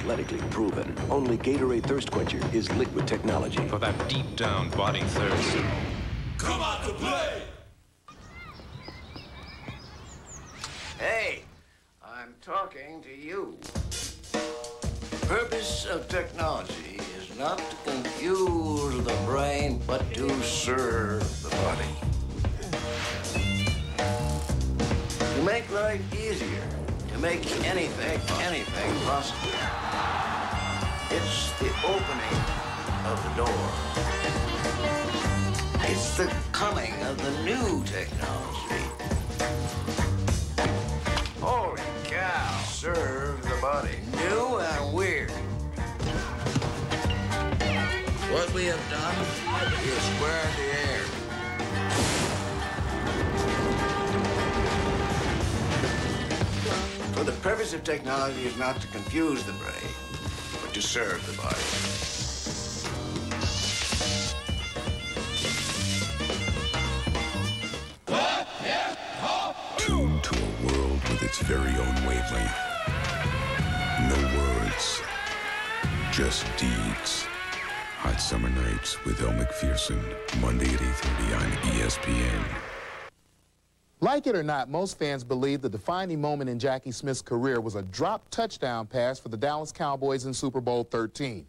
athletically proven. Only Gatorade Thirst Quencher is liquid technology. For that deep down body thirst. Come out to play! Hey, I'm talking to you. The purpose of technology is not to confuse the brain, but to serve the body. To make life easier, to make anything possible. It's the opening of the door. It's the coming of the new technology. Holy cow, serve the body. New and weird. What we have done is square the air. For the purpose of technology is not to confuse the brain, but to serve the body. Tuned to a world with its very own wavelength. No words, just deeds. Hot Summer Nights with Elle McPherson, Monday at 8:30 on ESPN. Like it or not, most fans believe the defining moment in Jackie Smith's career was a drop touchdown pass for the Dallas Cowboys in Super Bowl 13.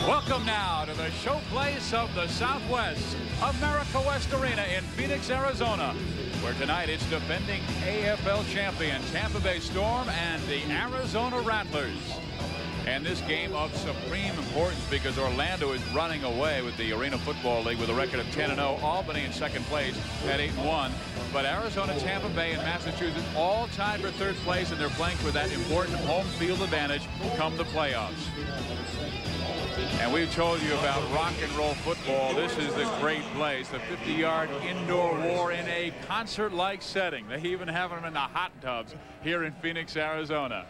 Welcome now to the showplace of the Southwest, America West Arena in Phoenix, Arizona, where tonight it's defending AFL champion Tampa Bay Storm and the Arizona Rattlers. And this game of supreme importance because Orlando is running away with the Arena Football League with a record of 10-0. Albany in second place at 8-1. But Arizona, Tampa Bay, and Massachusetts all tied for third place, and they're playing for that important home field advantage come the playoffs. And we've told you about rock and roll football. This is the great place, the 50-yard indoor war in a concert-like setting. They even have them in the hot tubs here in Phoenix, Arizona.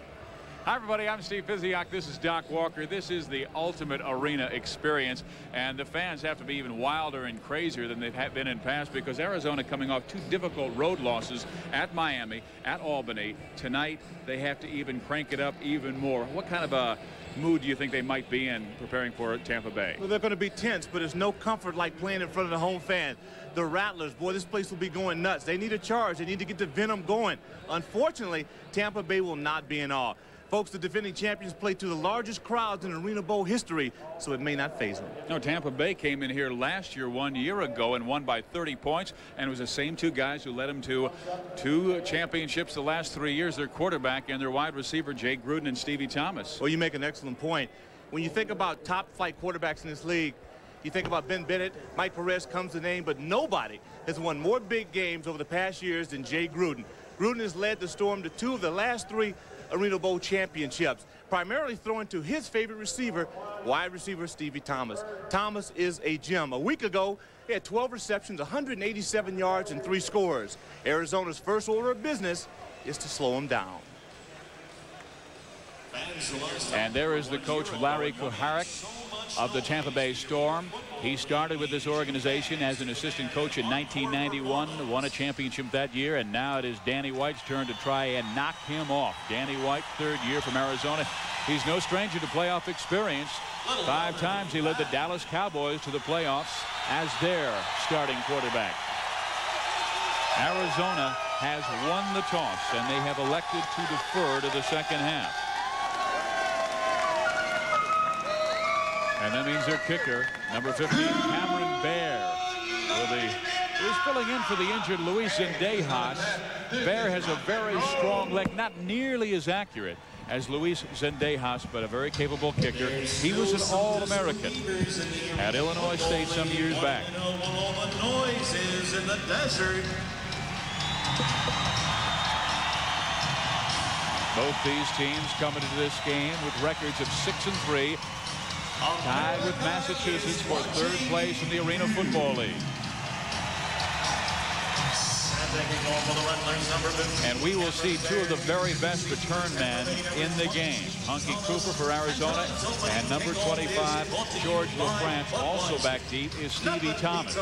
Hi, everybody. I'm Steve Physiak. This is Doc Walker. This is the ultimate arena experience, and the fans have to be even wilder and crazier than they've been in past because Arizona coming off two difficult road losses at Miami, at Albany. Tonight, they have to even crank it up even more. What kind of a mood do you think they might be in preparing for Tampa Bay? Well, they're going to be tense, but there's no comfort like playing in front of the home fan. The Rattlers, boy, this place will be going nuts. They need a charge. They need to get the venom going. Unfortunately, Tampa Bay will not be in awe. Folks, the defending champions play to the largest crowds in Arena Bowl history, so it may not faze them. No, Tampa Bay came in here last year, 1 year ago, and won by 30 points, and it was the same two guys who led them to two championships the last 3 years, their quarterback and their wide receiver, Jay Gruden and Stevie Thomas. Well, you make an excellent point. When you think about top-flight quarterbacks in this league, you think about Ben Bennett, Mike Perez comes to name, but nobody has won more big games over the past years than Jay Gruden. Gruden has led the Storm to two of the last three Arena Bowl championships, primarily throwing to his favorite receiver, wide receiver Stevie Thomas. Thomas is a gem. A week ago, he had 12 receptions, 187 yards, and 3 scores. Arizona's first order of business is to slow him down. And there is the coach, Larry Kuharich. of the Tampa Bay Storm. He started with this organization as an assistant coach in 1991, won a championship that year, and now it is Danny White's turn to try and knock him off. Danny White, third year from Arizona. He's no stranger to playoff experience. 5 times he led the Dallas Cowboys to the playoffs as their starting quarterback. Arizona has won the toss, and they have elected to defer to the second half. And that means their kicker, number 15, Cameron Bear, who's filling in for the injured Luis Zendejas. Bear has a very strong leg, not nearly as accurate as Luis Zendejas, but a very capable kicker. He was an All-American at Illinois State some years back. Both these teams coming into this game with records of 6-3, tied with Massachusetts for third place in the Arena Football League. And we will see 2 of the very best return men in the game. Hunky Cooper for Arizona, and number 25, George LaFrance, also back deep, is Stevie Thomas.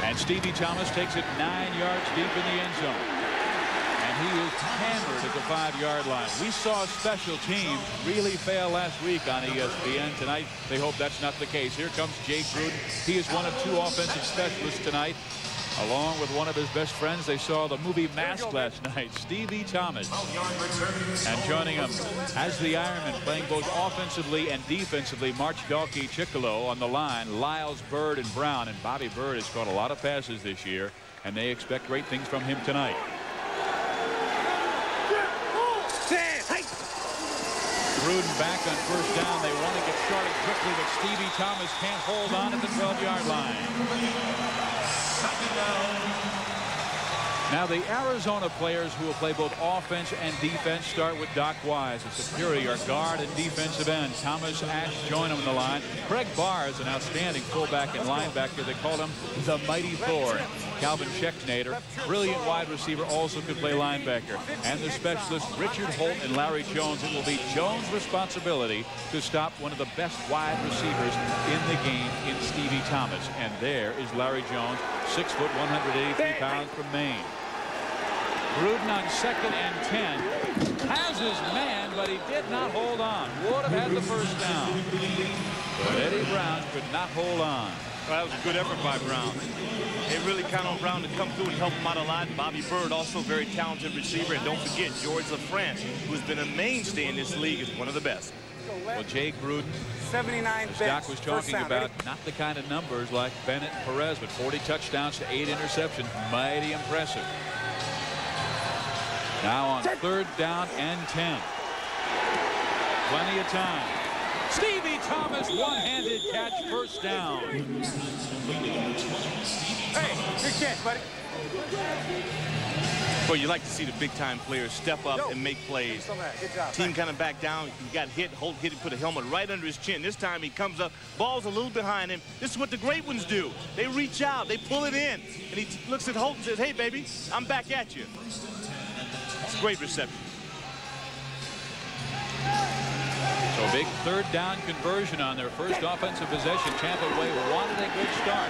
And Stevie Thomas takes it 9 yards deep in the end zone. And he is hammered at the 5-yard line. We saw special teams really fail last week on ESPN. Tonight, they hope that's not the case. Here comes Jake Gruden. He is one of 2 offensive specialists tonight. Along with one of his best friends, they saw the movie Mask last night, Stevie Thomas. And joining him as the Ironman, playing both offensively and defensively, March Dalkey Chickalo on the line, Lyles, Bird, and Brown. And Bobby Bird has caught a lot of passes this year, and they expect great things from him tonight. Gruden back on first down. They want to get started quickly, but Stevie Thomas can't hold on at the 12-yard line. Now the Arizona players who will play both offense and defense start with Doc Wise, a superior guard and defensive end. Thomas Ash join him on the line. Craig Barr is an outstanding fullback and linebacker. They call him the Mighty Thor. Calvin Schechtnader, brilliant wide receiver, also could play linebacker. And the specialists Richard Holt and Larry Jones. It will be Jones' responsibility to stop one of the best wide receivers in the game in Stevie Thomas. And there is Larry Jones, 6 foot, 183 pounds from Maine. Gruden on 2nd and 10 has his man, but he did not hold on. Would have had the first down, but Eddie Brown could not hold on. Well, that was a good effort by Brown. They really count on Brown to come through and help him out a lot. Bobby Bird, also a very talented receiver. And don't forget, George LaFrance, who's been a mainstay in this league, is one of the best. Well, Jay Gruden, 79 as Doc was talking about, not the kind of numbers like Bennett and Perez, but 40 touchdowns to 8 interceptions. Mighty impressive. Now on 3rd down and 10. Plenty of time. Stevie Thomas, one-handed catch, first down. Hey, good catch, buddy. Well, you like to see the big-time players step up and make plays. Good job. Team kind of back down. He got hit. Holt hit him, put a helmet right under his chin. This time he comes up, ball's a little behind him. This is what the great ones do. They reach out, they pull it in, and he looks at Holt and says, "Hey, baby, I'm back at you." It's a great reception. So big 3rd down conversion on their first offensive possession. Tampa Bay wanted a good start,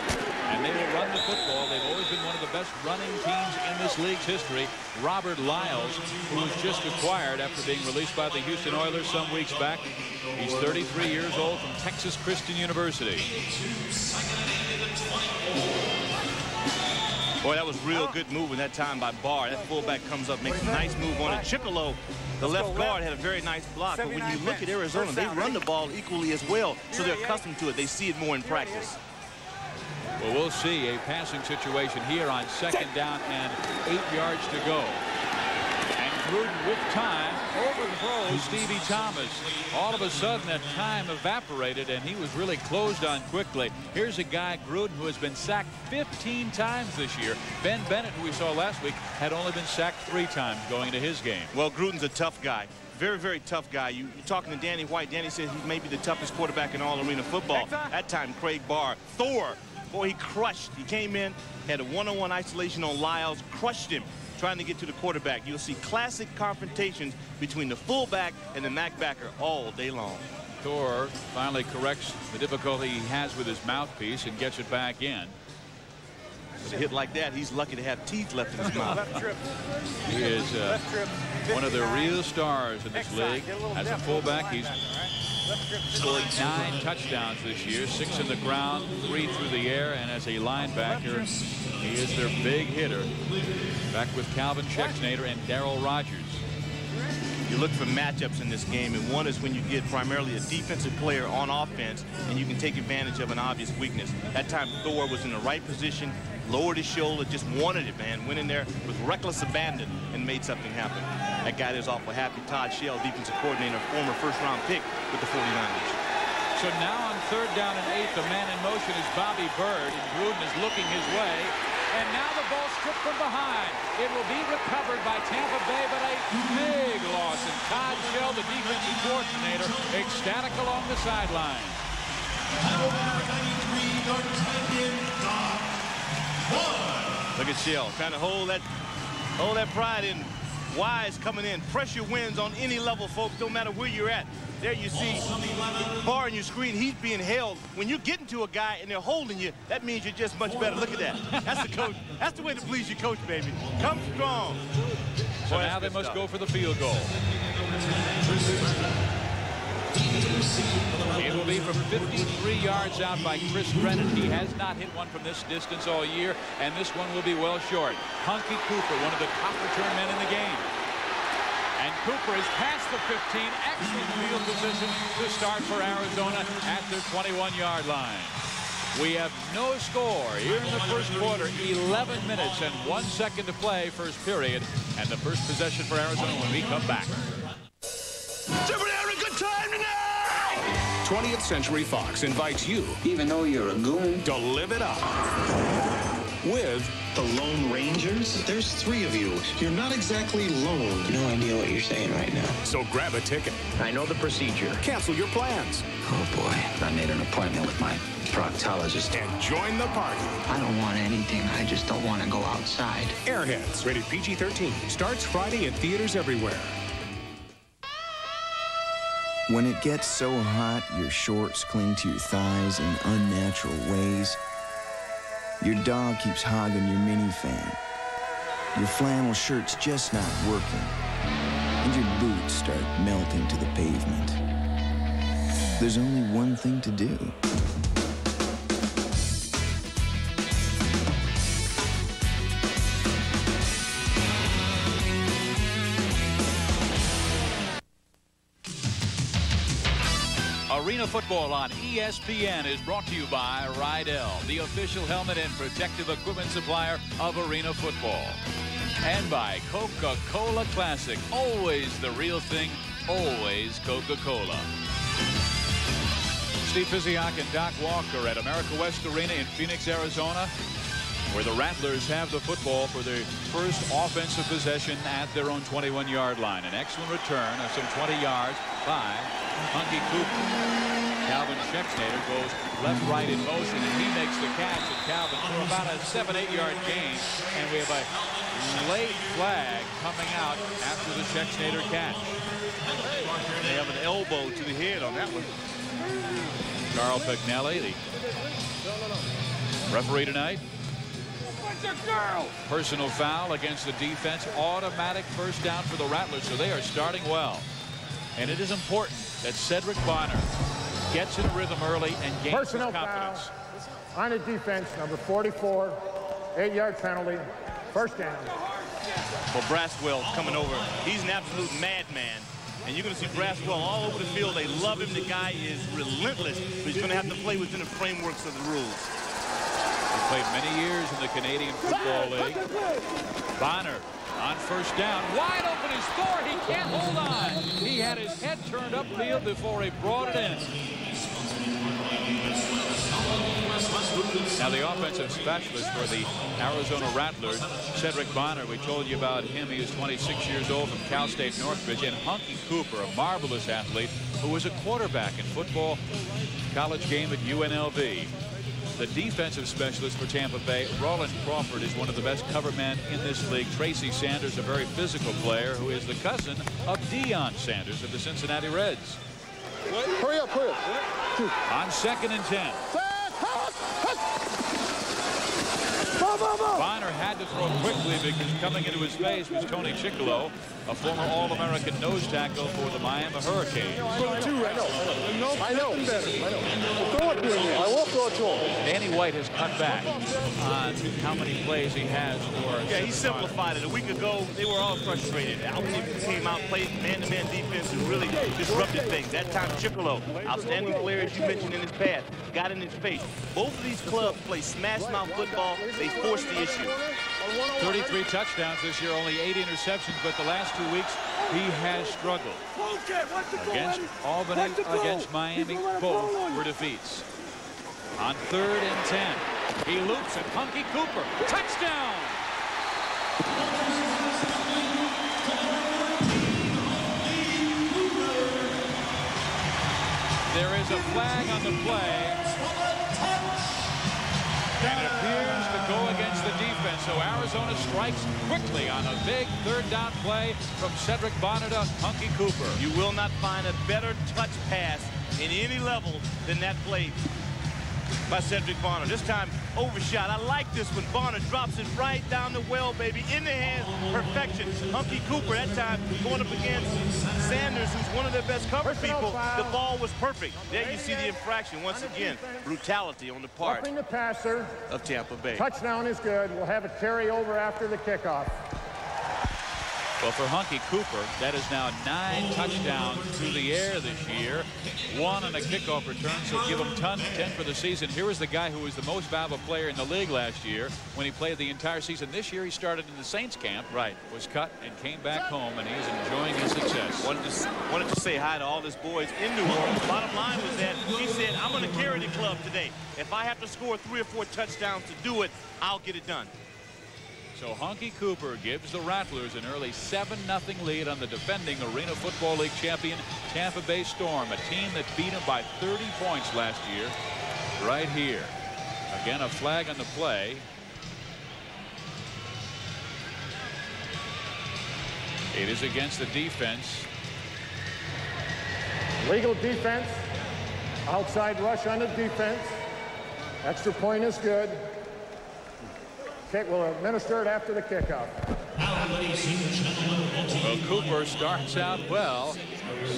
and they will run the football. They've always been one of the best running teams in this league's history. Robert Lyles, who was just acquired after being released by the Houston Oilers some weeks back. He's 33 years old from Texas Christian University. Boy, that was real good moving that time by Barr. That fullback comes up, makes a nice move on it. Chickalo, the left guard, had a very nice block. But when you look at Arizona, they run the ball equally as well, so they're accustomed to it. They see it more in practice. Well, we'll see a passing situation here on 2nd down and 8 yards to go. And Gruden with time overthrows Stevie Thomas. All of a sudden that time evaporated, and he was really closed on quickly. Here's a guy, Gruden, who has been sacked 15 times this year. Ben Bennett, who we saw last week, had only been sacked 3 times going into his game. Well, Gruden's a tough guy. Very, very tough guy. You're talking to Danny White. Danny says he may be the toughest quarterback in all arena football. That time, Craig Barr, Thor, Boy, he crushed. He came in, had a one-on-one isolation on Lyles, crushed him, trying to get to the quarterback. You'll see classic confrontations between the fullback and the Mac backer all day long. Thor finally corrects the difficulty he has with his mouthpiece and gets it back in. With a hit like that, he's lucky to have teeth left in his mouth. He is one of the real stars in this league. As a fullback, he's scored 9 touchdowns this year, 6 in the ground, 3 through the air, and as a linebacker, he is their big hitter. Back with Calvin Schexnayder and Darryl Rogers. You look for matchups in this game, and one is when you get primarily a defensive player on offense and you can take advantage of an obvious weakness. That time Thor was in the right position, lowered his shoulder, just wanted it, man. Went in there with reckless abandon and made something happen. That guy is awful happy. Todd Shell, defensive coordinator, former first-round pick with the 49ers. So now on 3rd down and 8, the man in motion is Bobby Bird, and Gruden is looking his way. And now the ball stripped from behind. It will be recovered by Tampa Bay, but a big loss. And Todd Shell, the defensive coordinator, ecstatic along the sideline. Look at Shell trying to hold that pride in. Wise coming in. Pressure wins on any level, folks. Don't matter where you're at. There you see, bar in your screen, he's being held. When you're getting to a guy and they're holding you, that means you're just much better. Look at that. That's the coach. That's the way to please your coach, baby. Come strong. So now they must go for the field goal. It will be from 53 yards out by Chris Brennan. He has not hit one from this distance all year, and this one will be well short. Hunky Cooper, one of the top return men in the game. And Cooper is past the 15. Excellent field position to start for Arizona at their 21-yard line. We have no score here in the first quarter. 11 minutes and 1 second to play, first period. And the first possession for Arizona when we come back. Everybody having a good time tonight? 20th Century Fox invites you, even though you're a goon, to live it up with the Lone Rangers. There's 3 of you. You're not exactly lone. No idea what you're saying right now. So grab a ticket. I know the procedure. Cancel your plans. Oh boy, I made an appointment with my proctologist. And join the party. I don't want anything. I just don't want to go outside. Airheads, rated PG-13. Starts Friday in theaters everywhere. When it gets so hot, your shorts cling to your thighs in unnatural ways. Your dog keeps hogging your minifan. Your flannel shirt's just not working. And your boots start melting to the pavement. There's only one thing to do. Arena Football on ESPN is brought to you by Rydell, the official helmet and protective equipment supplier of Arena Football. And by Coca-Cola Classic, always the real thing, always Coca-Cola. Steve Physiak and Doc Walker at America West Arena in Phoenix, Arizona, where the Rattlers have the football for their first offensive possession at their own 21-yard line. An excellent return of some 20 yards by Hunky Cooper. Calvin Schexnayder goes left-right in motion, and he makes the catch at Calvin for about a 7-8-yard gain. And we have a late flag coming out after the Schexnayder catch. They have an elbow to the head on that one. Carl Pagnelli, the referee tonight. Personal foul against the defense. Automatic first down for the Rattlers, so they are starting well. And it is important that Cedric Bonner gets in rhythm early and gains personal confidence. Foul on the defense, number 44, 8-yard penalty, first down. Well, Braswell coming over. He's an absolute madman. And you're going to see Braswell all over the field. They love him. The guy is relentless, but he's going to have to play within the frameworks of the rules. He played many years in the Canadian Football League. Bonner on first down. Wide open is Thor. He can't hold on. He had his head turned upfield before he brought it in. Now the offensive specialist for the Arizona Rattlers, Cedric Bonner. We told you about him. He is 26 years old from Cal State Northridge. And Hunky Cooper, a marvelous athlete who was a quarterback in football college game at UNLV. The defensive specialist for Tampa Bay, Roland Crawford, is one of the best cover men in this league. Tracy Sanders, a very physical player who is the cousin of Deion Sanders of the Cincinnati Reds. Hurry up, hurry up. On 2nd and 10. Bonner had to throw quickly because coming into his face was Tony Chickillo, a former All-American nose tackle for the Miami Hurricanes. I know. Throw it to him. I will throw it to him. Danny White has cut back on how many plays he has for. Yeah, he simplified it. A week ago, they were all frustrated. Albany came out, played man-to-man defense, and really disrupted things. That time, Chickillo, outstanding player, as you mentioned in his past, got in his face. Both of these clubs play smash-mouth football. They force the issue. 33 touchdowns this year, only 8 interceptions, but the last 2 weeks he has struggled. Against Albany, against Miami, both were defeats. On 3rd and 10, he loops it. Hunky Cooper, touchdown! There is a flag on the play. And it appears to go against the defense. So Arizona strikes quickly on a big 3rd down play from Cedric Bonner to Hunky Cooper. You will not find a better touch pass in any level than that play by Cedric Bonner. This time overshot. I like this when Bonner drops it right down the well, baby, in the hands, perfection. Hunky Cooper that time going up against Sanders, who's one of their best cover people. The ball was perfect. There you see the infraction once again. Brutality on the part Roughing the passer of Tampa Bay. Touchdown is good. We'll have it carry over after the kickoff. Well, for Hunky Cooper, that is now 9 touchdowns through the air this year. 1 on a kickoff return, so give him 10 for the season. Here is the guy who was the most valuable player in the league last year when he played the entire season. This year he started in the Saints camp, was cut and came back home, and he's enjoying his success. Wanted to say hi to all his boys in New Orleans. Bottom line was that he said, I'm going to carry the club today. If I have to score 3 or 4 touchdowns to do it, I'll get it done. So Hunky Cooper gives the Rattlers an early 7-0 lead on the defending Arena Football League champion Tampa Bay Storm, a team that beat them by 30 points last year. Right here. Again, a flag on the play. It is against the defense. Legal defense. Outside rush on the defense. Extra point is good. We'll administer it after the kickoff. Well, Cooper starts out well.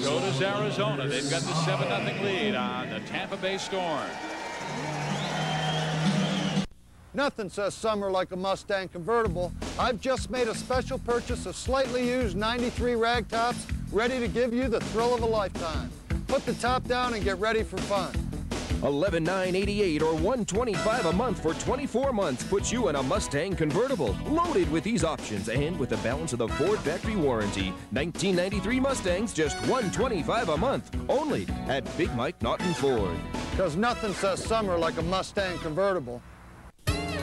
So does Arizona. They've got the 7-0 lead on the Tampa Bay Storm. Nothing says summer like a Mustang convertible. I've just made a special purchase of slightly used 93 rag tops, ready to give you the thrill of a lifetime. Put the top down and get ready for fun. $11,988 or $125 a month for 24 months puts you in a Mustang convertible, loaded with these options and with the balance of the Ford factory warranty. 1993 Mustangs, just $125 a month, only at Big Mike Naughton Ford. Because nothing says summer like a Mustang convertible.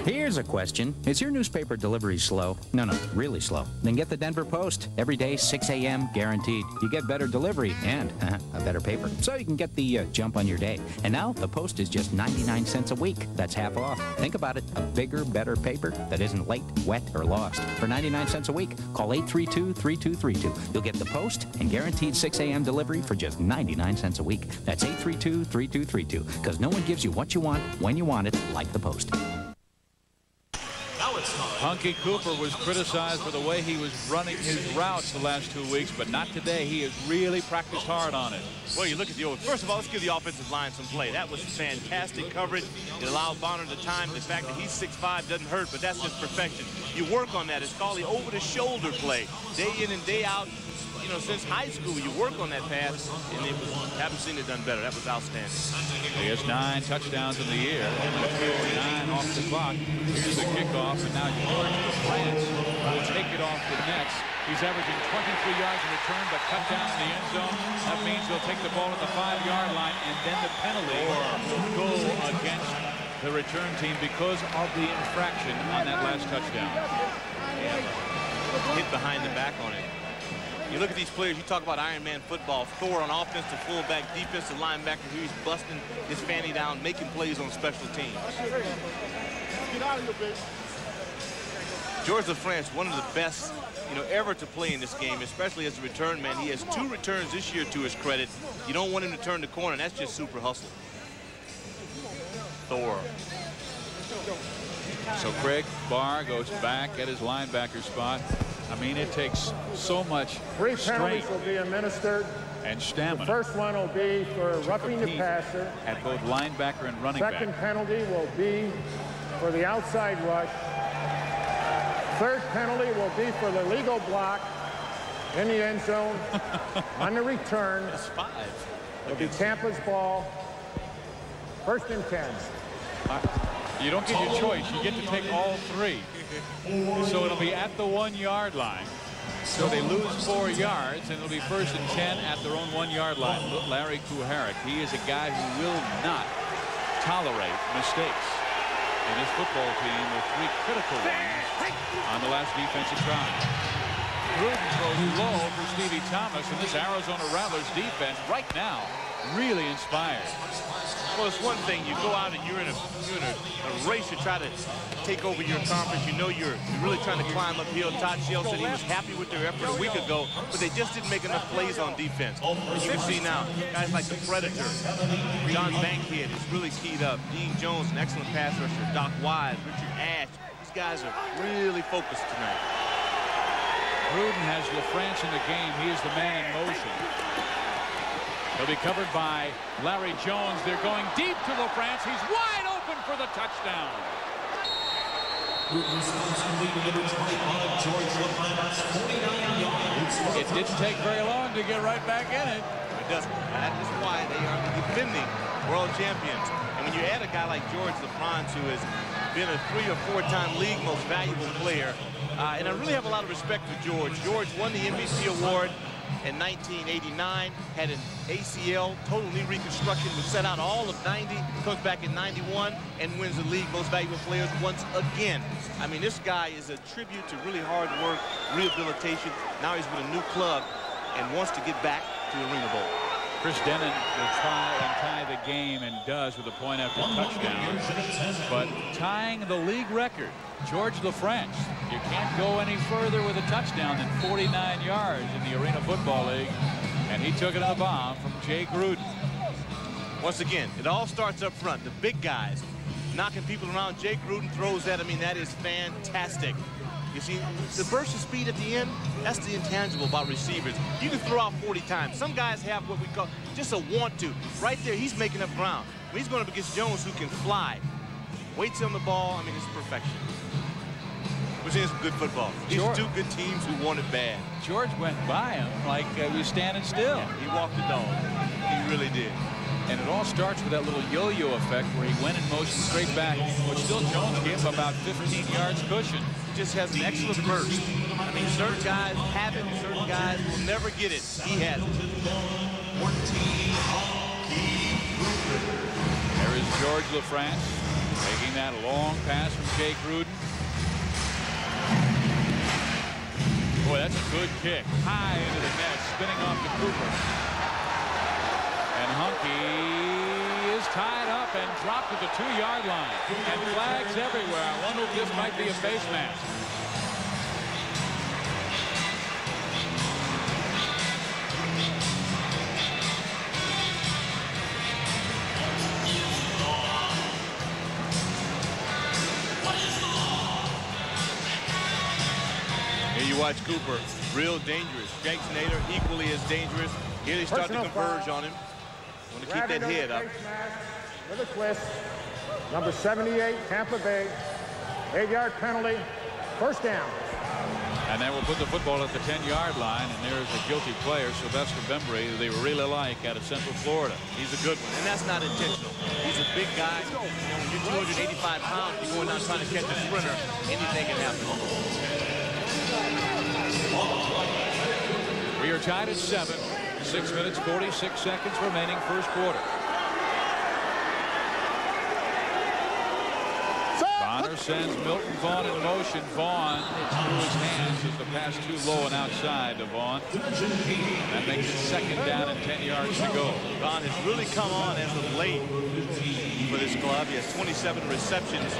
Here's a question. Is your newspaper delivery slow? No, really slow. Then get the Denver Post. Every day, 6 a.m., guaranteed. You get better delivery and a better paper. So you can get the jump on your day. And now, the Post is just 99 cents a week. That's half off. Think about it. A bigger, better paper that isn't late, wet, or lost. For 99 cents a week, call 832-3232. You'll get the Post and guaranteed 6 a.m. delivery for just 99 cents a week. That's 832-3232. Because no one gives you what you want, when you want it, like the Post. Hunky Cooper was criticized for the way he was running his routes the last 2 weeks, but not today. He has really practiced hard on it. Well, you look at the first of all, let's give the offensive line some play. That was fantastic coverage. It allowed Bonner the time. The fact that he's 6'5" doesn't hurt, but that's just perfection. You work on that. It's called the over-the-shoulder play. Day in and day out. You know, since high school, you work on that pass, and haven't seen it done better. That was outstanding. He has 9 touchdowns in the year, and 9 off the clock. Here's the kickoff, and now George France will take it off the nets. He's averaging 23 yards in return, but cut down in the end zone. That means they'll take the ball at the 5-yard line, and then the penalty will go against the return team because of the infraction on that last touchdown. Hit behind the back on it. You look at these players, you talk about Iron Man football. Thor on offense to fullback, defensive linebacker. Here he's busting his fanny down, making plays on special teams. Get out of here, bitch. George LaFrance, one of the best, ever to play in this game, especially as a return man. He has 2 returns this year to his credit. You don't want him to turn the corner. That's just super hustle. Thor. So Craig Barr goes back at his linebacker spot. I mean, it takes so much 3 penalties strength will be administered. and stamina. The first one will be for roughing the passer. At both linebacker and running back. Second penalty will be for the outside rush. Third penalty will be for the legal block in the end zone on the return. That's 5. It'll be Tampa's ball. 1st and 10. You don't get your choice. You get to take all 3. So it'll be at the 1-yard line. So they lose 4 yards, and it'll be 1st and 10 at their own 1-yard line. Larry Kuharich, he is a guy who will not tolerate mistakes. In his football team with 3 critical ones on the last defensive drive. Gruden throws low for Stevie Thomas, and this Arizona Rattlers defense right now really inspired. Well, it's one thing. You go out and you're in a race to try to take over your conference. You know you're really trying to climb uphill. Todd Shell said he was happy with their effort a week ago, but they just didn't make enough plays on defense. As you can see now, guys like the Predator, John Bankhead is really keyed up. Dean Jones, an excellent pass rusher. Doc Wise, Richard Ash. These guys are really focused tonight. Gruden has LaFrance in the game. He is the man in motion. He'll be covered by Larry Jones. They're going deep to LaFrance. He's wide open for the touchdown. It didn't take very long to get right back in it. It doesn't. That is why they are the defending world champions. And when you add a guy like George LaFrance, who has been a 3- or 4-time league most valuable player, and I really have a lot of respect for George. George won the MVP award in 1989, had an ACL, total knee reconstruction, was set out all of 90, comes back in 91, and wins the league most valuable players once again. I mean, this guy is a tribute to really hard work, rehabilitation. Now he's with a new club and wants to get back to the Arena Bowl. Chris Denon will try and tie the game, and does with a point after touchdown. But tying the league record, George LaFrance, you can't go any further with a touchdown than 49 yards in the Arena Football League. And he took it on the bomb from Jay Gruden. Once again, it all starts up front. The big guys knocking people around. Jay Gruden throws that. I mean, that is fantastic. You see, the burst of speed at the end, that's the intangible about receivers. You can throw out 40 times. Some guys have what we call just a want to. Right there, he's making up ground. When he's going up against Jones, who can fly. Waits on the ball. I mean, it's perfection. We're seeing some good football. These are 2 good teams who want it bad. George went by him like he was standing still. Yeah, he walked the dog. He really did. And it all starts with that little yo-yo effect where he went in motion straight back, but still Jones gave him about 15 yards cushion. He just has an excellent burst. I mean, certain guys have it, certain guys will never get it. He has it. There is George LaFrance taking that long pass from Jay Gruden. Boy, that's a good kick. High into the net, spinning off to Cooper. And Hunky is tied up and dropped at the 2-yard line. And flags everywhere. I wonder if this might be a face mask. Here you watch Cooper, real dangerous. Jake Nader equally as dangerous. Here they start to converge on him. Want to keep that head up. With a twist. Number 78, Tampa Bay. 8-yard penalty. 1st down. And then we'll put the football at the 10-yard line, and there's a guilty player, Sylvester Bembry, who they really like out of Central Florida. He's a good one, and that's not intentional. He's a big guy. You know, when you're 285 pounds, you're going down trying to catch a sprinter, anything can happen. We are tied at 7. 6 minutes, 46 seconds remaining, first quarter. Bonner sends Milton Vaughn in motion. Vaughn, it's through his hands as the pass too low and outside to Vaughn. That makes it 2nd down and 10 yards to go. Vaughn has really come on as of late for this club. He has 27 receptions.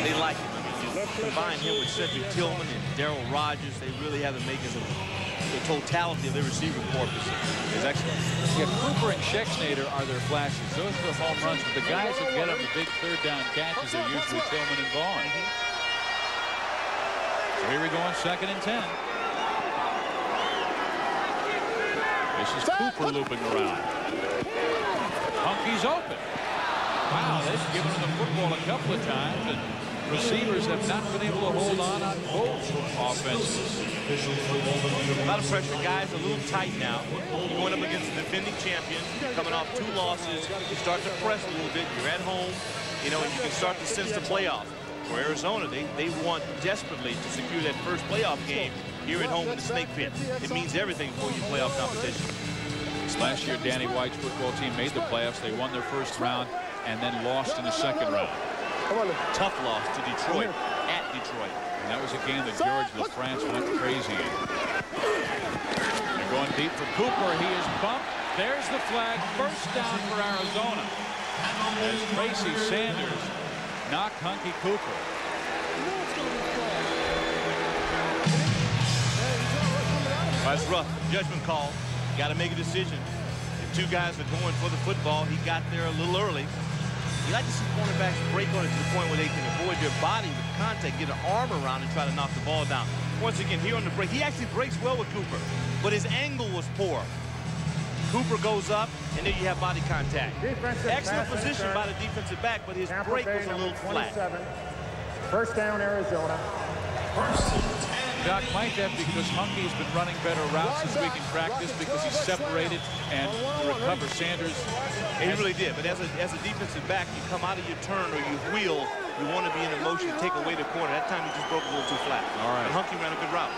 They like him. I mean, you combine him with Cedric Tillman and Darryl Rogers, they really have him making the totality of their receiver corps is excellent. Yeah, Cooper and Schexnayder are their flashes. Those are the home runs. But the guys that get them the big 3rd down catches are usually Tillman and Vaughn. So here we go on 2nd and 10. This is Cooper looping around. Hunky's open. Wow, they've given him the football a couple of times, and receivers have not been able to hold on both offenses. A lot of pressure. Guys a little tight now. You're going up against the defending champion, coming off 2 losses. You start to press a little bit. You're at home, you know, and you can start to sense the playoff. For Arizona, they want desperately to secure that first playoff game here at home in the Snake Pit. It means everything for you playoff competition. Last year, Danny White's football team made the playoffs. They won their 1st round and then lost in the 2nd round. Tough loss to Detroit, at Detroit. And that was a game that George LaFrance went crazy in. They're going deep for Cooper. He is bumped. There's the flag. 1st down for Arizona. As Tracy Sanders knocked Hunky Cooper. That's rough. Judgment call. Got to make a decision. The 2 guys are going for the football. He got there a little early. You like to see cornerbacks break on it to the point where they can avoid their body with contact, get an arm around and try to knock the ball down. Once again, here on the break, he actually breaks well with Cooper, but his angle was poor. Cooper goes up, and then you have body contact. Excellent position by the defensive back, but his break was a little flat. 1st down, Arizona. Doc, might that because Hunky's been running better routes this week in practice because he's separated and to recover Sanders? And he really did, but as a defensive back, you come out of your turn or you wheel, you want to be in a motion to take away the corner. That time he just broke a little too flat. All right. And Hunky ran a good route.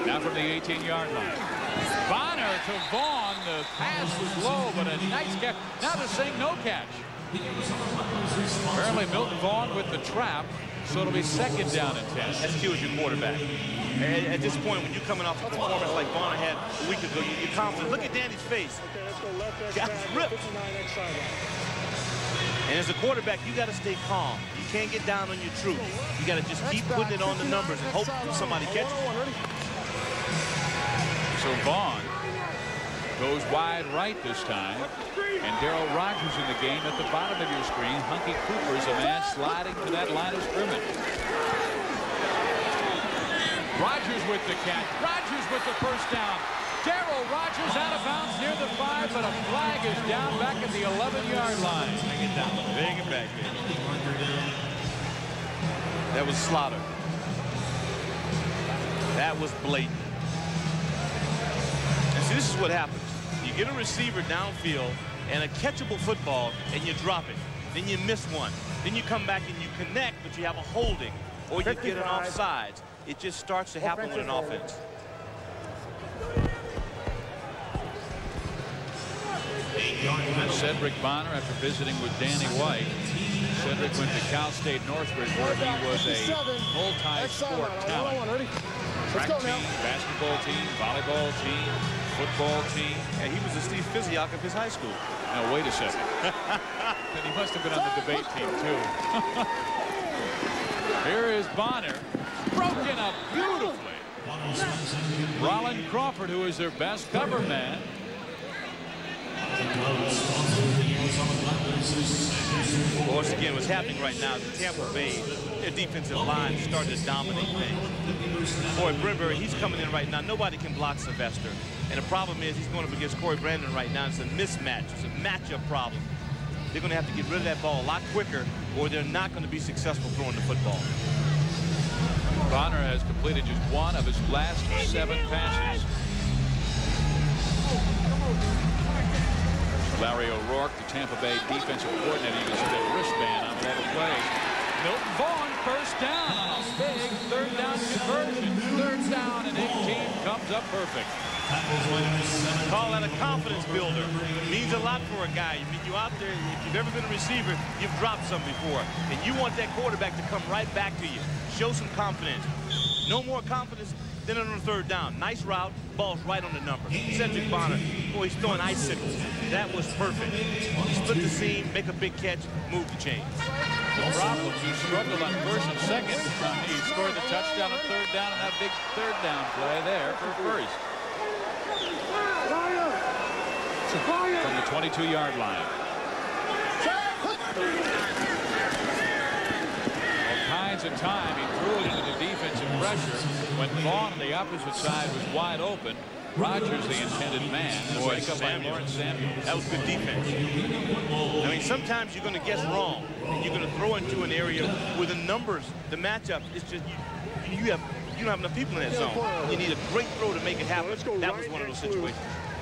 Now from the 18-yard line. Bonner to Vaughn. The pass was low, but a nice catch. Now they're saying no catch. Apparently Milton Vaughn with the trap. So it'll be 2nd down and 10. That's key with your quarterback. At this point, when you're coming off a performance like Bonner had a week ago, you're confident. Look at Danny's face. Got ripped. And as a quarterback, you got to stay calm. You can't get down on your truth. You got to just keep putting it on the numbers and hope somebody catches it. So Vaughn goes wide right this time. And Darryl Rogers in the game at the bottom of your screen. Hunky Cooper is a man sliding to that line of scrimmage. Rogers with the catch. Rogers with the 1st down. Darryl Rogers out of bounds near the 5, but a flag is down back at the 11-yard line. Bring it down. Bring it back, baby. That was slaughter. That was blatant. And see, this is what happens. You get a receiver downfield and a catchable football, and you drop it. Then you miss one. Then you come back and you connect, but you have a holding, or you get an offsides. It just starts to happen with an offense. Cedric Bonner, after visiting with Danny White. Cedric went to Cal State Northridge, where he was a multi-sport talent. Track team, basketball team, volleyball team, football team. And he was the Steve Physiok of his high school. Now, wait a second. And he must have been on the debate team, too. Here is Bonner, broken up beautifully. Roland Crawford, who is their best cover man. Well, once again, what's happening right now is Tampa Bay, their defensive line started to dominate things. Corey Brinberry, he's coming in right now. Nobody can block Sylvester. And the problem is he's going up against Corey Brandon right now. It's a mismatch. It's a matchup problem. They're going to have to get rid of that ball a lot quicker, or they're not going to be successful throwing the football. Bonner has completed just 1 of his last 7 passes. Larry O'Rourke, the Tampa Bay defensive coordinator, uses that wristband on all the plays. Milton Vaughn, first down on a big third down conversion. Third down and 18 comes up perfect. Call that a confidence builder. Means a lot for a guy. I mean, you out there, if you've ever been a receiver, you've dropped some before. And you want that quarterback to come right back to you. Show some confidence. No more confidence than on the third down. Nice route, ball's right on the number. Cedric Bonner, boy, he's throwing icicles. That was perfect. Split the seam, make a big catch, move the chains. The problem, he struggled on first and second. He scored the touchdown on third down and that big third down play there for first. From the 22-yard line. All kinds of time. He threw it into the defensive pressure. When Vaughn on the opposite side was wide open, Rogers, the intended man, the breakup by Lawrence Samuel. That was good defense. I mean, sometimes you're going to guess wrong, and you're going to throw into an area where the numbers, the matchup, it's just you don't have enough people in that zone. You need a great throw to make it happen. That was one of those situations.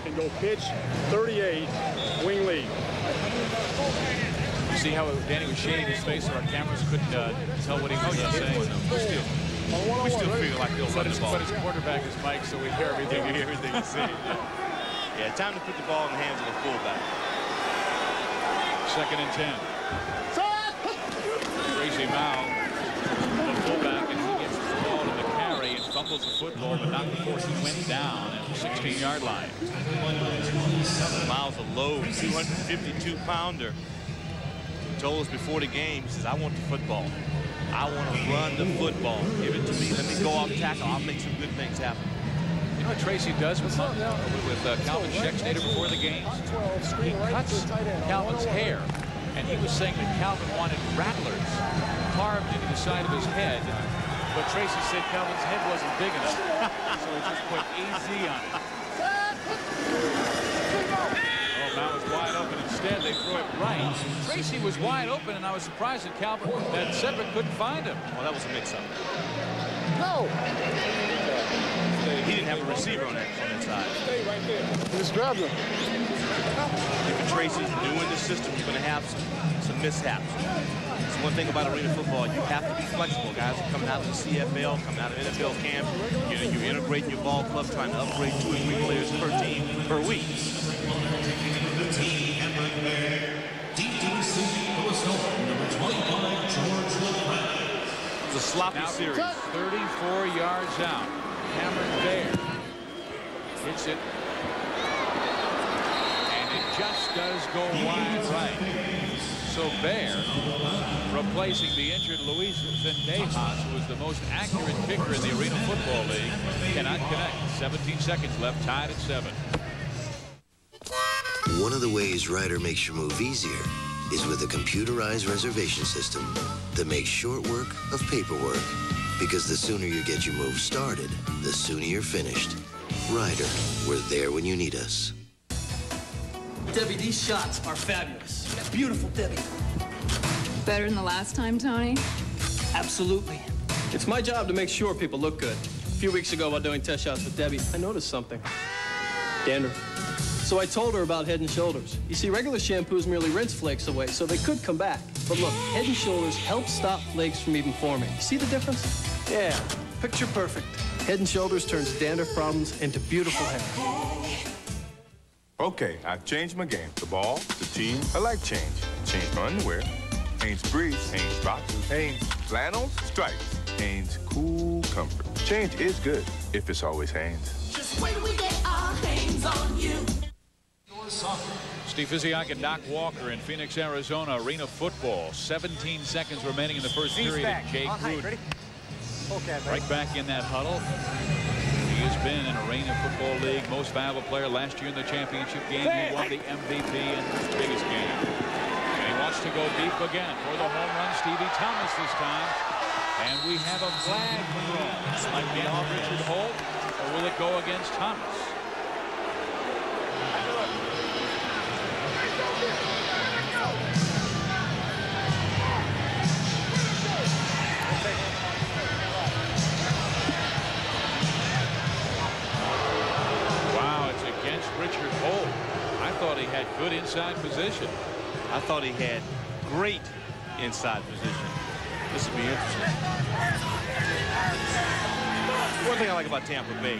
And go pitch 38, wing lead. You see how Danny was shading his face so our cameras couldn't tell what he was saying? We still feel like they'll run the ball. But his quarterback is Mike, so we hear everything. We hear everything he's saying. Yeah, time to put the ball in the hands of the fullback. 2nd and 10. Tracy Mao, the fullback, and he gets the ball to the carry and fumbles the football, but not before he went down at the 16-yard line. Miles, a low 252-pounder. Told us before the game, he says, I want the football. I want to run the football. Give it to me. Let me go off tackle. I'll make some good things happen. You know what Tracy does with Calvin Schexnayder before the games? He cuts Calvin's hair, and he was saying that Calvin wanted rattlers carved into the side of his head, but Tracy said Calvin's head wasn't big enough, so he just put AZ on it. Oh, Mount was wide open. Instead, they threw it right. Tracy was wide open, and I was surprised that Cedric couldn't find him. Well, that was a mix-up. No. He didn't have a receiver on that side. Stay right there. Just grab him. If Tracy's new in the system, you're going to have some mishaps. It's one thing about arena football. You have to be flexible. Guys are coming out of the CFL, coming out of NFL camp. You're integrating your ball club, trying to upgrade 2 or 3 players per team per week. It's a sloppy series. 34 yards out. Cameron Bear hits it. And it just does go wide right. So Bear, replacing the injured Luis Zendejas, who was the most accurate kicker in the Arena Football League, cannot connect. 17 seconds left, tied at 7. One of the ways Ryder makes your move easier is with a computerized reservation system that makes short work of paperwork. Because the sooner you get your move started, the sooner you're finished. Ryder, we're there when you need us. Debbie, these shots are fabulous. Beautiful, Debbie. Better than the last time, Tony? Absolutely. It's my job to make sure people look good. A few weeks ago, while doing test shots with Debbie, I noticed something. Dandruff. So I told her about Head & Shoulders. You see, regular shampoos merely rinse flakes away, so they could come back. But look, Head & Shoulders helps stop flakes from even forming. You see the difference? Yeah, picture perfect. Head & Shoulders turns dandruff problems into beautiful hair. Okay, I've changed my game. The ball, the team, I like change. Changed my underwear. Hanes briefs, Hanes boxers, Hanes flannels, stripes, Hanes cool comfort. Change is good if it's always Hanes. Just wait till we get our hands on you. Steve Physiak and Doc Walker in Phoenix, Arizona. Arena football. 17 seconds remaining in the first period. And Jay Gruden right back in that huddle. He has been in Arena Football League most valuable player last year in the championship game. He won the MVP in his biggest game. And he wants to go deep again for the home run. Stevie Thomas this time. And we have a flag thrown. Again on Richard Holt, or will it go against Thomas? Richard Holt. I thought he had good inside position. I thought he had great inside position. This will be interesting. One thing I like about Tampa Bay,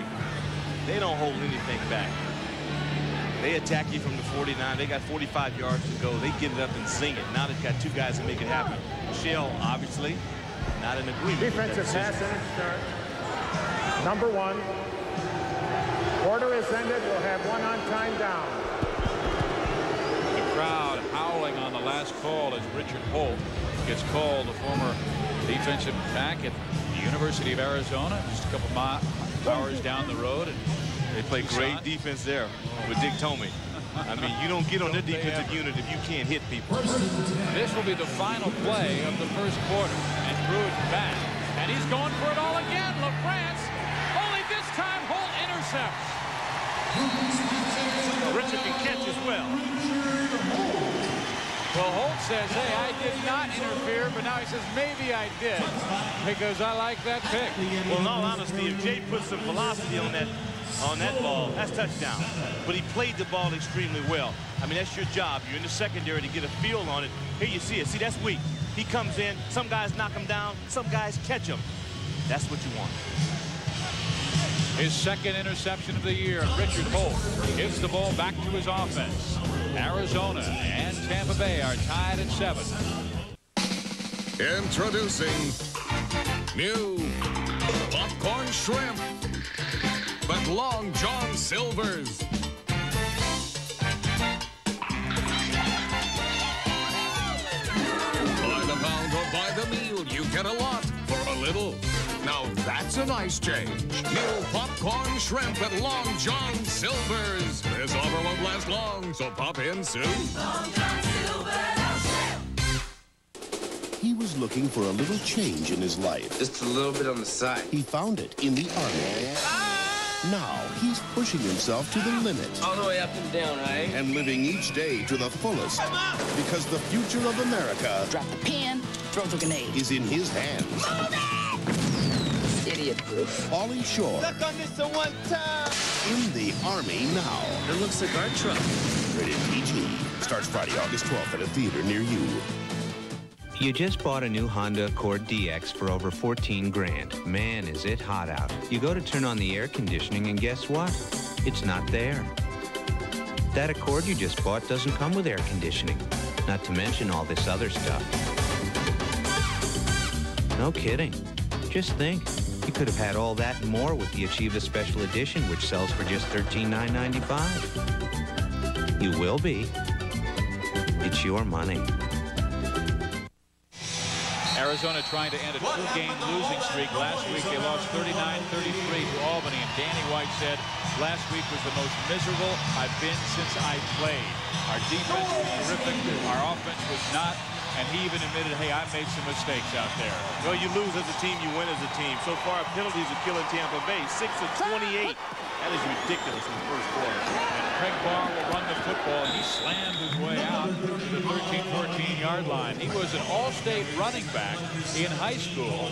they don't hold anything back. They attack you from the 49. They got 45 yards to go. They get it up and zing it. Now they've got two guys to make it happen. Michelle, obviously, not in agreement. Defensive pass and start. Number 1. Quarter is ended. We'll have 1 on time down. The crowd howling on the last call as Richard Holt gets called, the former defensive back at the University of Arizona, just a couple hours down the road. And they play great defense there with Dick Tomey. I mean, you don't get on their defensive unit if you can't hit people. This will be the final play of the first quarter. And Gruden back. And he's going for it all again. LaFrance, only this time Holt intercepts. Well, Richard can catch as well. Well, Holt says, hey, I did not interfere, but now he says, maybe I did, because I like that pick. Well, in all honesty, if Jay puts some velocity on that ball, that's touchdown. But he played the ball extremely well. I mean, that's your job. You're in the secondary to get a feel on it. Here you see it. See, that's weak. He comes in. Some guys knock him down. Some guys catch him. That's what you want. His second interception of the year. Richard Holt gives the ball back to his offense. Arizona and Tampa Bay are tied at 7. Introducing new popcorn shrimp, but Long John Silver's. By the pound or by the meal, you get a lot for a little. Now that's a nice change. New popcorn shrimp at Long John Silver's. This offer won't last long, so pop in soon. Long John Silver's shrimp. He was looking for a little change in his life. Just a little bit on the side. He found it in the Army. Now he's pushing himself to the limit. All the way up and down, right? And living each day to the fullest. Because the future of America... Drop the pen, throw the grenade. ...is in his hands. Idiot-proof. Pauly Shore. Stuck on this one time. In the Army now. It looks like our truck. Rated PG. Starts Friday, August 12th at a theater near you. You just bought a new Honda Accord DX for over 14 grand. Man, is it hot out. You go to turn on the air conditioning and guess what? It's not there. That Accord you just bought doesn't come with air conditioning. Not to mention all this other stuff. No kidding. Just think. You could have had all that and more with the Achieva Special Edition, which sells for just $13,995. You will be. It's your money. Arizona trying to end a 2-game losing streak. Last week they lost 39-33 to Albany, and Danny White said, last week was the most miserable I've been since I played. Our defense was terrific, our offense was not, and he even admitted, hey, I made some mistakes out there. Well, you lose as a team, you win as a team. So far, penalties are killing Tampa Bay. 6 of 28. That is ridiculous in the first quarter. And Craig Barr will run the football, and he slammed his way out to the 13-14-yard line. He was an all-state running back in high school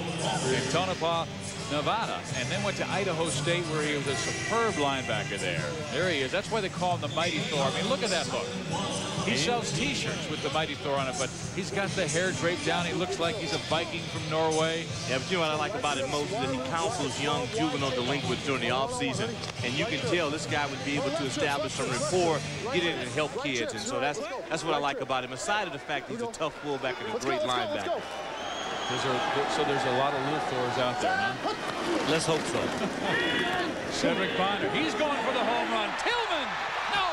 in Tonopah, Nevada, and then went to Idaho State, where he was a superb linebacker there. There he is. That's why they call him the Mighty Thor. I mean, look at that look. He sells T-shirts with the Mighty Thor on it, but he's got the hair draped down. He looks like he's a Viking from Norway. Yeah, but you know what I like about it most is that he counsels young juvenile delinquents during the offseason, and you can tell this guy would be able to establish some rapport, get in and help kids, and so that's what I like about him. Aside of the fact he's a tough fullback and a great linebacker. So there's a lot of little Thors out there, huh? Let's hope so. Cedric Bonner, he's going for the home run. Tillman, no!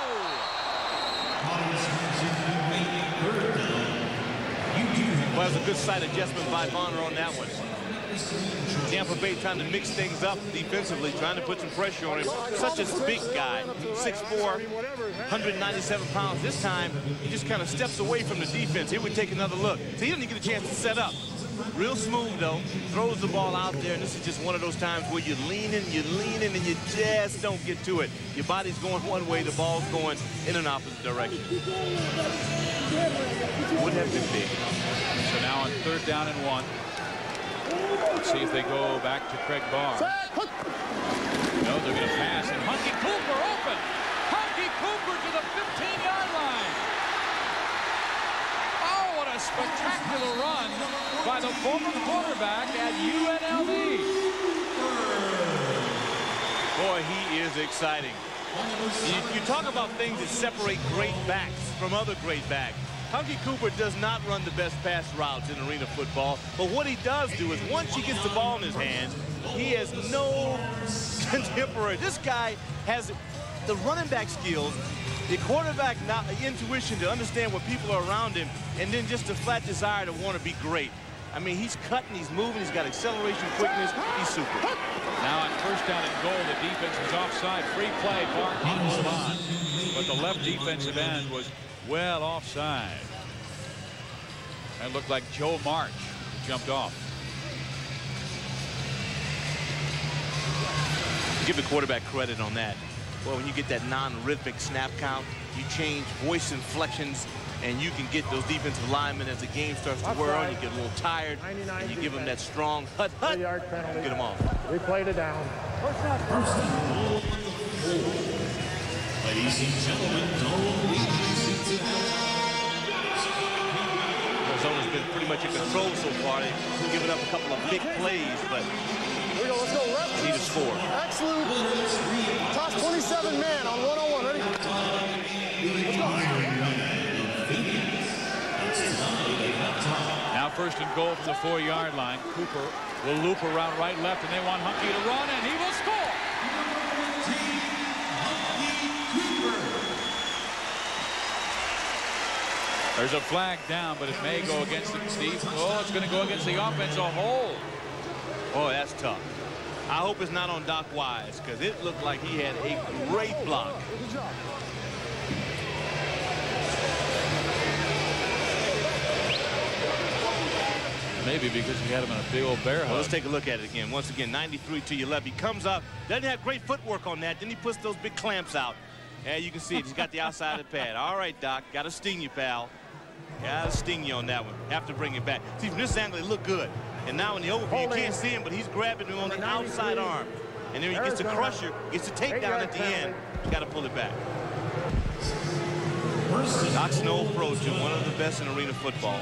Well, that's a good side adjustment by Bonner on that one. Tampa Bay trying to mix things up defensively, trying to put some pressure on him. Such a big guy, 6'4", 197 pounds. This time, he just kind of steps away from the defense. Here we take another look. So he doesn't get a chance to set up. Real smooth, though. Throws the ball out there, and this is just one of those times where you're leaning, and you just don't get to it. Your body's going one way, the ball's going in an opposite direction. Wouldn't have been big. So now on 3rd down and 1. Let's see if they go back to Craig Barr. No, they're going to pass, and Hunky Cooper open. Hunky Cooper to the 15-yard line. Oh, what a spectacular run by the former quarterback at UNLV. Boy, he is exciting. You talk about things that separate great backs from other great backs. Hunky Cooper does not run the best pass routes in arena football, but what he does do is once he gets the ball in his hands, he has no contemporary. This guy has the running back skills, the quarterback intuition to understand what people are around him, and then just the flat desire to want to be great. I mean, he's cutting, he's moving, he's got acceleration, quickness. He's super. Now on first down and goal, the defense was offside. Free play, Bark hold on. But the left defensive end was well offside. That looked like Joe March who jumped off. Give the quarterback credit on that. Well, when you get that non-rhythmic snap count, you change voice inflections, and you can get those defensive linemen as the game starts to whir on. You get a little tired, and you give them that strong hut, get them off. We played it down. Ladies and gentlemen, Arizona's been pretty much in control so far. They've given up a couple of big plays, but Here we go, let's go left. they need to score. Absolute. Toss 27 man on 101. Ready? Let's go. Now first and goal from the 4-yard line. Cooper will loop around right, left, and they want Hunky to run, and he will score. There's a flag down, but it may go against the Steve. Oh, it's going to go against the offense a whole. Oh, that's tough. I hope it's not on Doc Wise, because it looked like he had a great block. Good job. Maybe because he had him in a big old bear hug. Well, let's take a look at it again. Once again, 93 to your left. He comes up, doesn't have great footwork on that. Then he puts those big clamps out. Yeah, you can see it. He's got the outside of the pad. All right, Doc. Got to sting you, pal. Got to sting you on that one. Have to bring it back. See, from this angle, it looked good. And now in the overview, you can't see him, but he's grabbing him on the outside arm. And then he gets the crusher, gets the takedown at the end. He's got to pull it back. Doc Snow Pro 2, one of the best in arena football.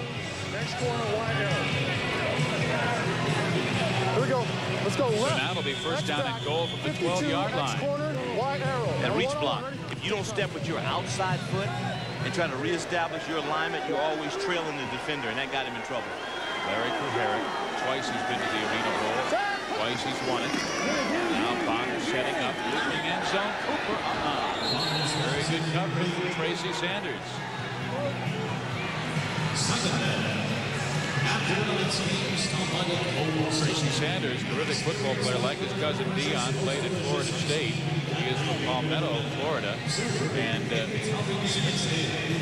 Next corner, wide arrow. Here we go. Let's go left. So now it'll be first down and goal from the 12-yard line. Corner, wide arrow. That reach block, if you don't step with your outside foot and try to reestablish your alignment, you're always trailing the defender, and that got him in trouble. Larry Kuharich, twice he's been to the Arena Bowl. Twice he's won it. Now Bonner setting up, looping end zone. Cooper, very good coverage from Tracy Sanders. Tracy Sanders, terrific football player, like his cousin Dion, played at Florida State. He is from Palmetto, Florida, and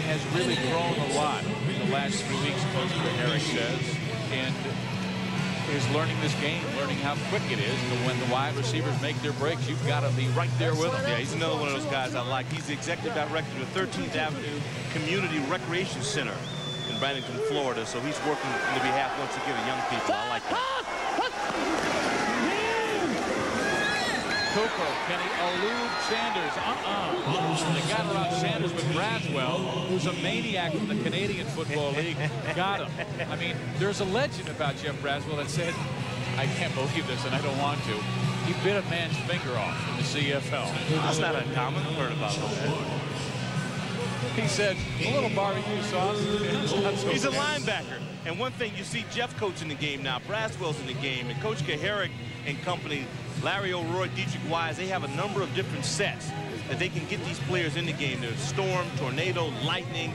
has really grown a lot in the last 3 weeks, Coach Kuharich says, and is learning this game, learning how quick it is. But when the wide receivers make their breaks, you've got to be right there with them. Yeah, he's another one of those guys I like. He's the executive director of the 13th Avenue Community Recreation Center in Bradenton, Florida. So he's working on the behalf, once again, of young people. I like that. Cooper, can he elude Sanders? They got around Sanders, but Braswell, who's a maniac from the Canadian Football League, got him. I mean, there's a legend about Jeff Braswell that said, I can't believe this, and I don't want to. He bit a man's finger off in the CFL. That's not uncommon. I've heard about that. He said, a little barbecue sauce. He's a linebacker. And one thing, you see Jeff coaching the game now. Braswell's in the game. And Coach Kuharich and company, Larry O'Roy, Dietrich Wise, they have a number of different sets that they can get these players in the game. There's storm, tornado, lightning.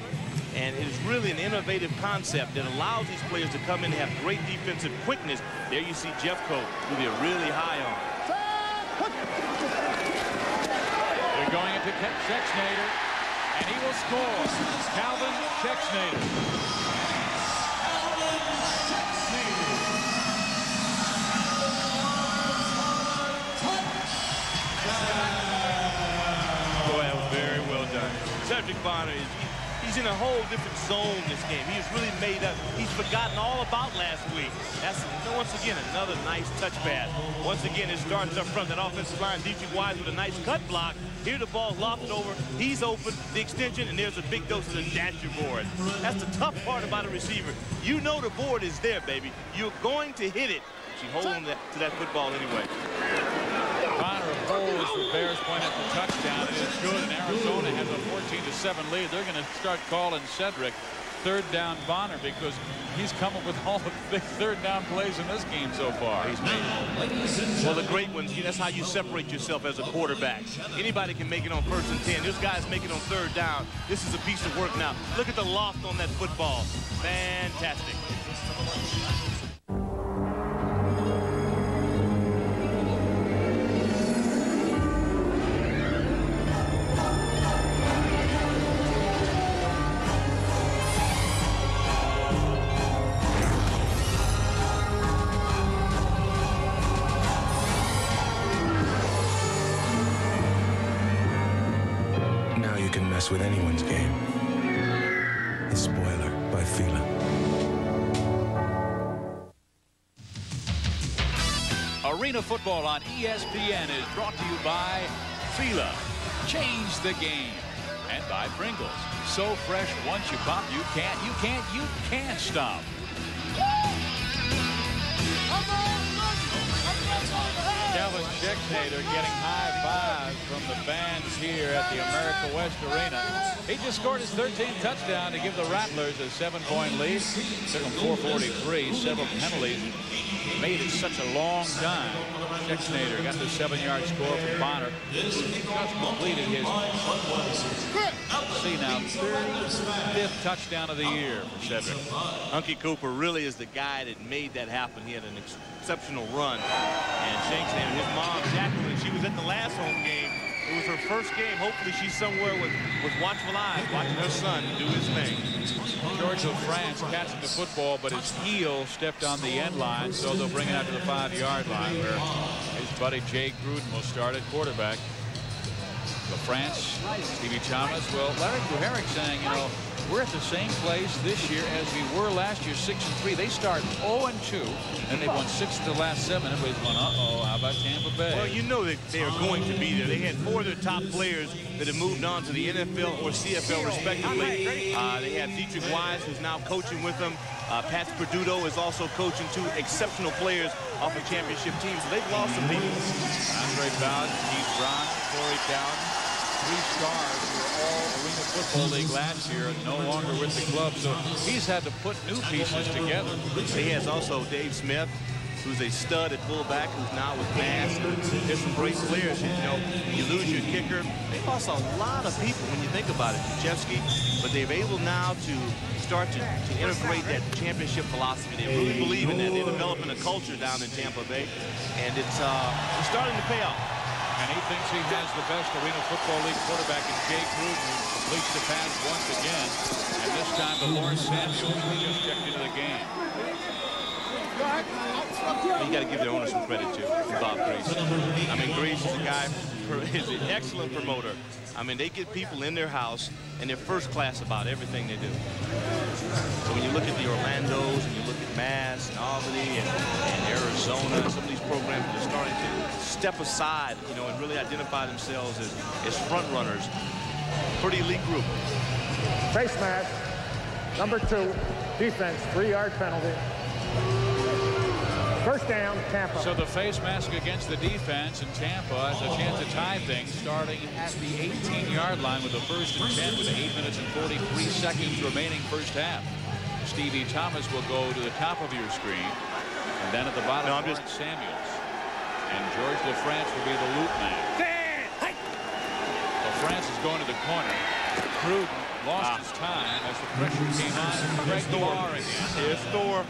And it is really an innovative concept that allows these players to come in and have great defensive quickness. There you see Jeffco, who they're really high on. They're going into Schexnayder, and he will score. Calvin Schexnayder. Boy, that was very well done. Cedric Bonner, He's in a whole different zone this game. He has really made up. He's forgotten all about last week. That's, once again, another nice touch pass. Once again, it starts up front. That offensive line, Dietrich Wise with a nice cut block. Here the ball lofted over. He's open, the extension, and there's a big dose of the dasher board. That's the tough part about a receiver. You know the board is there, baby. You're going to hit it. But you hold on to that football anyway. Bonner holds for Bears point at the touchdown. It is good, and Arizona has a 14-7 lead. They're going to start calling Cedric third down Bonner because he's come up with all the big third down plays in this game so far. He's made. Well, the great ones, that's how you separate yourself as a quarterback. Anybody can make it on 1st and 10. This guy's making it on 3rd down. This is a piece of work now. Look at the loft on that football. Fantastic. With anyone's game. The Spoiler by Fila. Arena Football on ESPN is brought to you by Fila. Change the game. And by Pringles. So fresh, once you pop, you can't stop. Calvin Schexnayder getting high fives from the fans here at the America West Arena. He just scored his 13th touchdown to give the Rattlers a 7-point lead. Took them 4:43, several penalties. Made it such a long time. Schexnayder got the 7-yard score from Bonner. Just completed his, see now, 35th touchdown of the year for Cedric. Hunky Cooper really is the guy that made that happen. He had an exceptional run. And Schexnayder, his mom, Jacqueline, she was at the last home game. It was her first game. Hopefully she's somewhere with watchful eyes, watching her son do his thing. George LaFrance catching the football, but his heel stepped on the end line, so they'll bring it out to the 5-yard line where his buddy Jay Gruden will start at quarterback. LaFrance, Stevie Thomas. Well, Larry Kuharich saying, you know, we're at the same place this year as we were last year, 6-3. They start 0-2, and they've won 6 of the last 7. Everybody's going, uh-oh, how about Tampa Bay? Well, you know that they are going to be there. They had 4 of their top players that have moved on to the NFL or CFL, respectively. They have Dietrich Wise, who's now coaching with them. Pat Perduto is also coaching 2 exceptional players off a championship team, so they've lost some people. Andre Bowden, Keith Brown, Corey Dowd. 3 stars who were all Arena Football League last year, no longer with the club, so he's had to put new pieces together. He has also Dave Smith, who's a stud at fullback, who's now with Mass. There's some great players. You know, you lose your kicker. They lost a lot of people when you think about it, Chevsky, but they're able now to start to integrate that championship philosophy. They really believe in that. They're developing a culture down in Tampa Bay, and it's starting to pay off. And he thinks he has the best Arena Football League quarterback in Jay Gruden, who completes the pass once again. And this time to Lawrence Samuels, who just checked into the game. You got to give their owner some credit, too, Bob Grease. I mean, Grease is a guy who is an excellent promoter. I mean, they get people in their house, and they're first class about everything they do. So when you look at the Orlandos, and you look at Mass, and Albany, and Arizona, some of these programs are starting to step aside, you know, and really identify themselves as front runners. Pretty elite group. Face mask, number 2, defense, 3-yard penalty. First down, Tampa. So the face mask against the defense, and Tampa has a chance to tie things starting at the 18-yard line with a 1st and 10 with 8 minutes and 43 seconds remaining first half. Stevie Thomas will go to the top of your screen, and then at the bottom, Lawrence Samuels. And George LaFrance will be the loop man. LaFrance is going to the corner. Gruden lost his time as the pressure came on. Greg Thor again. Here's Thor.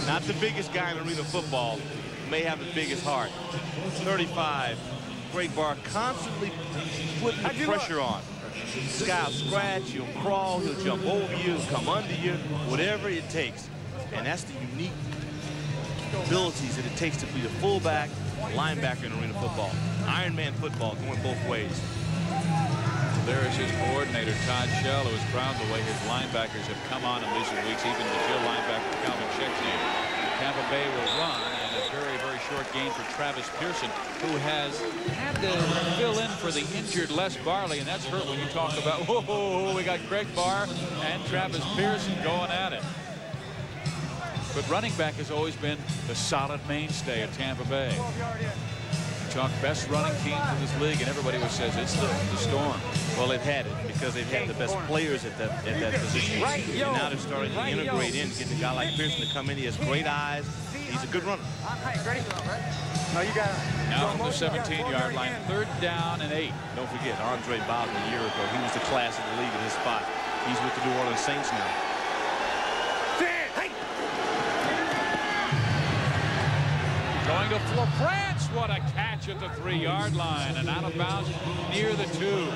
Not the biggest guy in Arena Football. May have the biggest heart. 35. Greg Barr constantly putting the pressure on. This guy will scratch, he'll crawl, he'll jump over you, he'll come under you, whatever it takes. And that's the unique abilities that it takes to be a fullback, linebacker in Arena Football. Iron Man football going both ways. There is offensive coordinator Todd Shell, who is proud of the way his linebackers have come on in recent weeks, even the Jill linebacker Calvin Chexney. Tampa Bay will run, and a very, very short game for Travis Pearson, who has had to fill in for the injured Les Barley, and that's hurt when you talk about, whoa, we got Greg Barr and Travis Pearson going at it. But running back has always been the solid mainstay of Tampa Bay. You talk best running teams in this league, and everybody always says it's the Storm. Well, it had it because they've had the best players at that position. And now they're starting to integrate in, getting a guy like Pearson to come in. He has great eyes. He's a good runner. No, you got it. Now from the 17-yard line, 3rd down and 8. Don't forget, Andre Bowden a year ago, he was the class of the league at his spot. He's with the New Orleans Saints now. Going to LaFrance. What a catch at the 3-yard line and out of bounds near the 2.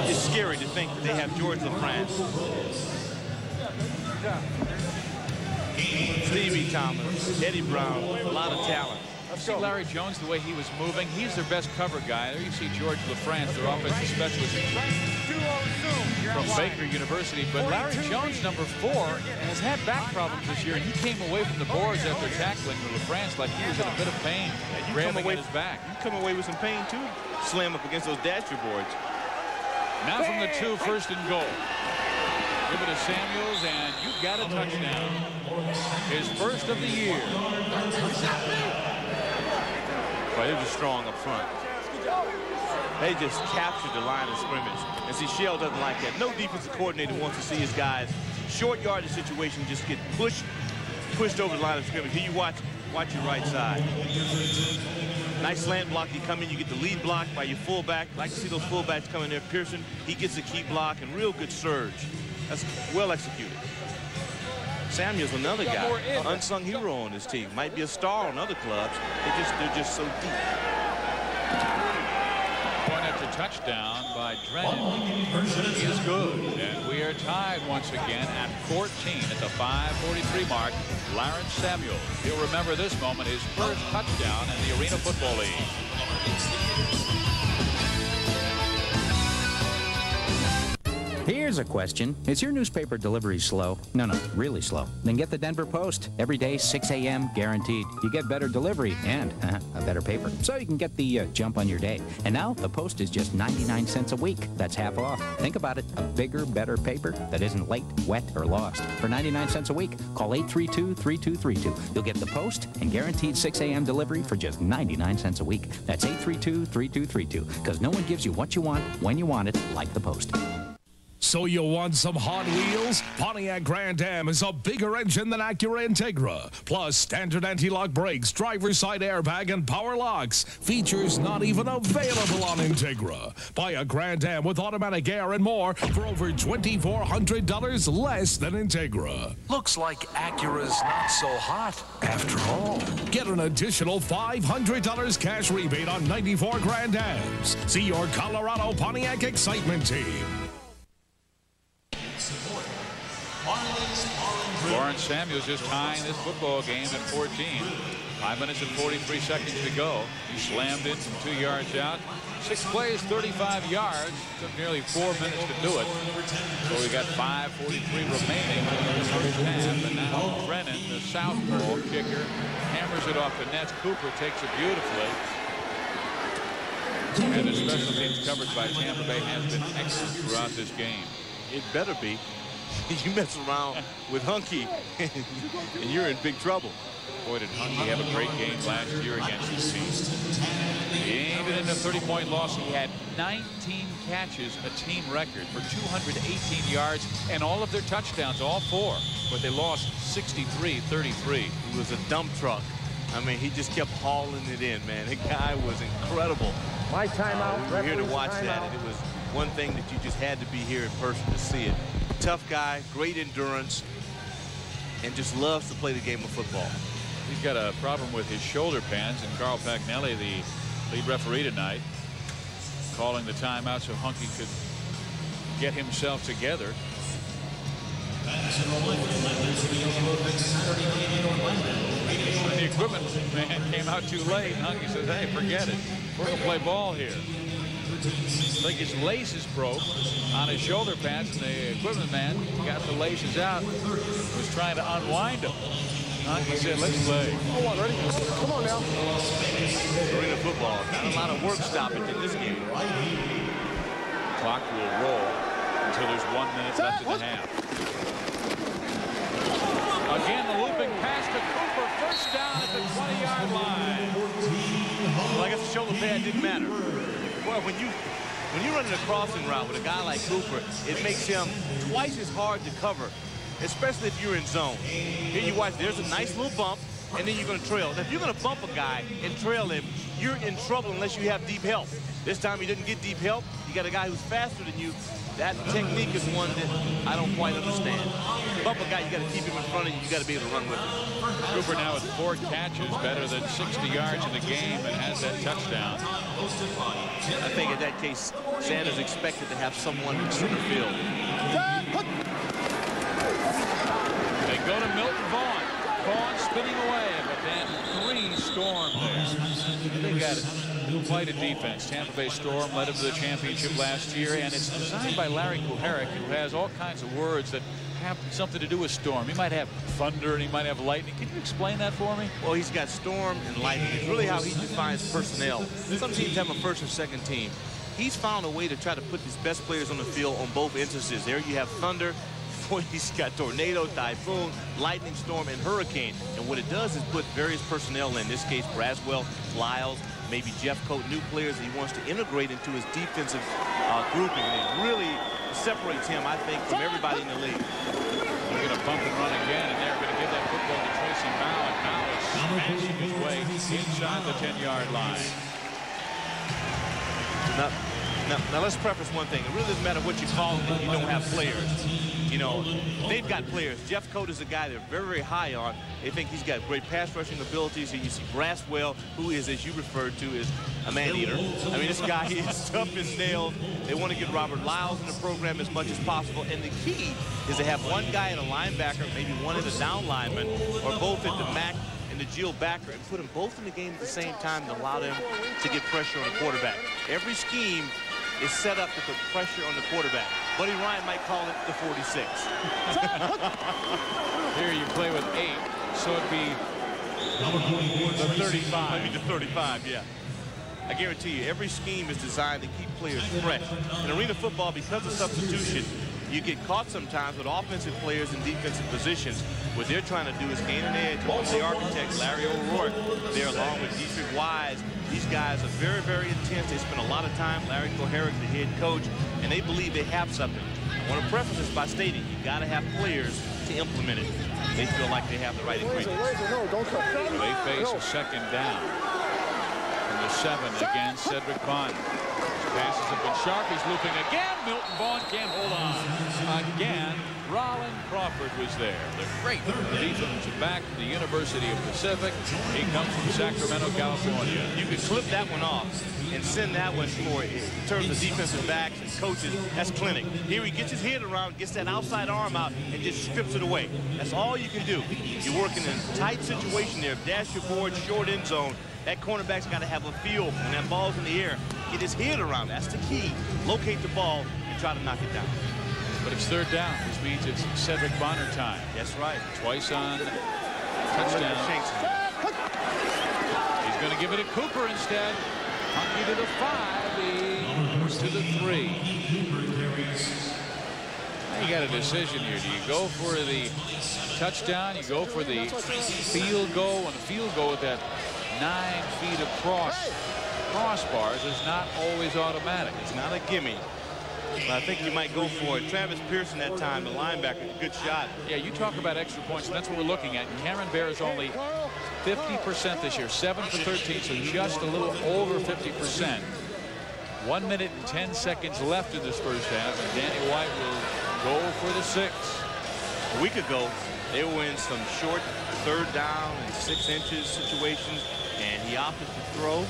It's scary to think that they have George LaFrance, Stevie Thomas, Eddie Brown, a lot of talent. See Larry Jones, the way he was moving. He's their best cover guy. There you see George LaFrance, their offensive specialist from Baker University. But Larry Jones, number 4, has had back problems this year, and he came away from the boards after tackling the LaFrance like he was in a bit of pain, grabbing at his back. You come away with some pain, too. Slam up against those dasher boards. Now from the 2, 1st and goal. Give it to Samuels, and you've got a touchdown. His first of the year. Well, they were strong up front. They just captured the line of scrimmage. And see, Shell doesn't like that. No defensive coordinator wants to see his guys short yardage situation just get pushed over the line of scrimmage. Here you watch your right side. Nice slant block. You come in, you get the lead block by your fullback. Like to see those fullbacks come in there. Pearson, he gets a key block and real good surge. That's well executed. Samuel's another guy, an unsung hero on this team. Might be a star on other clubs. They're just so deep. Point after touchdown by Drennan is good. And we are tied once again at 14 at the 5:43 mark. Lawrence Samuels. He'll remember this moment, his first touchdown in the Arena Football League. Here's a question. Is your newspaper delivery slow? No, really slow. Then get the Denver Post. Every day, 6 a.m., guaranteed. You get better delivery and a better paper. So you can get the jump on your day. And now, the Post is just 99 cents a week. That's half off. Think about it. A bigger, better paper that isn't late, wet, or lost. For 99 cents a week, call 832-3232. You'll get the Post and guaranteed 6 a.m. delivery for just 99 cents a week. That's 832-3232. Because no one gives you what you want, when you want it, like the Post. So you want some Hot Wheels? Pontiac Grand Am is a bigger engine than Acura Integra. Plus standard anti-lock brakes, driver's side airbag, and power locks. Features not even available on Integra. Buy a Grand Am with automatic air and more for over $2,400 less than Integra. Looks like Acura's not so hot after all. Get an additional $500 cash rebate on 94 Grand Ams. See your Colorado Pontiac excitement team. Lawrence Samuels just tying this football game at 14. 5 minutes and 43 seconds to go. He slammed in from 2 yards out. 6 plays, 35 yards. Took nearly 4 minutes to do it. So we got 5:43 remaining in the first half. And now Brennan, the southpaw kicker, hammers it off the nets. Cooper takes it beautifully. And the special teams coverage by Tampa Bay has been excellent throughout this game. It better be. You mess around with Hunky, and you're in big trouble. Boy, did Hunky have a great game last year against his team. Even in a 30-point loss, he had 19 catches, a team record, for 218 yards, and all of their touchdowns, all 4. But they lost 63-33. He was a dump truck. I mean, he just kept hauling it in, man. The guy was incredible. My timeout. We were here to watch that, and it was one thing that you just had to be here in person to see it. Tough guy, great endurance, and just loves to play the game of football. He's got a problem with his shoulder pads, and Carl Pagnelli, the lead referee tonight, calling the timeout so Hunky could get himself together. When the equipment man came out too late, Hunky says, hey, forget it. We're going to play ball here. I think his laces broke on his shoulder pads, and the equipment man got the laces out, was trying to unwind them. Hunky said, let's play. Come on, ready? Come on now. Arena football, not a lot of work stoppage in this game. Clock will roll until there's 1 minute left in the half. Again, the looping pass to Cooper. First down at the 20-yard line. Well, I guess the shoulder pad didn't matter. Well, when you run a crossing route with a guy like Cooper, it makes him twice as hard to cover, especially if you're in zone. Here you watch, there's a nice little bump, and then you're going to trail. Now, if you're going to bump a guy and trail him, you're in trouble unless you have deep help. This time he didn't get deep help. You got a guy who's faster than you. That technique is one that I don't quite understand. Bump a guy, you got to keep him in front of you. You got to be able to run with him. Cooper now with 4 catches, better than 60 yards in the game, and has that touchdown. I think in that case, Sanders expected to have someone in center field. They go to Milton Vaughn. Vaughn spinning away, but then 3 Storm there. They got quite a defense. Tampa Bay Storm led them to the championship last year, and it's designed by Larry Kuharich, who has all kinds of words that have something to do with Storm. He might have thunder and he might have lightning. Can you explain that for me? Well, he's got Storm and lightning. It's really how he defines personnel. Some teams have a first and second team. He's found a way to try to put his best players on the field on both instances. There you have thunder. He's got tornado, typhoon, lightning storm, and hurricane. And what it does is put various personnel in this case, Braswell, Lyles, maybe Jeff Coat, new players that he wants to integrate into his defensive grouping. And it really separates him, I think, from everybody in the league. They're going to bump and run again, and they're going to give that football to Tracy Mao. And Mao is smashing his way inside the 10-yard line. Now, let's preface one thing. It really doesn't matter what you call them if you don't have players. You know, they've got players. Jeff Coat is a guy they're very, very high on. They think he's got great pass rushing abilities. And you see Braswell, who is, as you referred to, is a man-eater. I mean, this guy is tough as nails. They want to get Robert Lyles in the program as much as possible. And the key is to have one guy at a linebacker, maybe one at a down lineman, or both at the Mac and the Jill backer, and put them both in the game at the same time and allow them to get pressure on the quarterback. Every scheme is set up to put pressure on the quarterback. Buddy Ryan might call it the 46. Here you play with 8, so it'd be the 35. I mean the 35, yeah. I guarantee you, every scheme is designed to keep players fresh. In arena football, because of substitution, you get caught sometimes with offensive players in defensive positions. What they're trying to do is gain an edge. The architect, Larry O'Rourke, there along with Dietrich Wise. These guys are very, very intense. They spend a lot of time. Larry Kuharich, the head coach, and they believe they have something. I want to preface this by stating you got to have players to implement it. They feel like they have the right ingredients. They face a second down from the 7 against Cedric Bonner. Passes have been sharp. He's looping again. Milton Vaughn can't hold on. Again, Rollin Crawford was there. The great defensive back from the University of Pacific. He comes from Sacramento, California. You can slip that one off and send that one for, in terms of defensive backs and coaches, that's clinic. Here he gets his head around, gets that outside arm out, and just strips it away. That's all you can do. You're working in a tight situation there. Dash your board, short end zone. That cornerback's got to have a feel when that ball's in the air. Get his head around. That's the key. Locate the ball and try to knock it down. But it's third down, which means it's Cedric Bonner time. That's right. Twice on touchdown. He's going to give it to Cooper instead. Hunky to the 5. He moves to the 3. Now you got a decision here. Do you go for the touchdown? You go for the field goal? And the field goal with that 9 feet across crossbars is not always automatic. It's not a gimme. But I think you might go for it. Travis Pearson that time, the linebacker, good shot. Yeah, you talk about extra points, and that's what we're looking at. Cameron Bear is only 50% this year, 7 for 13, so just a little over 50%. 1 minute and 10 seconds left in this first half, and Danny White will go for the 6. A week ago, they were in some short third down and 6 inches situations, and he opted to throw.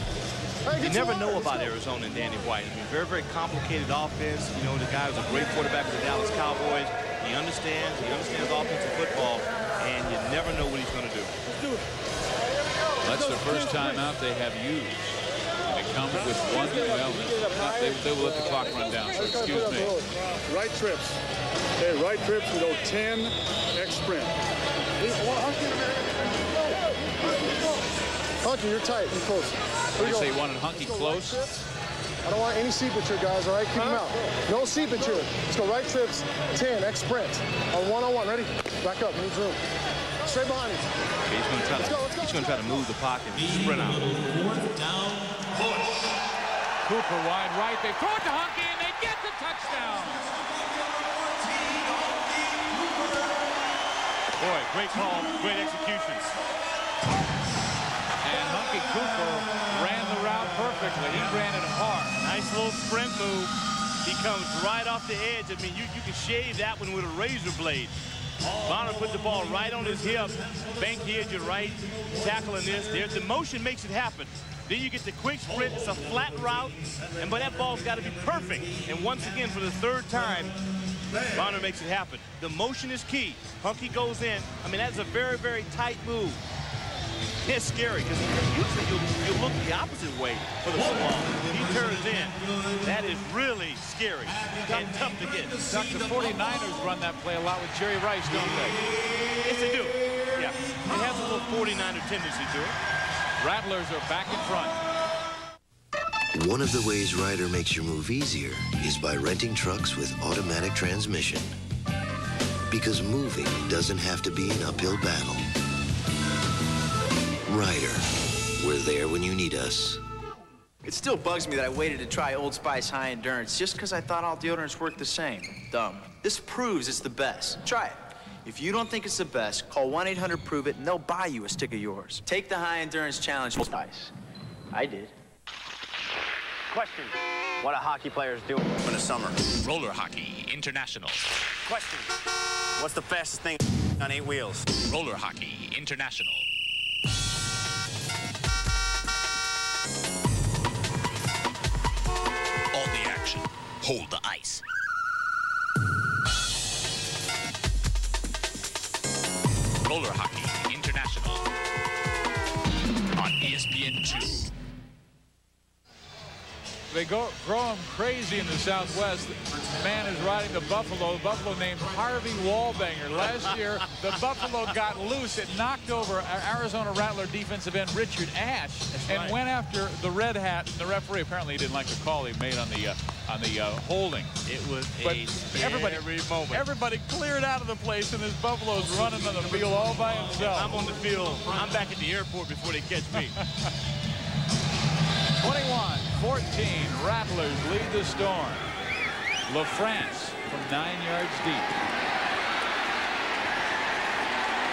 You never know about Arizona and Danny White. I mean, very, very complicated offense. You know, the guy was a great quarterback for the Dallas Cowboys. He understands offensive football. and you never know what he's going to do. That's the first time out they have used. And it comes with one. Well, they will let the clock run down, so excuse me. Right trips. Okay, right trips and go 10 X sprint. Hunky, you're tight. You're close. What do you say, you wanted Hunky close? I don't want any seepage guys, all right? Keep them out. No seepage. Let's go right trips, 10, X sprint. On one-on-one, ready? Back up, needs room. Straight behind you. Okay, he's going to try to move the pocket and sprint out. Cooper wide right. They throw it to Hunky, and they get the touchdown. Boy, great call, great executions. And Hunky Cooper ran the route perfectly. He ran it hard. Nice little sprint move. He comes right off the edge. I mean, you can shave that one with a razor blade. Bonner put the ball right on his hip. Bank here to right, tackling this. There, the motion makes it happen. Then you get the quick sprint. It's a flat route, but that ball's got to be perfect. And once again, for the third time, Bonner makes it happen. The motion is key. Hunky goes in. I mean, that's a very, very tight move. It's scary because usually you'll look the opposite way for the football. He turns in. That is really scary and tough to get. The 49ers run that play a lot with Jerry Rice, don't they? Yes, they do. Yeah, it has a little 49er tendency to it. Rattlers are back in front. One of the ways Ryder makes your move easier is by renting trucks with automatic transmission. Because moving doesn't have to be an uphill battle. Ryder, we're there when you need us. It still bugs me that I waited to try Old Spice High Endurance just because I thought all deodorants work the same. Dumb. This proves it's the best. Try it. If you don't think it's the best, call 1-800-PROVE-IT and they'll buy you a stick of yours. Take the High Endurance Challenge. Old Spice. I did. Question. What do hockey players do in the summer? Roller hockey international. Question. What's the fastest thing on 8 wheels? Roller hockey international. All the action. Hold the ice. Roller hockey international. On ESPN2. They grow him crazy in the Southwest. The man is riding the Buffalo. The Buffalo named Harvey Wallbanger. Last year, the Buffalo got loose. It knocked over Arizona Rattler defensive end Richard Ash and went after the red hat. And the referee apparently didn't like the call he made on the holding. It was everybody cleared out of the place, and this Buffalo's running on the field all by himself. I'm on the field. I'm back at the airport before they catch me. 21-14, Rattlers lead the Storm. LaFrance from 9 yards deep.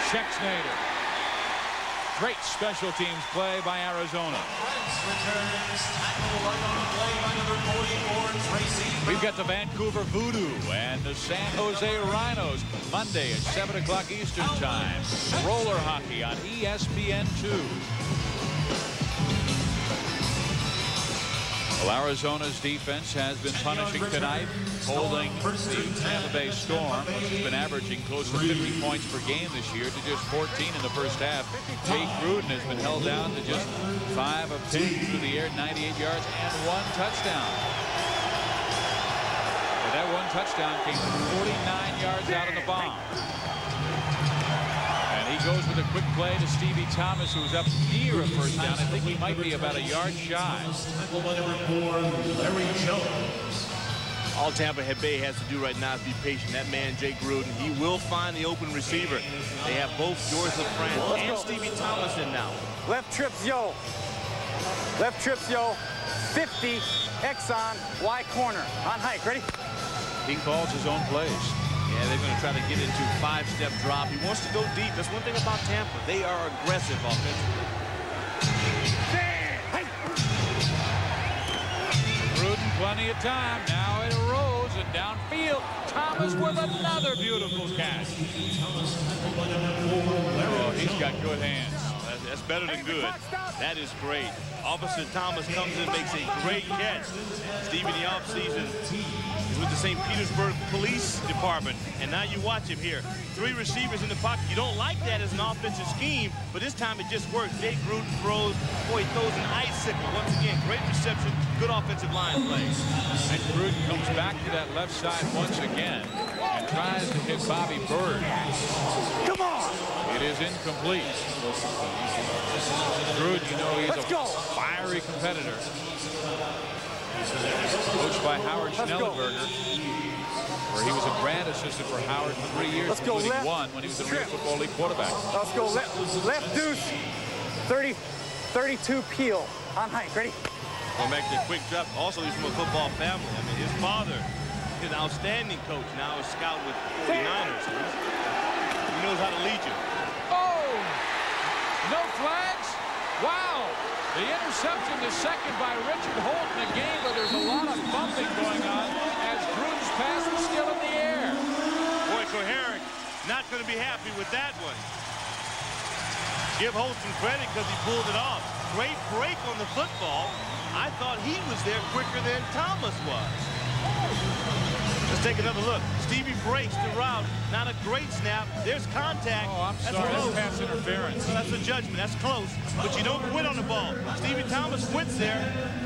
Schexnayder. Great special teams play by Arizona. We've got the Vancouver Voodoo and the San Jose Rhinos Monday at 7 o'clock Eastern Time. Roller hockey on ESPN2. Well, Arizona's defense has been punishing tonight, holding the Tampa Bay Storm, which has been averaging close to 50 points per game this year, to just 14 in the first half. Jay Gruden has been held down to just 5 of 10 through the air, 98 yards, and 1 touchdown. But that 1 touchdown came from 49 yards out of the bomb. He goes with a quick play to Stevie Thomas, who's up near a first down. I think he might be about a yard shy. All Tampa Bay has to do right now is be patient. That man, Jay Gruden, he will find the open receiver. They have both George LaFrance and Stevie Thomas in now. Left trips, yo. Left trips, yo. 50, X on, Y corner. On hike, ready? He calls his own plays. Yeah, they're going to try to get into 5-step drop. He wants to go deep. That's one thing about Tampa. They are aggressive offensively. Gruden, plenty of time. Now it rolls and downfield. Thomas with another beautiful catch. Oh, he's got good hands. That's better than good. That is great. Officer Thomas comes in and makes a great catch. Steve, in the offseason, is with the St. Petersburg Police Department. And now you watch him here. 3 receivers in the pocket. You don't like that as an offensive scheme, but this time it just works. Jay Gruden throws. Boy, he throws an icicle. Once again, great reception, good offensive line play. And Gruden comes back to that left side once again and tries to hit Bobby Bird. Come on! It is incomplete. Gruden, you know, he's a fiery competitor. Coached by Howard Schnellenberger, where he was a grad assistant for Howard for 3 years, including one when he was the Arena Football League quarterback. Let's go left deuce, 32 peel on Hike. Ready? Going back to the quick drop. Also, he's from a football family. I mean, his father is an outstanding coach. Now a scout with 49ers. He knows how to lead you. Oh! No flags? Wow! The interception is second by Richard Holt in the game, but there's a lot of bumping going on as Gruden's pass is still in the air. Boy, Koharic not going to be happy with that one. Give Holt some credit because he pulled it off. Great break on the football. I thought he was there quicker than Thomas was. Let's take another look. Stevie breaks the route. Not a great snap. There's contact. Oh, I'm sorry. That's pass interference. That's a judgment. That's close. But you don't quit on the ball. Stevie Thomas quits there.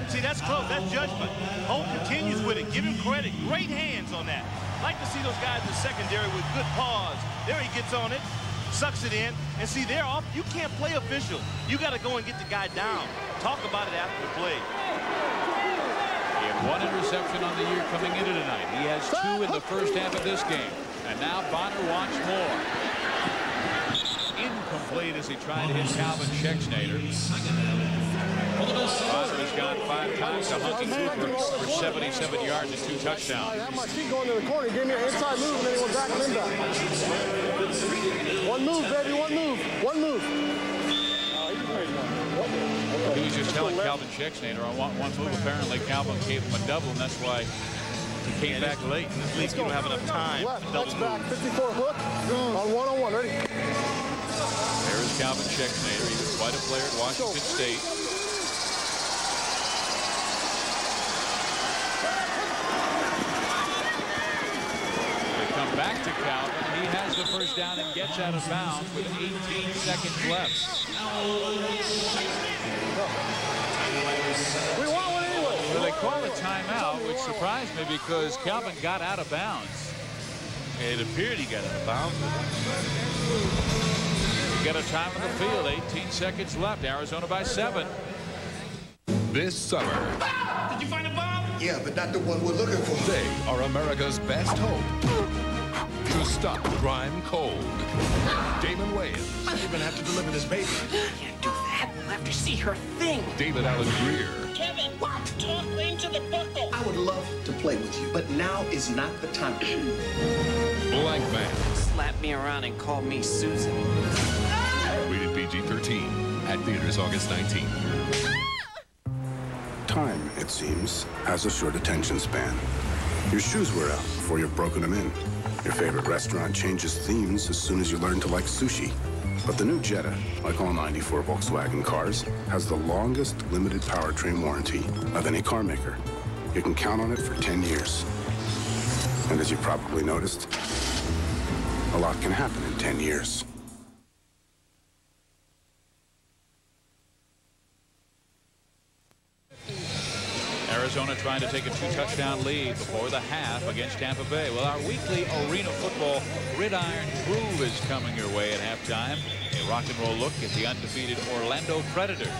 See, that's close. That's judgment. Holt continues with it. Give him credit. Great hands on that. Like to see those guys in the secondary with good paws. There he gets on it. Sucks it in. And see, they're off. You can't play official. You got to go and get the guy down. Talk about it after the play. He had 1 interception on the year coming into tonight. He has 2 in the first half of this game. And now Bonner wants more. Incomplete as he tried to hit Calvin Schexnayder. Bonner has gone 5 times to Hunky Cooper for 77 yards and 2 touchdowns. I had my feet going to the corner. He gave me an inside move, and then he went back and in back. One move, baby, one move. One move. He was just telling Calvin Schexnayder, I want one move. Apparently, Calvin gave him a double, and that's why he came back late. In this league, you don't have enough time. Left back, 54 hook on one-on-one. Ready? There is Calvin Schexnayder. He was quite a player at Washington State. They come back to Calvin. He has the first down and gets out of bounds with 18 seconds left. We want one anyway. Well, they call a timeout, which surprised me because Calvin got out of bounds. It appeared he got out of bounds. We got a time on the field, 18 seconds left. Arizona by 7. This summer, Did you find a bomb? Yeah, but not the one we're looking for. they are America's best hope to stop crime cold. Damon Wayans, I'm gonna have to deliver this baby. Can't do that. We'll have to see her thing. David Allen Greer, Kevin, what? Talk lane to the buckle. I would love to play with you, but now is not the time. Blank Man, Slap me around and call me Susan. rated PG-13, at theaters August 19th. Time, it seems, has a short attention span. Your shoes wear out before you've broken them in. Your favorite restaurant changes themes as soon as you learn to like sushi. But the new Jetta, like all 94 Volkswagen cars, has the longest limited powertrain warranty of any car maker. You can count on it for 10 years. And as you probably noticed, a lot can happen in 10 years. Arizona trying to take a 2-touchdown lead before the half against Tampa Bay. Well, our weekly Arena Football Gridiron Groove is coming your way at halftime. A rock and roll look at the undefeated Orlando Predators.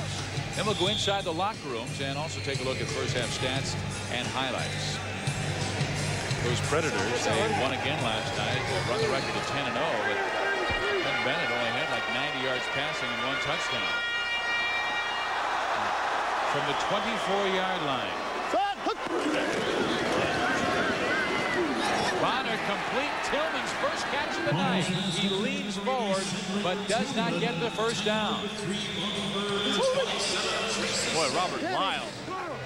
Then we'll go inside the locker rooms and also take a look at first half stats and highlights. Those Predators, they won again last night. They run the record at 10-0, but Ben Bennett only had like 90 yards passing and 1 touchdown. From the 24-yard line. Bonner complete Tillman's first catch of the night. He leans forward, but does not get the first down. Boy, Robert Miles,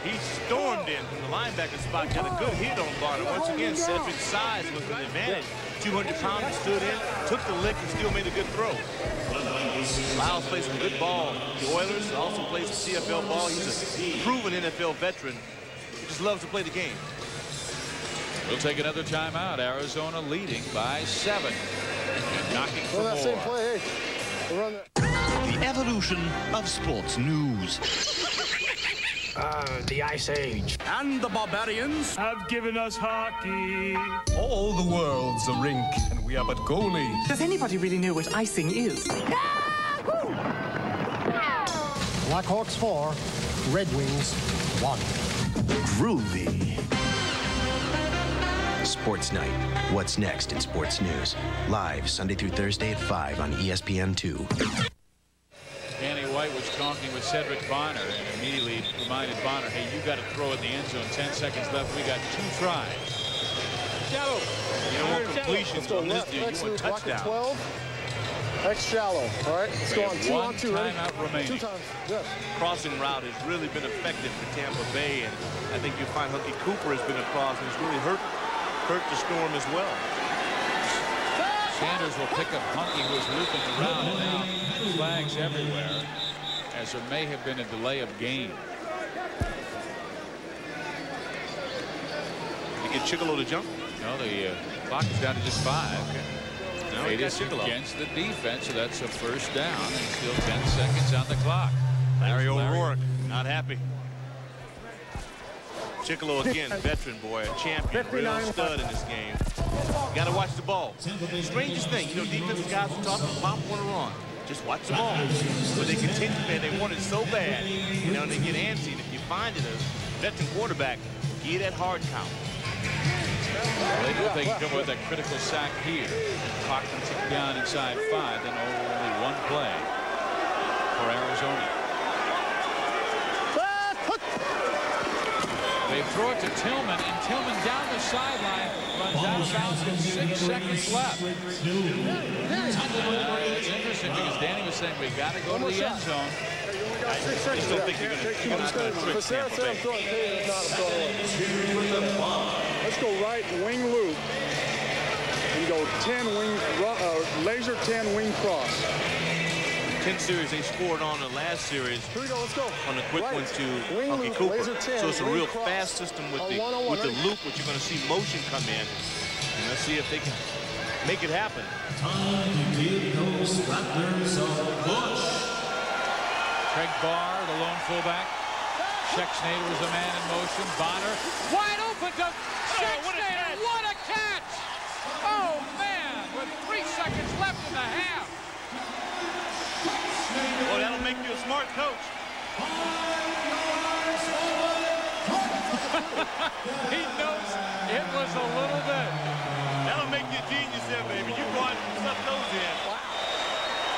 he stormed in from the linebacker spot, got a good hit on Bonner. Once again, Cedric's size was an advantage. 200 pounds, stood in, took the lick, and still made a good throw. Lyles plays some good ball. The Oilers also plays some CFL ball. He's a proven NFL veteran. He just loves to play the game. We'll take another timeout. Arizona leading by 7. And knocking for more. Same play. Hey, run that. The evolution of sports news. The Ice Age. And the barbarians have given us hockey. All the world's a rink, and we are but goalies. Does anybody really know what icing is? Blackhawks 4, Red Wings 1. Groovy. Sports Night. What's next in sports news? Live Sunday through Thursday at 5 on ESPN2. Danny White was talking with Cedric Bonner and immediately reminded Bonner, hey, you got to throw in the end zone. 10 seconds left. We got 2 tries. Shallow. You don't want completions on this dude. You want touchdown. 12. X shallow. All right, let's go on 2 on 2. Ready? Remaining. 2 times. Yes. Crossing route has really been effective for Tampa Bay, and I think you'll find Hunky Cooper has been across and it's really hurt the Storm as well. Sanders will pick up Hunky, who is looping around, and now flags everywhere, as there may have been a delay of game. You get Chicolo to jump? No, the clock is down to just 5. Okay. Now It is against the defense, so that's a first down, and still 10 seconds on the clock. Larry O'Rourke, not happy. Chicolo again, veteran boy, a champion, real stud in this game. You got to watch the ball. Strangest thing, you know, defensive guys will talk about one or on. Just watch the ball. But they continue, man, they want it so bad, you know, and they get antsy. And if you find it, a veteran quarterback, get that hard count. Well, they know they can come with a critical sack here. Clock can tick down inside 5, then only 1 play for Arizona. They throw it to Tillman, and Tillman down the sideline, runs out of bounds with 6 seconds left. It's interesting because Danny was saying we got to go to the end zone. I just don't think you're going to trick Tampa Bay. Let's go right wing loop and go 10 wing, laser 10 wing cross. 10 series they scored on the last series. Here we go, let's go. On a quick one to Hunky Cooper. So it's a real fast system with the loop, which you're going to see motion come in. And let's see if they can make it happen. Craig Barr, the lone fullback. Schexnayder was the man in motion. Bonner wide open to Schexnayder. What a catch! Oh man, with 3 seconds left in the half. Well, that'll make you a smart coach. He knows it was a little bit. That'll make you a genius there, baby. You go out and stuff those in.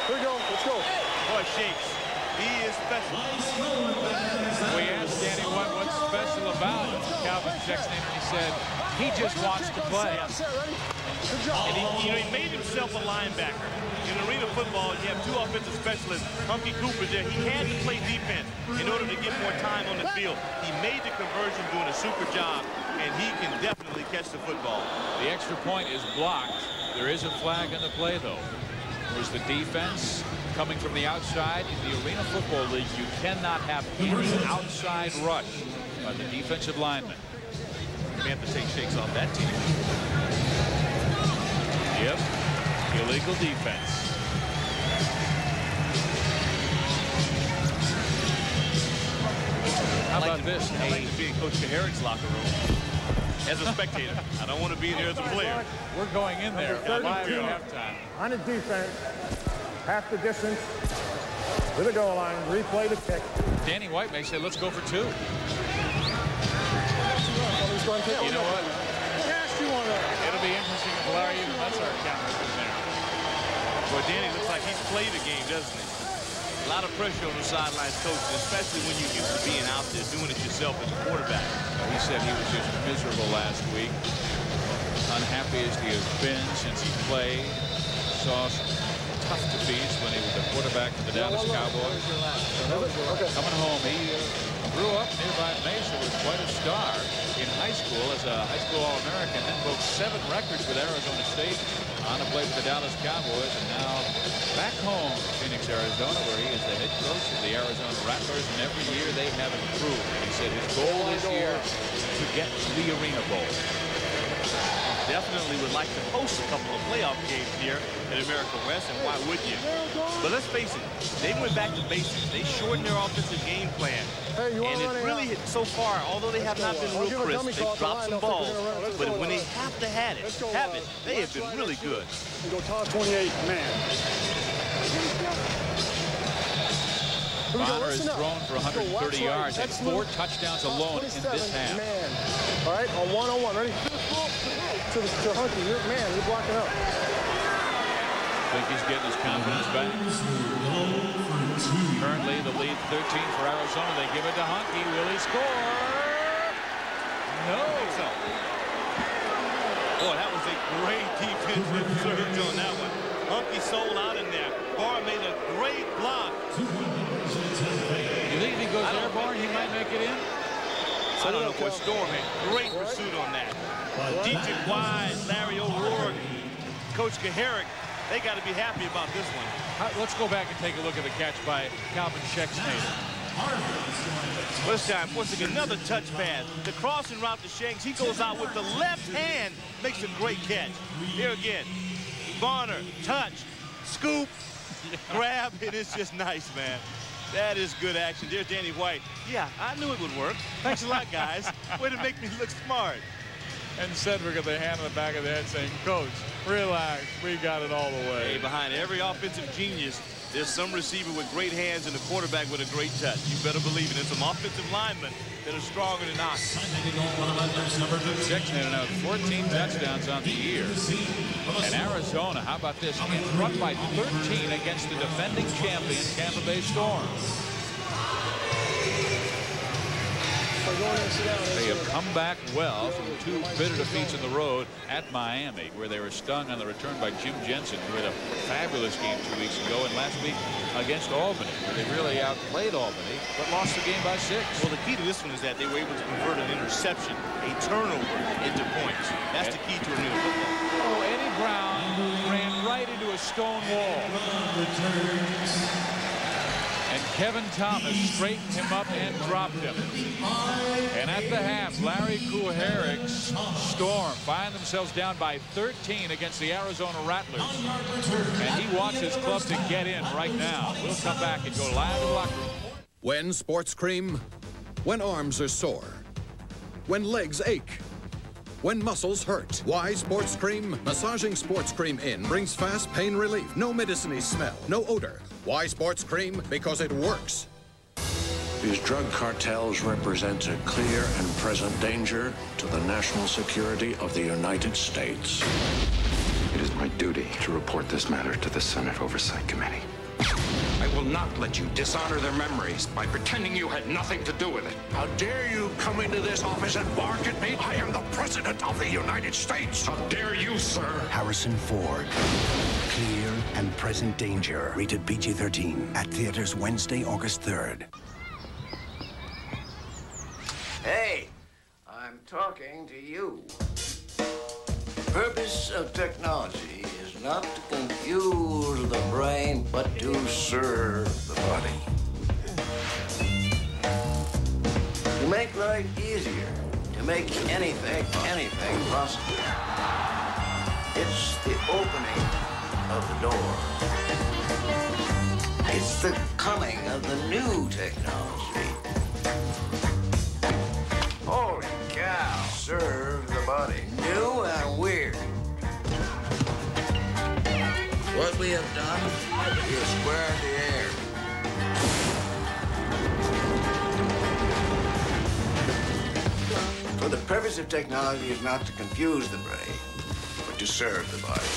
Here we go. Let's go. Boy, Shakes. He is special. We asked Danny what's special about Calvin Schexnayder, and he said he just wants to play. And he made himself a linebacker. In arena football, you have 2 offensive specialists. Hunky Cooper there. He had to play defense in order to get more time on the field. He made the conversion, doing a super job, and he can definitely catch the football. The extra point is blocked. There is a flag in the play, though. There's the defense coming from the outside. In the Arena Football League, you cannot have any outside rush by the defensive lineman. You may have to take Shakes off that team. Yep. Illegal defense. How about this? I'd like to be in Coach Kaharick's locker room as a spectator. I don't want to be there as a player. We're going in there live at halftime. On the defense, half the distance to the goal line, replay the kick. Danny White may say, let's go for 2. You know what? It'll be interesting if Larry even lets our counter in there. Boy, Danny looks like he's played a game, doesn't he? A lot of pressure on the sidelines, coach, especially when you're used to being out there doing it yourself as a quarterback. He said he was just miserable last week. Unhappy as he has been since he played. Saw some tough defeats when he was the quarterback for the Dallas Cowboys. Coming home, he grew up nearby Mesa, was quite a star in high school as a high school All-American, then broke 7 records with Arizona State. on a play for the Dallas Cowboys, and now back home in Phoenix, Arizona, where he is the head coach of the Arizona Rattlers, and every year they have improved. He said his goal this year is to get to the Arena Bowl. Definitely would like to host a couple of playoff games here at America West, and why would you? But let's face it, they went back to basics. They shortened their offensive game plan. Hey, and it really hit so far, although they have not been real crisp, they've dropped some balls. But when they have to have it, they have been really good. Go top 28, man. Bonner has thrown for 130 yards and 4 touchdowns alone in this half. Man. All right, on one-on-one, ready? To Hunky, you're blocking up. I think he's getting his confidence back. Currently, the lead 13 for Arizona. They give it to Hunky. Will he score? No. So. Boy, that was a great defensive surge on that one. Hunky sold out in there. Barr made a great block. You think if he goes there, Barr, he might make it in? I don't know what Storm had. Great pursuit on that. Dietrich Wise, Larry O'Rourke, Coach Gehrig, they got to be happy about this one. Let's go back and take a look at the catch by Calvin Schexnayder. This time, once again, another touch pass. The crossing route to Shanks, he goes out with the left hand, makes a great catch. Here again, Bonner, touch, scoop, grab, and it's just nice, man. That is good action. There's Danny White. Yeah, I knew it would work. Thanks a lot, guys. Way to make me look smart. And Cedric at the hand on the back of the head saying, Coach, relax. We got it all the way. Hey, behind every offensive genius, there's some receiver with great hands and a quarterback with a great touch. You better believe it. There's some offensive linemen that are stronger than us. Schexnayder now 14 touchdowns on the year. And Arizona, how about this? In front by 13 against the defending champion, Tampa Bay Storm. They have come back well from 2 bitter defeats on the road at Miami, where they were stung on the return by Jim Jensen, who had a fabulous game 2 weeks ago, and last week against Albany, where they really outplayed Albany, but lost the game by 6. Well, the key to this one is that they were able to convert an interception, a turnover, into points. That's the key to Arena football. Oh, Eddie Brown ran right into a stone wall. And Kevin Thomas straightened him up and dropped him. And at the half, Larry Kuharic's Storm find themselves down by 13 against the Arizona Rattlers. And he wants his club to get in right now. We'll come back and go live to the locker room. When sports cream? When arms are sore. When legs ache. When muscles hurt. Why sports cream? Massaging sports cream in brings fast pain relief. No medicine-y smell. No odor. Why sports cream? Because it works. These drug cartels represent a clear and present danger to the national security of the United States. It is my duty to report this matter to the Senate Oversight Committee. I will not let you dishonor their memories by pretending you had nothing to do with it. How dare you come into this office and bark at me? I am the President of the United States. How dare you, sir? Harrison Ford. Clear and present danger. Rated PG-13. At theaters Wednesday, August 3rd. Hey, I'm talking to you. The purpose of technology is not to confuse the brain, but to serve the body. To make life easier, to make anything possible. It's the opening of the door. It's the coming of the new technology. Holy cow, serve the body. New and weird. What we have done is square the air. For the purpose of technology is not to confuse the brain, but to serve the body.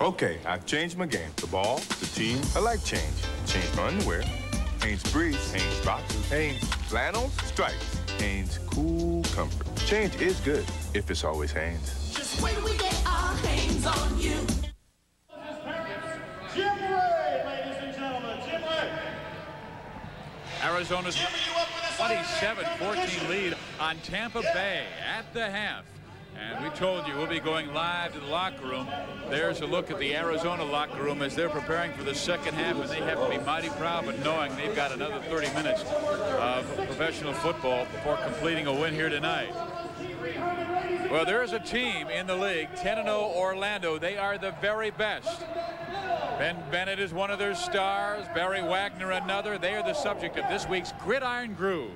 Okay, I've changed my game. The ball, the team, I like change. Changed my underwear. Hanes briefs, Hanes boxers, Hanes flannels, stripes, Hanes cool comfort. Change is good if it's always Hanes. Just wait till we get our hands on you. Jim Ray, ladies and gentlemen, Jim Ray. Arizona's Jimmy, you up for this 27-14 lead on Tampa Bay at the half. And we told you we'll be going live to the locker room. There's a look at the Arizona locker room as they're preparing for the second half, and they have to be mighty proud, but knowing they've got another 30 minutes of professional football before completing a win here tonight. Well, there's a team in the league, 10-0 Orlando. They are the very best. Ben Bennett is one of their stars. Barry Wagner another. They are the subject of this week's Gridiron Groove.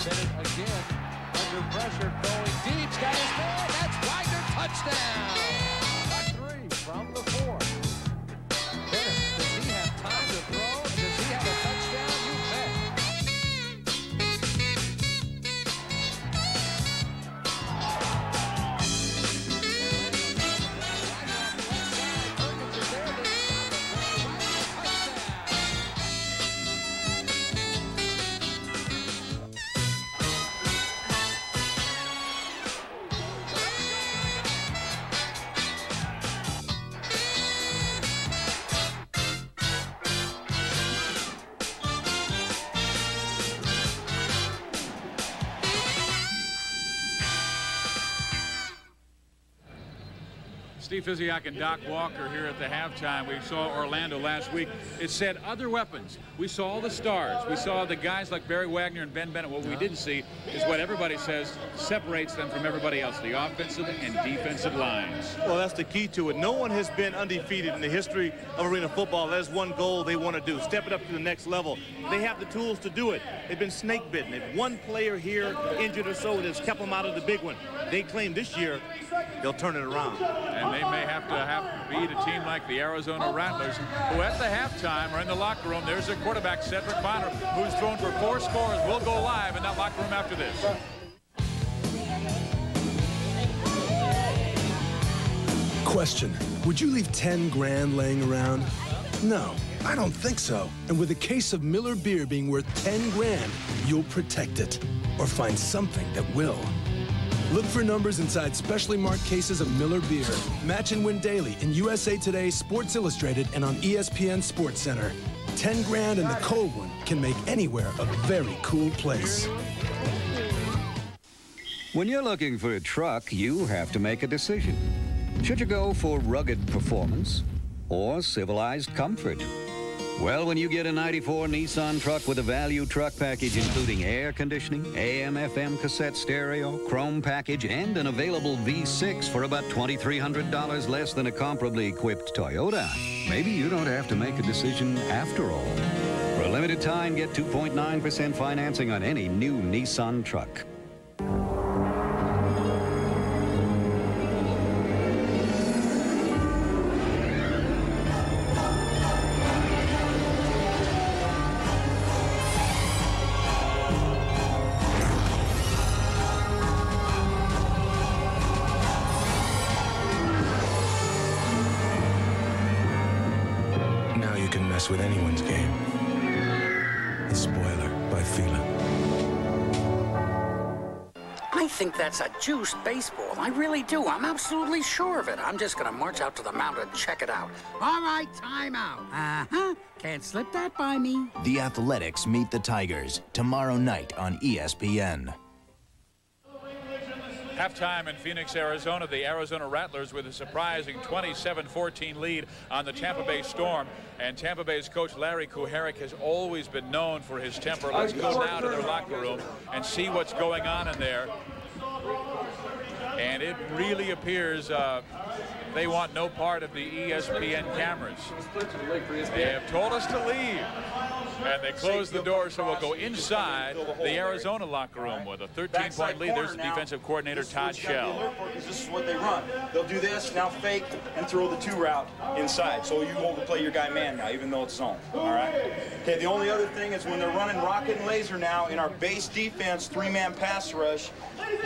Bennett again under pressure, going deep. Got his man. That's Wagner. Touchdown. A 3 from the 4. Bennett, does he have time to throw? Does he have a touchdown? You bet. Steve Fizziak and Doc Walker here at the halftime. We saw Orlando last week. It said other weapons. We saw all the stars. We saw the guys like Barry Wagner and Ben Bennett. What we didn't see is what everybody says separates them from everybody else, the offensive and defensive lines. Well, that's the key to it. No one has been undefeated in the history of arena football. That's one goal they want to do, step it up to the next level. They have the tools to do it. They've been snake bitten. If one player here injured or so, that's kept them out of the big one. They claim this year they'll turn it around. And they may have to beat a team like the Arizona Rattlers, who at the halftime are in the locker room. There's their quarterback, Cedric Bonner, who's thrown for 4 scores. We'll go live in that locker room after this. Question, would you leave 10 grand laying around? No, I don't think so. And with a case of Miller beer being worth 10 grand, you'll protect it or find something that will. Look for numbers inside specially marked cases of Miller beer. Match and win daily in USA Today, Sports Illustrated, and on ESPN Sports Center. 10 grand and the cold one can make anywhere a very cool place. When you're looking for a truck, you have to make a decision. Should you go for rugged performance or civilized comfort? Well, when you get a 94 Nissan truck with a value truck package including air conditioning, AM/FM cassette stereo, chrome package, and an available V6 for about $2,300 less than a comparably equipped Toyota, maybe you don't have to make a decision after all. For a limited time, get 2.9% financing on any new Nissan truck. With anyone's game. The Spoiler by Fila. I think that's a juiced baseball. I really do. I'm absolutely sure of it. I'm just going to march out to the mound and check it out. All right, time out. Uh-huh. Can't slip that by me. The Athletics meet the Tigers tomorrow night on ESPN. Halftime in Phoenix, Arizona, the Arizona Rattlers with a surprising 27-14 lead on the Tampa Bay Storm. And Tampa Bay's coach Larry Kuharich has always been known for his temper. Let's go now to their locker room and see what's going on in there. And it really appears they want no part of the ESPN cameras. They have told us to leave. And they close the door, so we'll go inside the Arizona locker room with a 13-point lead. There's the defensive coordinator, Todd Shell. This is what they run. They'll do this, now fake, and throw the 2 route inside. So you overplay your guy man now, even though it's zone. All right? Okay, the only other thing is when they're running rocket and laser now in our base defense, 3-man pass rush,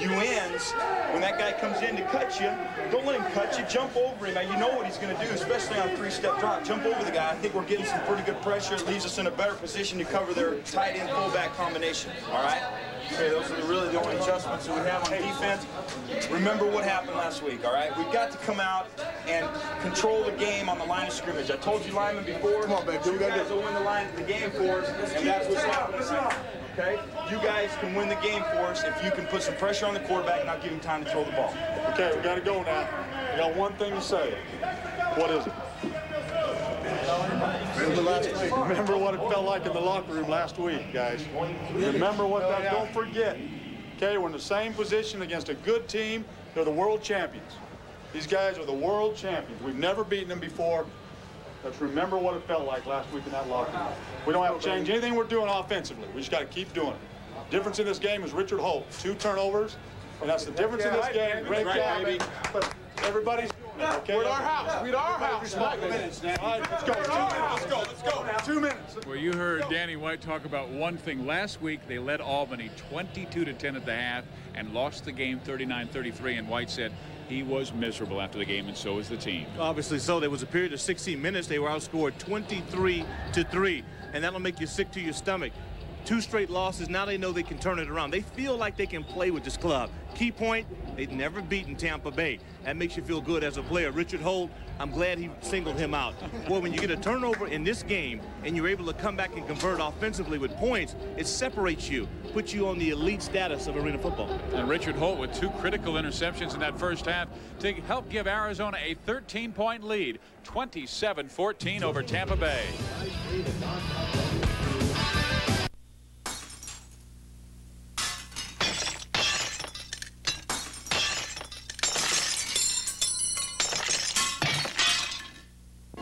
you ends, when that guy comes in to cut you, don't let him cut you, jump over him. Now, you know what he's going to do, especially on a 3-step drop. Jump over the guy. I think we're getting some pretty good pressure. It leaves us in a better position to cover their tight end fullback combination, all right? Okay, those are really the only adjustments that we have on defense. Remember what happened last week, all right? We've got to come out and control the game on the line of scrimmage. I told you linemen before, come on, baby, you guys will win the game for us, and that's what's happening right now. Okay? You guys can win the game for us if you can put some pressure on the quarterback and not give him time to throw the ball. Okay, we got to go now. I got one thing to say. What is it? Remember what it felt like in the locker room last week, guys. Remember what that, don't forget. Okay, we're in the same position against a good team. They're the world champions. These guys are the world champions. We've never beaten them before. Let's remember what it felt like last week in that locker room. We don't have to change anything we're doing offensively. We just got to keep doing it. Difference in this game is Richard Holt, 2 turnovers, and that's the difference in this game. Great job, baby. But everybody's okay. We're at our house. We're at our house. 5 minutes now. All right, let's go. 2 minutes. Let's go. 2 minutes. Well, you heard Danny White talk about one thing. Last week, they led Albany 22-10 at the half and lost the game 39-33, and White said he was miserable after the game, and so was the team. Obviously so. There was a period of 16 minutes. They were outscored 23-3, and that'll make you sick to your stomach. 2 straight losses. Now they know they can turn it around. They feel like they can play with this club. Key point, they've never beaten Tampa Bay. That makes you feel good as a player. Richard Holt, I'm glad he singled him out. Boy, when you get a turnover in this game and you're able to come back and convert offensively with points, it separates you, puts you on the elite status of arena football. And Richard Holt with 2 critical interceptions in that first half to help give Arizona a 13-point lead, 27-14 over Tampa Bay.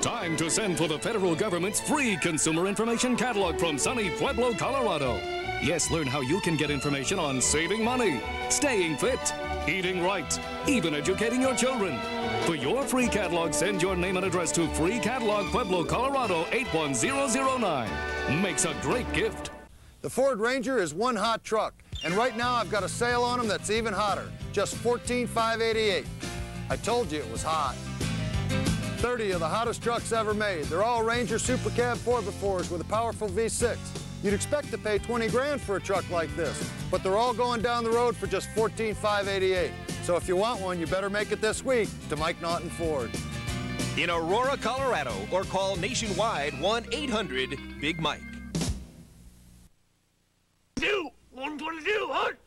Time to send for the federal government's free consumer information catalog from sunny Pueblo, Colorado. Yes, learn how you can get information on saving money, staying fit, eating right, even educating your children. For your free catalog, send your name and address to Free Catalog, Pueblo, Colorado 81009. Makes a great gift. The Ford Ranger is one hot truck, and right now I've got a sale on them that's even hotter. Just $14,588. I told you it was hot. 30 of the hottest trucks ever made. They're all Ranger Super Cab 4x4s with a powerful V6. You'd expect to pay 20 grand for a truck like this, but they're all going down the road for just $14,588. So if you want one, you better make it this week to Mike Naughton Ford. In Aurora, Colorado, or call nationwide 1-800-BIG-MIKE. 122, hut.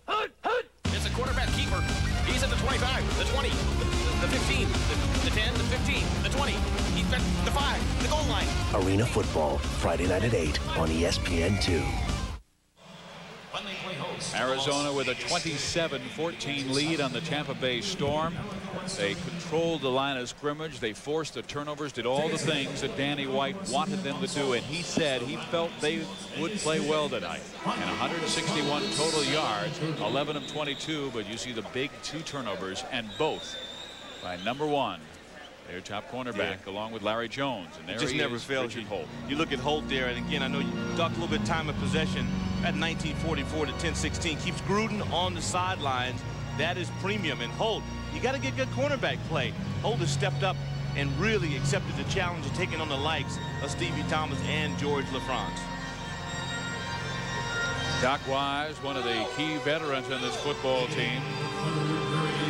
It's a quarterback keeper. He's at the 25, the 20, the 15, the 10, the 15, the 20. He's at the 5, the goal line. Arena football, Friday night at 8 on ESPN2. Arizona with a 27-14 lead on the Tampa Bay Storm. They controlled the line of scrimmage. They forced the turnovers, did all the things that Danny White wanted them to do, and he said he felt they would play well tonight. And 161 total yards, 11 of 22, but you see the big 2 turnovers, and both by number 1. Their top cornerback, along with Larry Jones. And there just he never is, fails Richard you. Holt. You look at Holt there, and again, I know you talked a little bit time of possession. At 1944 to 10-16, keeps Gruden on the sidelines. That is premium. And Holt, you got to get good cornerback play. Holt has stepped up and really accepted the challenge of taking on the likes of Stevie Thomas and George LaFrance. Doc Wise, one of the key veterans on this football team.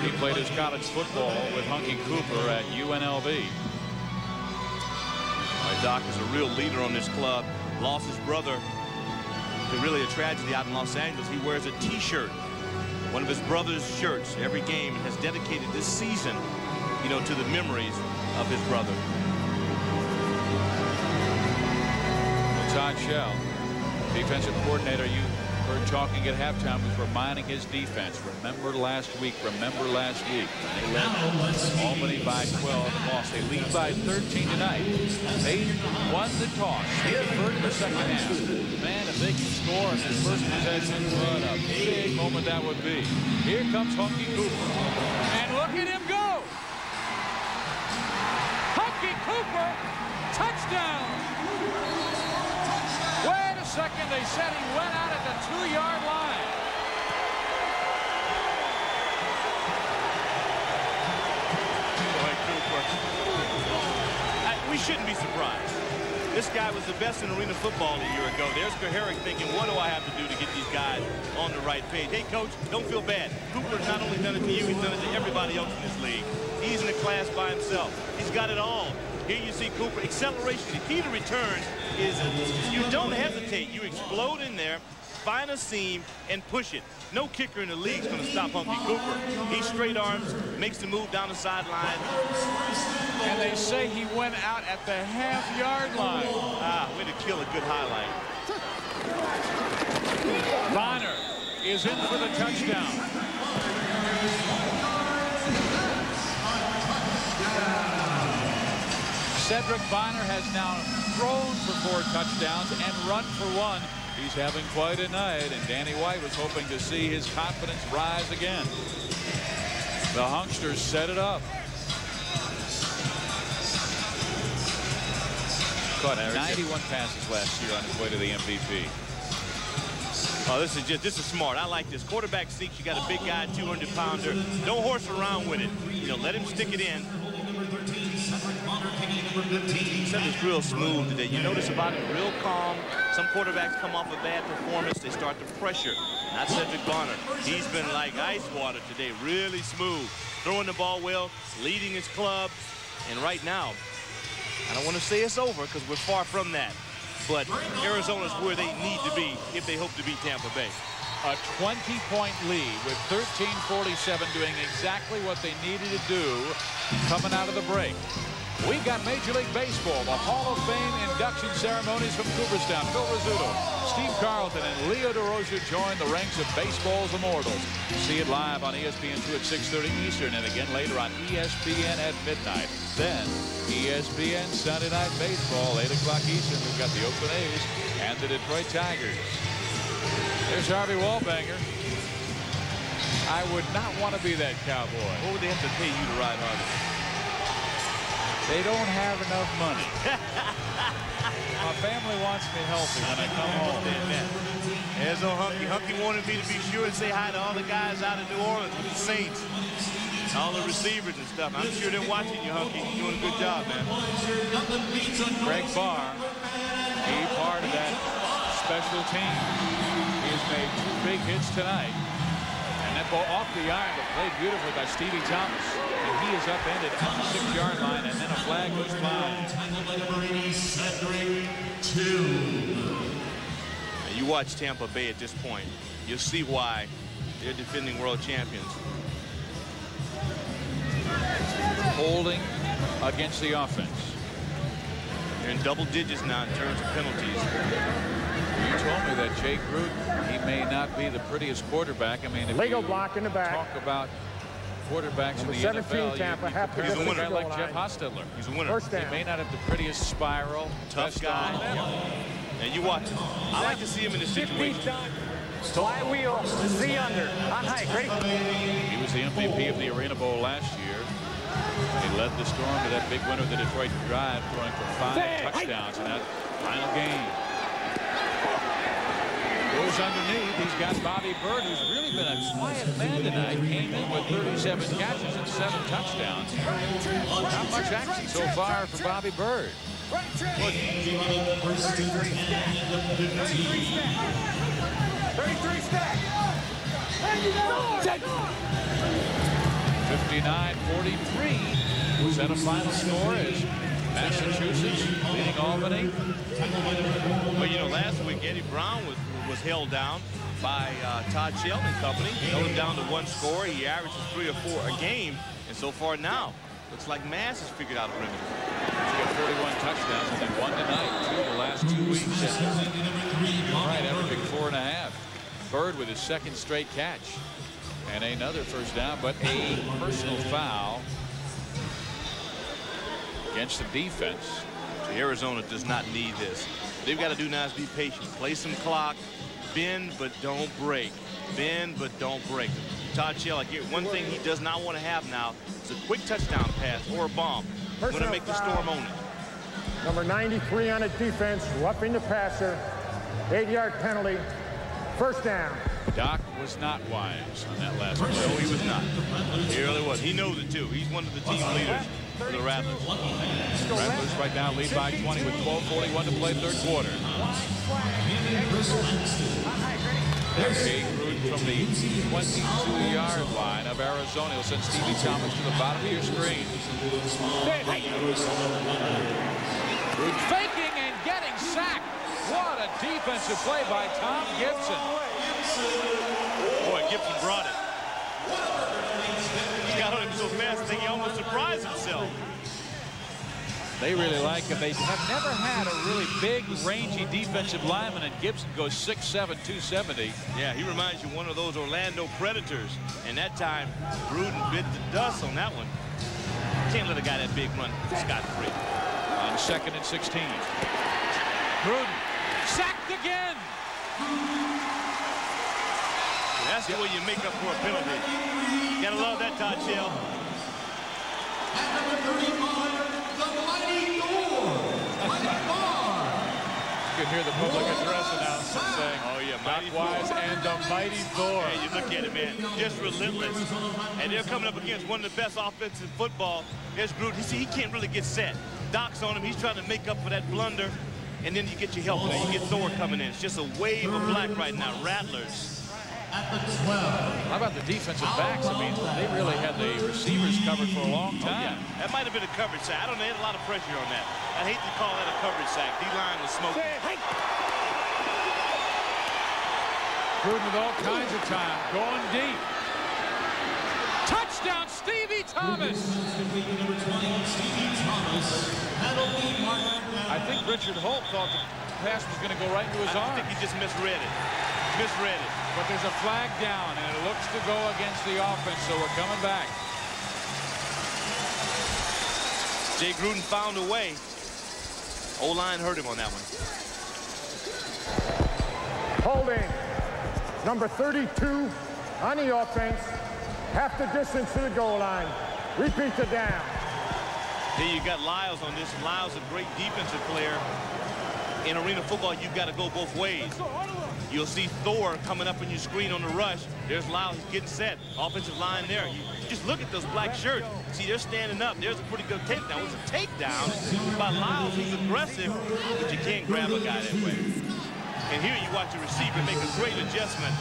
He played his college football with Hunky Cooper at UNLV. Doc is a real leader on this club. Lost his brother to really a tragedy out in Los Angeles. He wears a T-shirt, one of his brother's shirts, every game, and has dedicated this season, you know, to the memories of his brother. Well, Todd Shell, defensive coordinator, you heard talking at halftime, was reminding his defense, remember last week. They led Albany by 12 and lost. They lead by 13 tonight. They won the toss. They deferred in the second half. Man, if they can score on this first possession, what a big moment that would be. Here comes Hunky Cooper. And look at him go! Hunky Cooper, touchdown! Wait a second, they said he went out at the 2-yard line. Boy, Cooper. We shouldn't be surprised. This guy was the best in arena football a year ago. There's Koharic thinking, what do I have to do to get these guys on the right page? Hey, coach, don't feel bad. Cooper's not only done it to you, he's done it to everybody else in this league. He's in a class by himself. He's got it all. Here you see Cooper. Acceleration. The key to returns is you don't hesitate. You explode in there, find a seam, and push it. No kicker in the league is going to stop Hunky Cooper. He straight arms, makes the move down the sideline. And they say he went out at the half-yard line. Way to kill a good highlight. Bonner is in for the touchdown. Cedric Bonner has now thrown for 4 touchdowns and run for 1. He's having quite a night, and Danny White was hoping to see his confidence rise again. The Hunksters set it up. Caught 91 passes last year on his way to the MVP. Oh, this is smart. I like this. Quarterback sneaks. You got a big guy, 200-pounder. Don't horse around with it. You know, let him stick it in. It's real smooth today. You notice about him, real calm. Some quarterbacks come off a bad performance. They start to pressure. Not Cedric Bonner. He's been like ice water today. Really smooth. Throwing the ball well, leading his club. And right now, I don't want to say it's over because we're far from that. But Arizona's where they need to be if they hope to beat Tampa Bay. A 20-point lead with 13:47 doing exactly what they needed to do coming out of the break. We've got Major League Baseball, the Hall of Fame induction ceremonies from Cooperstown. Phil Rizzuto, Steve Carlton, and Leo DeRosa join the ranks of baseball's immortals. See it live on ESPN2 at 6:30 Eastern and again later on ESPN at midnight. Then ESPN Sunday Night Baseball, 8 o'clock Eastern. We've got the Oakland A's and the Detroit Tigers. There's Harvey Wallbanger. I would not want to be that cowboy. What would they have to pay you to ride Harvey? They don't have enough money. My family wants me healthy when I come home. There's no Hunky. Hunky wanted me to be sure and say hi to all the guys out of New Orleans with the Saints. All the receivers and stuff. I'm sure they're watching you, Hunky. You're doing a good job, man. Greg Barr, a part of that special team. He has made 2 big hits tonight. And that ball off the iron, but played beautifully by Stevie Thomas. And he is upended at the 6-yard line, and then a flag goes by. You watch Tampa Bay at this point, you'll see why they're defending world champions. Holding against the offense. They're in double digits now in terms of penalties. You told me that Jay Gruden, he may not be the prettiest quarterback. I mean, if Lego you block in the back. Talk about quarterbacks in the 17, NFL, Tampa, he's a winner. Like Jeff Hostetler. He's a winner. First down. He may not have the prettiest spiral. Tough guy. And you watch him. I like to see him in this situation. Flywheel, Z under, on height, ready? He was the MVP of the Arena Bowl last year. He led the Storm to that big winner of the Detroit Drive, throwing for 5 touchdowns in that final game. Goes underneath. He's got Bobby Bird, who's really been a quiet man tonight. Came in with 37 catches and 7 touchdowns. Not much action so far for Bobby Bird. 33 stack. 59-43 set a final score as Massachusetts leading Albany. Well, you know, last week Eddie Brown was held down by Todd Shelton and company. Held him down to 1 score. He averages 3 or 4 a game, and so far now looks like Mass has figured out a remedy. He's got 41 touchdowns and then 1 tonight. 2 the last 2 weeks. Right, averaging 4.5. Bird with his 2nd straight catch. And another first down, but a personal foul against the defense. So Arizona does not need this. They've got to do now is be patient. Play some clock. Bend, but don't break. Bend, but don't break. Todd Shell, one thing he does not want to have now is a quick touchdown pass or a bomb. We're going to make the Storm own it. Number 93 on the defense, roughing the passer. 8-yard penalty. First down. Doc was not wise on that last play. No, he was not. He really was. He knows it, too. He's one of the team leaders. for the Rattlers. Rattlers right now lead by 20 with 12:41 to play third quarter. Jay Gruden from the 22-yard line of Arizona. He'll send Stevie Thomas to the bottom of your screen. Gruden faking and getting sacked. What a defensive play by Tom Gibson. Boy, Gibson brought it. He got on him so fast, I think he almost surprised himself. They really like him. They have never had a really big, rangy defensive lineman, and Gibson goes 6'7", 270. Yeah, he reminds you of one of those Orlando Predators. And that time, Gruden bit the dust on that one. Can't let a guy that big run scot-free. On 2nd and 16. Gruden sacked again. That's the way you make up for a penalty. You gotta love that, Todd Shell. You can hear the public address announcement saying, "Oh yeah, Doc Wise and the Mighty Thor." Hey, you look at it, man, just relentless. And they're coming up against one of the best offenses in football. There's Gruden. You see, he can't really get set. Doc's on him. He's trying to make up for that blunder. And then you get your help. You get Thor coming in. It's just a wave of black right now. Rattlers. How about the defensive backs? I mean, they really had the receivers covered for a long time. Oh, yeah. That might have been a coverage sack. I don't know. They had a lot of pressure on that. I hate to call that a coverage sack. D-line was smoking. Gruden with all kinds of time. Going deep. Touchdown, Stevie Thomas. I think Richard Holt thought the pass was going to go right into his arm. I think he just misread it. But there's a flag down, and it looks to go against the offense, so we're coming back. Jay Gruden found a way. O-line hurt him on that one. Holding. Number 32 on the offense. Half the distance to the goal line. Repeat the down. Then you got Lyles on this. Lyles a great defensive player. In arena football, you've got to go both ways. You'll see Thor coming up on your screen on the rush. There's Lyles. He's getting set. Offensive line there. You just look at those black shirts. See, they're standing up. There's a pretty good takedown. It's a takedown by Lyles. He's aggressive, but you can't grab a guy that way. And here you watch the receiver make a great adjustment.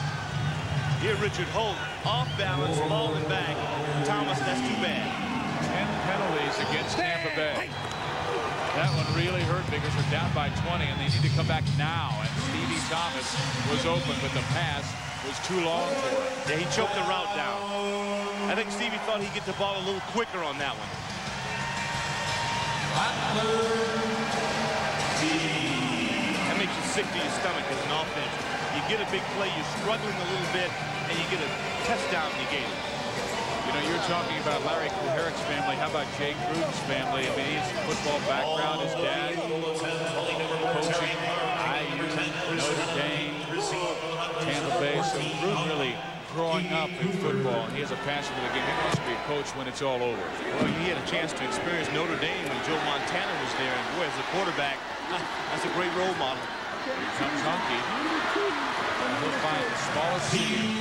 Here, Richard Holt, off balance, falling back. Thomas, that's too bad. 10 penalties against Tampa Bay. That one really hurt because they're down by 20, and they need to come back now. And Stevie Thomas was open, but the pass was too long for him. Yeah, he choked the route down. I think Stevie thought he'd get the ball a little quicker on that one. That makes you sick to your stomach as an offense. You get a big play, you're struggling a little bit, and you get a touchdown negated. You know, you're talking about Larry Kuharic's family. How about Jay Gruden's family? I mean, he's football background. His dad coaching IU, Notre Dame, Tampa Bay. So Gruden really growing up in football, and he has a passion for the game. He wants to be a coach when it's all over. Well, he had a chance to experience Notre Dame when Joe Montana was there. And boy, as a quarterback, that's a great role model. Here comes Hunky. He'll find the smallest seam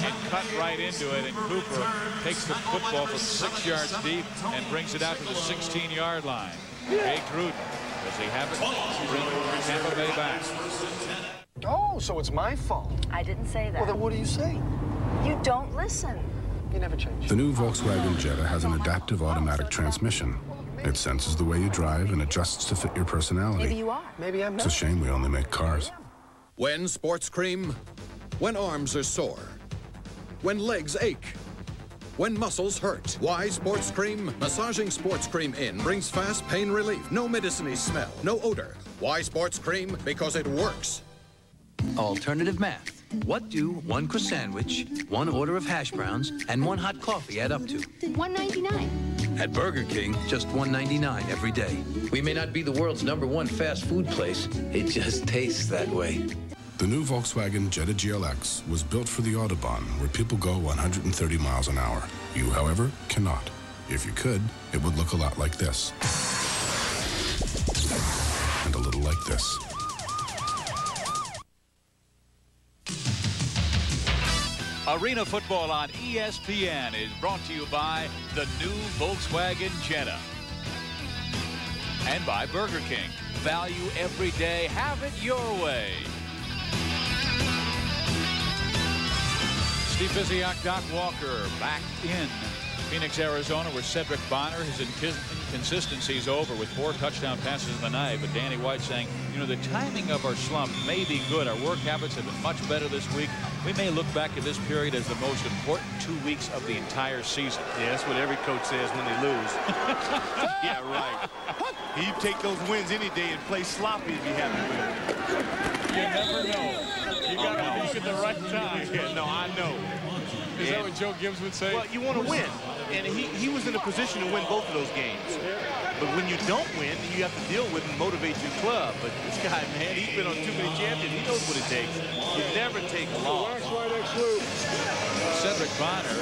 and cut right into it, and Cooper takes the football from 6 yards deep and brings it out to the 16-yard line. Jay Gruden, does he have it? Bring Tampa Bay back. Oh, so it's my fault. I didn't say that. Well, then what do you say? You don't listen. You never change. The new Volkswagen Jetta has an adaptive automatic transmission. It senses the way you drive and adjusts to fit your personality. Maybe you are. Maybe I'm not. It's a shame we only make cars. When sports cream? When arms are sore. When legs ache. When muscles hurt. Why sports cream? Massaging sports cream in brings fast pain relief. No medicine-y smell. No odor. Why sports cream? Because it works. Alternative math. What do 1 crust sandwich, 1 order of hash browns, and 1 hot coffee add up to? $1.99. At Burger King, just $1.99 every day. We may not be the world's #1 fast food place. It just tastes that way. The new Volkswagen Jetta GLX was built for the Autobahn, where people go 130 miles an hour. You, however, cannot. If you could, it would look a lot like this. And a little like this. Arena football on ESPN is brought to you by the new Volkswagen Jetta. And by Burger King. Value every day. Have it your way. Steve Biziak, Doc Walker back in Phoenix, Arizona, where Cedric Bonner, his inconsistency is over with 4 touchdown passes in the night. But Danny White saying, you know, the timing of our slump may be good. Our work habits have been much better this week. We may look back at this period as the most important 2 weeks of the entire season. Yeah, that's what every coach says when they lose. Yeah, right. You take those wins any day and play sloppy if you happen to. You never know. You got to peak at the right time. Yeah, no, I know. Is that what Joe Gibbs would say? Well, you want to win. And he was in a position to win both of those games. But when you don't win, you have to deal with and motivate your club. But this guy, man, he's been on too many champions. He knows what it takes. You never take a loss. Cedric Bonner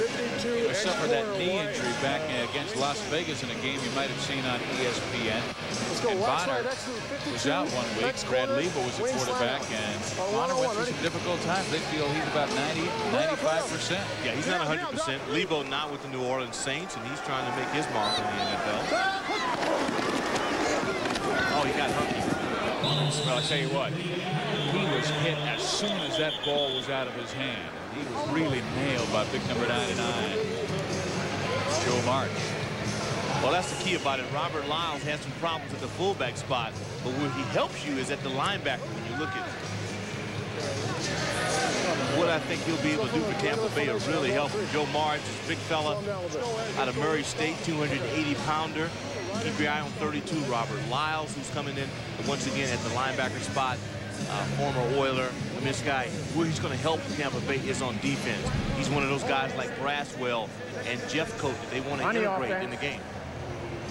suffered that knee injury back against Las Vegas in a game you might have seen on ESPN. And Bonner was out 1 week. Brad Lebo was the quarterback, and Bonner went through some difficult times. They feel he's about 90, 95%. Yeah, he's not 100%. Lebo not with the New Orleans Saints, and he's trying to make his mark in the NFL. Oh, he got hunky. Well, I'll tell you what, he was hit as soon as that ball was out of his hand. He was really nailed by big number 99, Joe March. Well, that's the key about it. Robert Lyles had some problems at the fullback spot, but where he helps you is at the linebacker when you look at what I think he'll be able to do for Tampa Bay will really help him. Joe March is a big fella out of Murray State, 280-pounder. Keep your eye on 32, Robert Lyles, who's coming in once again at the linebacker spot. Former Oiler. I mean, this guy, where he's going to help Tampa Bay is on defense. He's one of those guys like Braswell and Jeff Cote that they want to integrate in the game.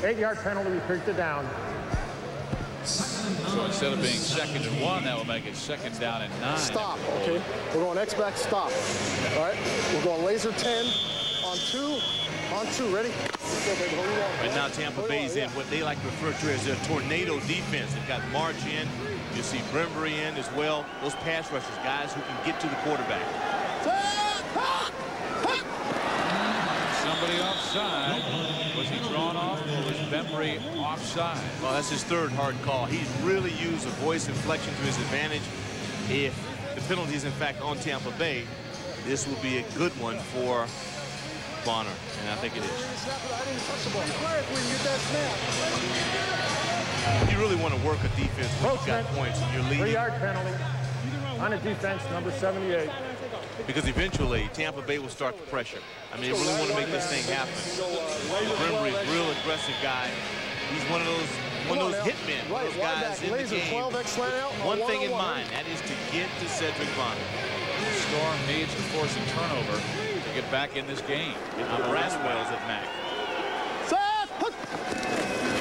8-yard penalty, repeat it down. So instead of being 2nd and 1, that will make it 2nd down and 9. Stop, okay? We're going X-back, stop. All right? We're going laser 10 on 2. On 2, ready? Right now, Tampa Bay's in what they like to refer to as their tornado defense. They've got March in. You see Brimbury in as well. Those pass rushers, guys who can get to the quarterback. Somebody offside. Was he drawn off, or was Bembry offside? Well, that's his 3rd hard call. He's really used the voice inflection to his advantage. If the penalty is, in fact, on Tampa Bay, this will be a good one for Bonner, and I think it is. You really want to work a defense when you've got points and you're leading. 3-yard penalty on a defense, number 78. Because eventually Tampa Bay will start the pressure. I mean, they really want to make this thing happen. Brimbury is a real aggressive guy. He's one of those hitmen, those guys in the game. One thing in mind, that is to get to Cedric Bonner. Storm needs to force a turnover to get back in this game. Braswell's at Mac.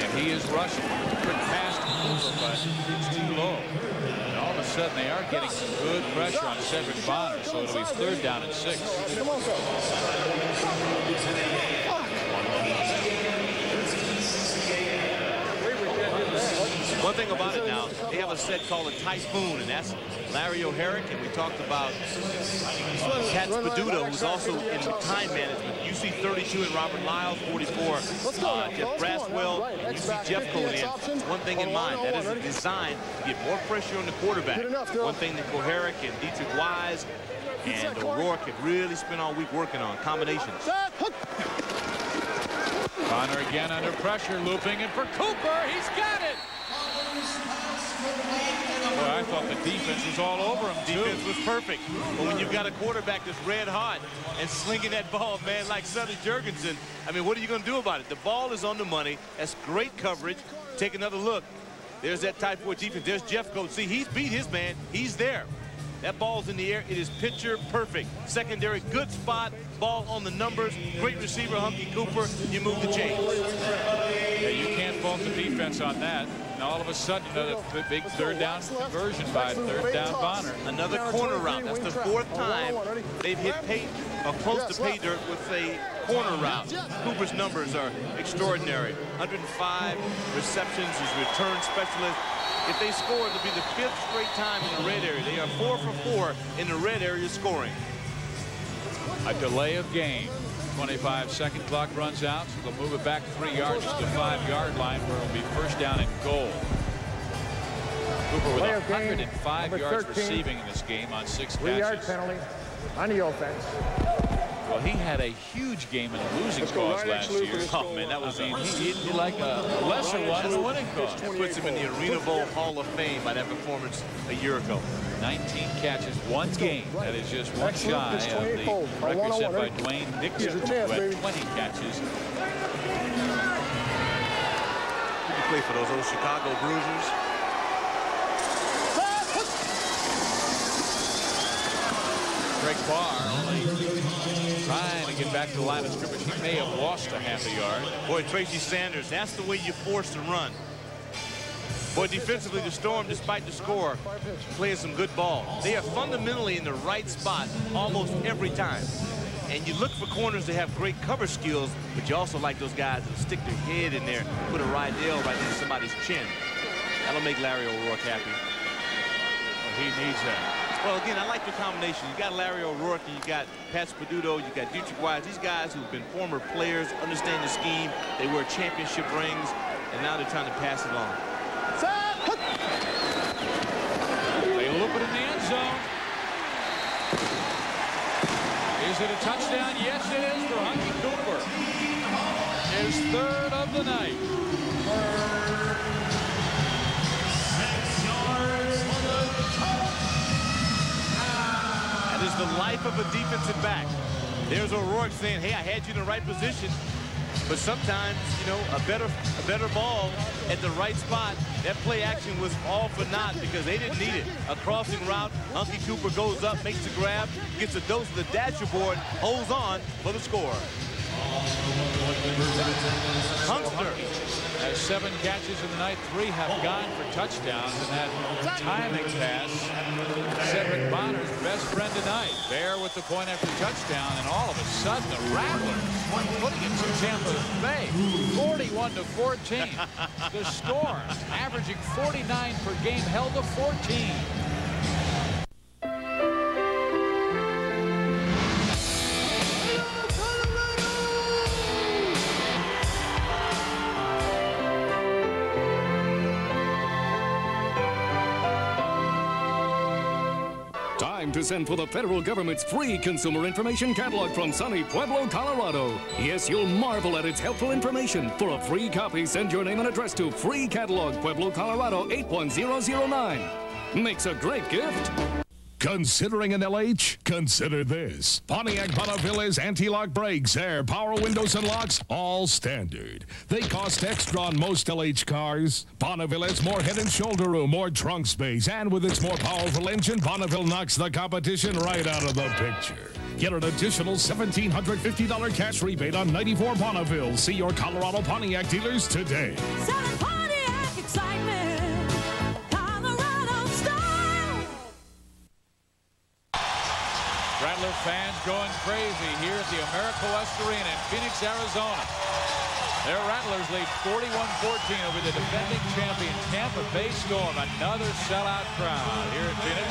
And he is rushing. Quick pass to Cooper, but it's too low. And all of a sudden, they are getting some good pressure on Cedric Bonner, so it'll be 3rd down and 6. Come on, One thing about it now, they have a set called a Typhoon, and that's Larry O'Harick, and we talked about Kat Spaduto, who's also in the time management. You see 32 in Robert Lyles, 44 Jeff Braswell, and you see Jeff Cote in. One thing in mind, that is a design to get more pressure on the quarterback. One thing that O'Harick and Dietrich Wise and O'Rourke have really spent all week working on, combinations. Bonner again under pressure, looping in for Cooper. He's got it. Boy, I thought the defense was all over him, too. Defense was perfect. But when you've got a quarterback that's red hot and slinging that ball, man, like Sonny Jurgensen, I mean, what are you going to do about it? The ball is on the money. That's great coverage. Take another look. There's that type 4 defense. There's Jeff Cote. See, he's beat his man. He's there. That ball's in the air. It is picture perfect. Secondary, good spot. Ball on the numbers. Great receiver, Hunky Cooper. You move the chains. Yeah, you can't fault the defense on that. And all of a sudden, another big 3rd down conversion by 3rd down Bonner. Another corner route. That's the 4th time they've hit pay, or close to pay dirt with a corner route. Cooper's numbers are extraordinary. 105 receptions. He's return specialist. If they score, it'll be the 5th straight time in the red area. They are 4 for 4 in the red area scoring. A delay of game. 25-second clock runs out, so they'll move it back 3 yards to the 5-yard line, where it'll be first down and goal. Cooper with 105 yards 13. receiving in this game on 6 catches. 3-yard penalty on the offense. Well, he had a huge game in the losing cause last year. Oh, man, that was he like a lesser one in the winning cause. That puts him in the Arena Bowl Hall of Fame by that performance a year ago. 19 catches, 1 game. That is just one shy of the record set by Dwayne Nixon, who had 20 catches. He played for those old Chicago Bruisers. Greg Barr only trying to get back to the line of scrimmage. He may have lost a half a yard. Boy, Tracy Sanders, that's the way you're forced to run. Boy, defensively, the Storm, despite the score, playing some good ball. They are fundamentally in the right spot almost every time. And you look for corners that have great cover skills, but you also like those guys that stick their head in there, put a Rydell right in somebody's chin. That'll make Larry O'Rourke happy. Well, he needs that. Well, again, I like the combination. You got Larry O'Rourke, and you got Pat Spaduto, you got Dietrich Wise. These guys who've been former players, understand the scheme. They wear championship rings, and now they're trying to pass it on. They loop it in the end zone. Is it a touchdown? Yes, it is for Hunky Cooper. His 3rd of the night. 6 yards for the That is the life of a defensive back. There's O'Rourke saying, hey, I had you in the right position. But sometimes, you know, a better ball at the right spot, that play action was all for naught because they didn't need it. A crossing route, Hunky Cooper goes up, makes the grab, gets a dose of the dasher board, holds on for the score. Hunkster has 7 catches in the night. 3 have gone for touchdowns, and that timing pass, Cedric Bonner's best friend tonight. Bear with the point after touchdown, and all of a sudden the Rattlers putting it to Tampa Bay, 41-14. The Storm, averaging 49 per game, held to 14. Time to send for the federal government's free consumer information catalog from sunny Pueblo, Colorado. Yes, you'll marvel at its helpful information. For a free copy, send your name and address to Free Catalog, Pueblo, Colorado 81009. Makes a great gift. Considering an LH? Consider this. Pontiac Bonneville is anti-lock brakes, air, power windows, and locks, all standard. They cost extra on most LH cars. Bonneville has more head and shoulder room, more trunk space, and with its more powerful engine, Bonneville knocks the competition right out of the picture. Get an additional $1,750 cash rebate on 94 Bonneville. See your Colorado Pontiac dealers today. Selling Pontiac excitement. Rattler fans going crazy here at the America West Arena in Phoenix, Arizona. Their Rattlers lead 41-14 over the defending champion Tampa Bay Storm. Another sellout crowd here at Phoenix.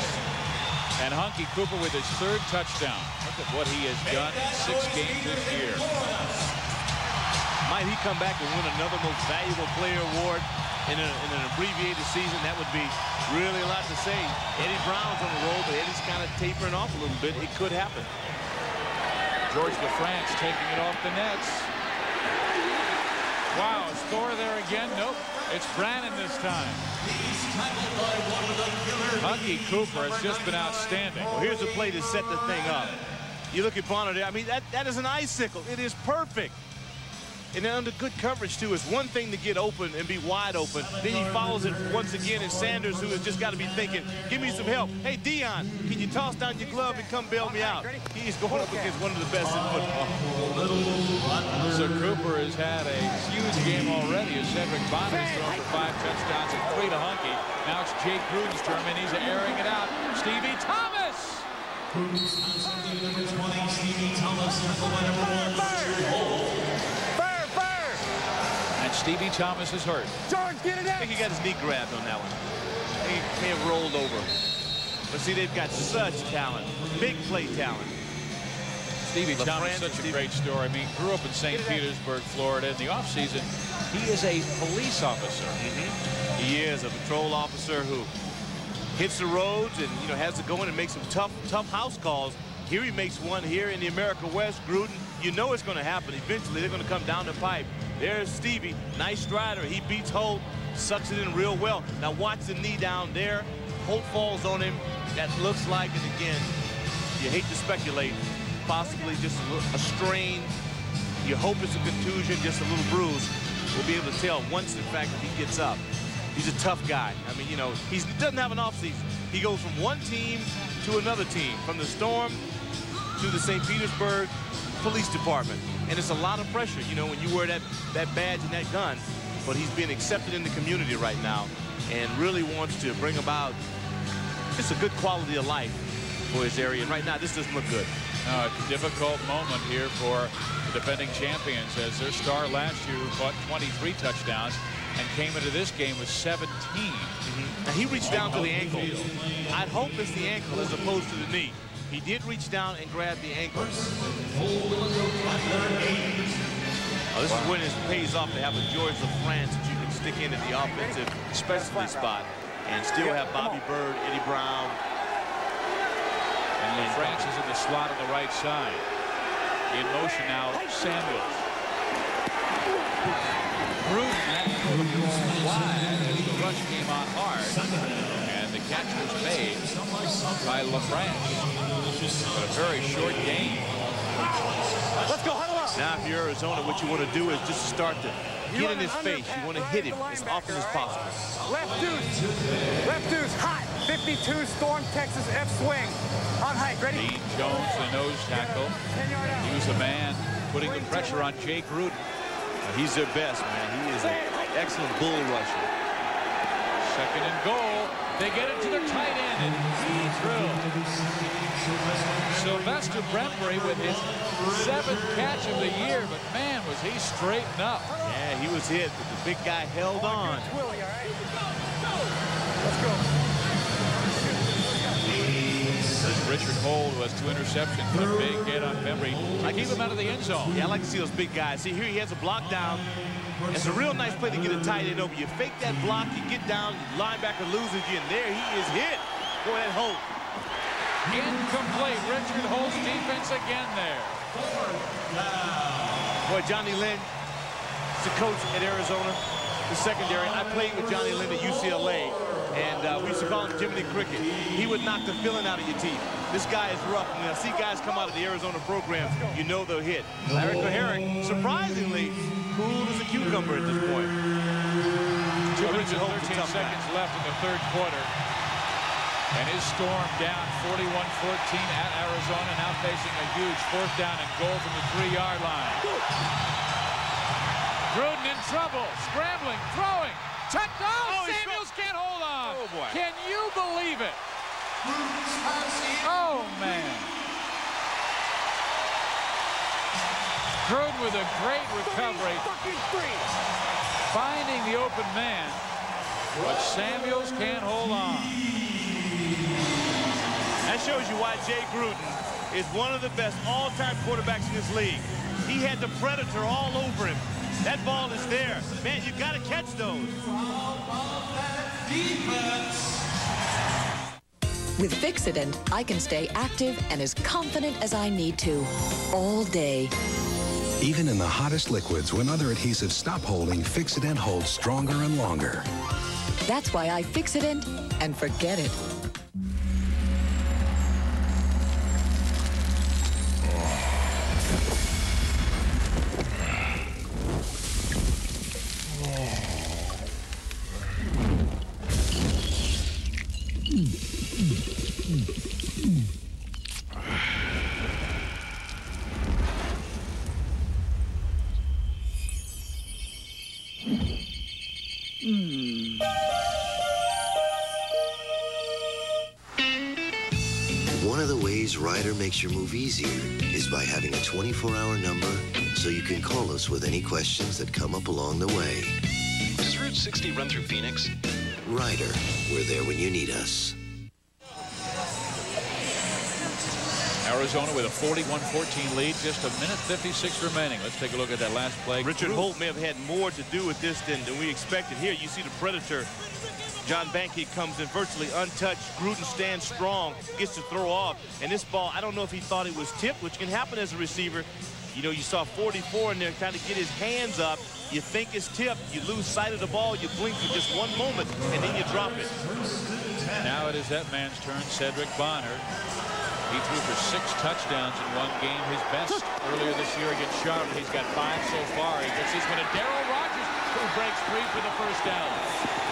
And Hunky Cooper with his 3rd touchdown. Look at what he has done in 6 games this year. Might he come back and win another most valuable player award in an abbreviated season? That would be really a lot to say. Eddie Brown's on the roll, but Eddie's kind of tapering off a little bit. It could happen. George LaFrance taking it off the nets. Wow, a score there again. Nope, it's Brannon this time. Hunky Cooper has just been outstanding. Well, here's a play to set the thing up. You look at Bonner there. I mean, that is an icicle. It is perfect. And then under good coverage, too, it's one thing to get open and be wide open. Then he follows it once again, and Sanders, who has just got to be thinking, give me some help. Hey, Dion, can you toss down your glove and come bail me out? He's going up against one of the best in football. So Cooper has had a huge game already as Cedric Bonner has thrown for 5 touchdowns and 3 to Hunky. Now it's Jake Gruden's turn, and he's airing it out. Stevie Thomas! Number 20, Stevie Thomas, And Stevie Thomas is hurt. George, get it out! I think he got his knee grabbed on that one. He may have rolled over. But see, they've got such talent. Big play talent. Stevie Thomas, such a great story. I mean, grew up in St. Petersburg, Florida. In the offseason, he is a police officer. He is a patrol officer who hits the roads and, you know, has to go in and make some tough house calls. Here he makes one here in the America West. Gruden, you know it's going to happen. Eventually, they're going to come down the pipe. There's Stevie, nice strider. He beats Holt, sucks it in real well. Now watch the knee down there. Holt falls on him. That looks like, and again, you hate to speculate, possibly just a strain. You hope it's a contusion, just a little bruise. We'll be able to tell once, in fact, if he gets up. He's a tough guy. I mean, you know, he doesn't have an offseason. He goes from one team to another team, from the Storm to the St. Petersburg Police Department. And it's a lot of pressure, you know, when you wear that badge and that gun. But he's being accepted in the community right now and really wants to bring about just a good quality of life for his area. And right now, this doesn't look good. No, it's a difficult moment here for the defending champions, as their star last year caught 23 touchdowns and came into this game with 17. Now, he reached down to the ankle. I'd hope it's the ankle as opposed to the knee. He did reach down and grab the ankle. Oh, this is when it pays off to have a George LaFrance that you can stick in at the offensive specialty spot and still have Bobby Bird, Eddie Brown. And LaFrance is in the slot on the right side. In motion now, Samuels. Gruden had to go wide as the rush came on hard. And the catch was made by LaFrance. But a very short game. Let's go, huddle up. Now, if you're Arizona, what you want to do is just start to get in his face. You want to hit him as often as possible. Left deuce, hot. 52 Storm, Texas F swing. On height, ready? Dean Jones, the nose tackle. He was the man putting the pressure on Jay Gruden. He's their best, man. He is an excellent bull rusher. Second and goal. They get it to their tight end, and he's through. Sylvester Brentbury with his 7th catch of the year, but man, was he straightened up. Yeah, he was hit, but the big guy held on. Let's go. Richard Holt was 2 interceptions, but a big hit on Bembry. I keep him out of the end zone. Yeah, I like to see those big guys. See, here he has a block down. It's a real nice play to get a tight end over. You fake that block, you get down, linebacker loses you, and there he is hit. Boy, that Holt. Incomplete. Richard Holt's defense again there. Boy, Johnny Lynn is the coach at Arizona, the secondary. I played with Johnny Lynn at UCLA, and we used to call him Jiminy Cricket. He would knock the filling out of your teeth. This guy is rough. When I see guys come out of the Arizona program, you know they'll hit. Larry Koharic, surprisingly, cool as a cucumber at this point. 2 minutes and 13 seconds left in the 3rd quarter. And his Storm down 41-14 at Arizona, now facing a huge 4th down and goal from the 3-yard line. Gruden in trouble, scrambling, throwing, touchdown! Oh, Samuels can't hold on. Oh, boy. Can you believe it? Oh, man. Gruden with a great recovery, finding the open man, but Samuels can't hold on. That shows you why Jay Gruden is one of the best all-time quarterbacks in this league. He had the Predator all over him. That ball is there. Man, you got to catch those. With Fixodent, I can stay active and as confident as I need to all day. Even in the hottest liquids, when other adhesives stop holding, Fixodent holds stronger and longer. That's why I Fixodent and forget it. One of the ways Ryder makes your move easier is by having a 24-hour number so you can call us with any questions that come up along the way. Does Route 60 run through Phoenix? Ryder, we're there when you need us. Arizona with a 41-14 lead, just a minute 56 remaining. Let's take a look at that last play. Richard Holt may have had more to do with this than we expected. Here you see the Predator. John Banke comes in virtually untouched. Gruden stands strong, gets to throw off. And this ball, I don't know if he thought it was tipped, which can happen as a receiver. You know, you saw 44 in there trying to get his hands up. You think it's tipped. You lose sight of the ball. You blink for just one moment, and then you drop it. Now it is that man's turn, Cedric Bonner. He threw for 6 touchdowns in one game, his best earlier this year against Charlotte. He's got 5 so far. He gets this one to Darryl Rogers, who breaks free for the first down.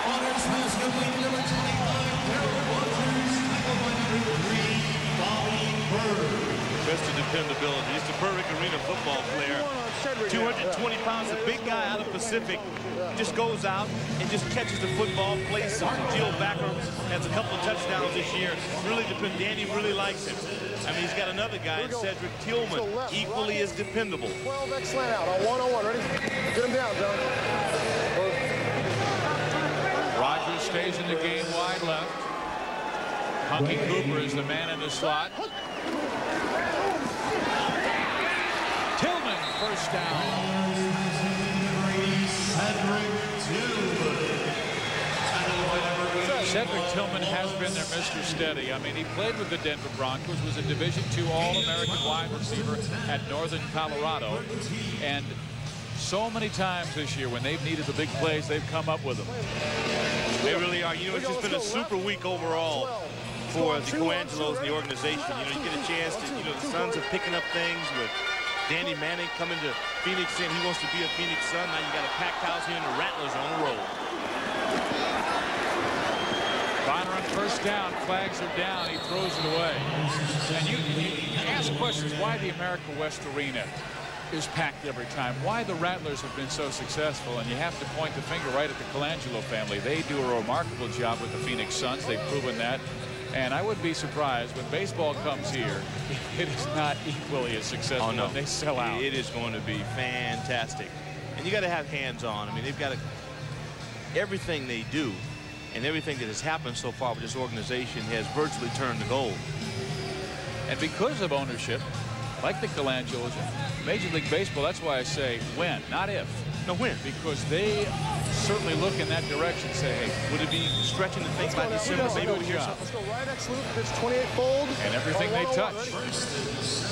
Bonner's pass complete, number 25, Darryl Rogers, tackled by number 3, Bobby Bird. Best of dependability. He's the perfect arena football player. 220 pounds, a big guy out of Pacific. Just goes out and just catches the football, plays some. Geo Backer has a couple of touchdowns this year. Really dependent. Danny really likes him. I mean, he's got another guy, Cedric Tillman, equally as dependable. 12X slant out on 1-on-1. Ready? Get him down, John. Rogers stays in the game wide left. Hunky Cooper is the man in the slot. Tillman, first down. Cedric Tillman has been their Mr. Steady. I mean, he played with the Denver Broncos, was a Division II All-American wide receiver at Northern Colorado, and so many times this year when they've needed the big plays, they've come up with them. They really are. You know, it's just been a super week overall for the Coangelos and the organization. You know, you get a chance to, you know, the Suns are picking up things with Danny Manning coming to Phoenix saying he wants to be a Phoenix Sun. Now you got a packed house here, and the Rattlers are on the road. Bonner on first down, flags are down, he throws it away. And you ask questions why the America West Arena is packed every time, why the Rattlers have been so successful, and you have to point the finger right at the Colangelo family. They do a remarkable job with the Phoenix Suns. They've proven that. And I would be surprised when baseball comes here, it is not equally as successful when they sell out. It is going to be fantastic. And you got to have hands on. I mean, they've got to, everything they do and everything that has happened so far with this organization has virtually turned to gold. And because of ownership, like the Colangelos, Major League Baseball, that's why I say when, not if. No, when. Because they certainly look in that direction, say, hey, would it be stretching to think by December? Maybe Let's go right X loop, pitch 28 fold. And everything they touch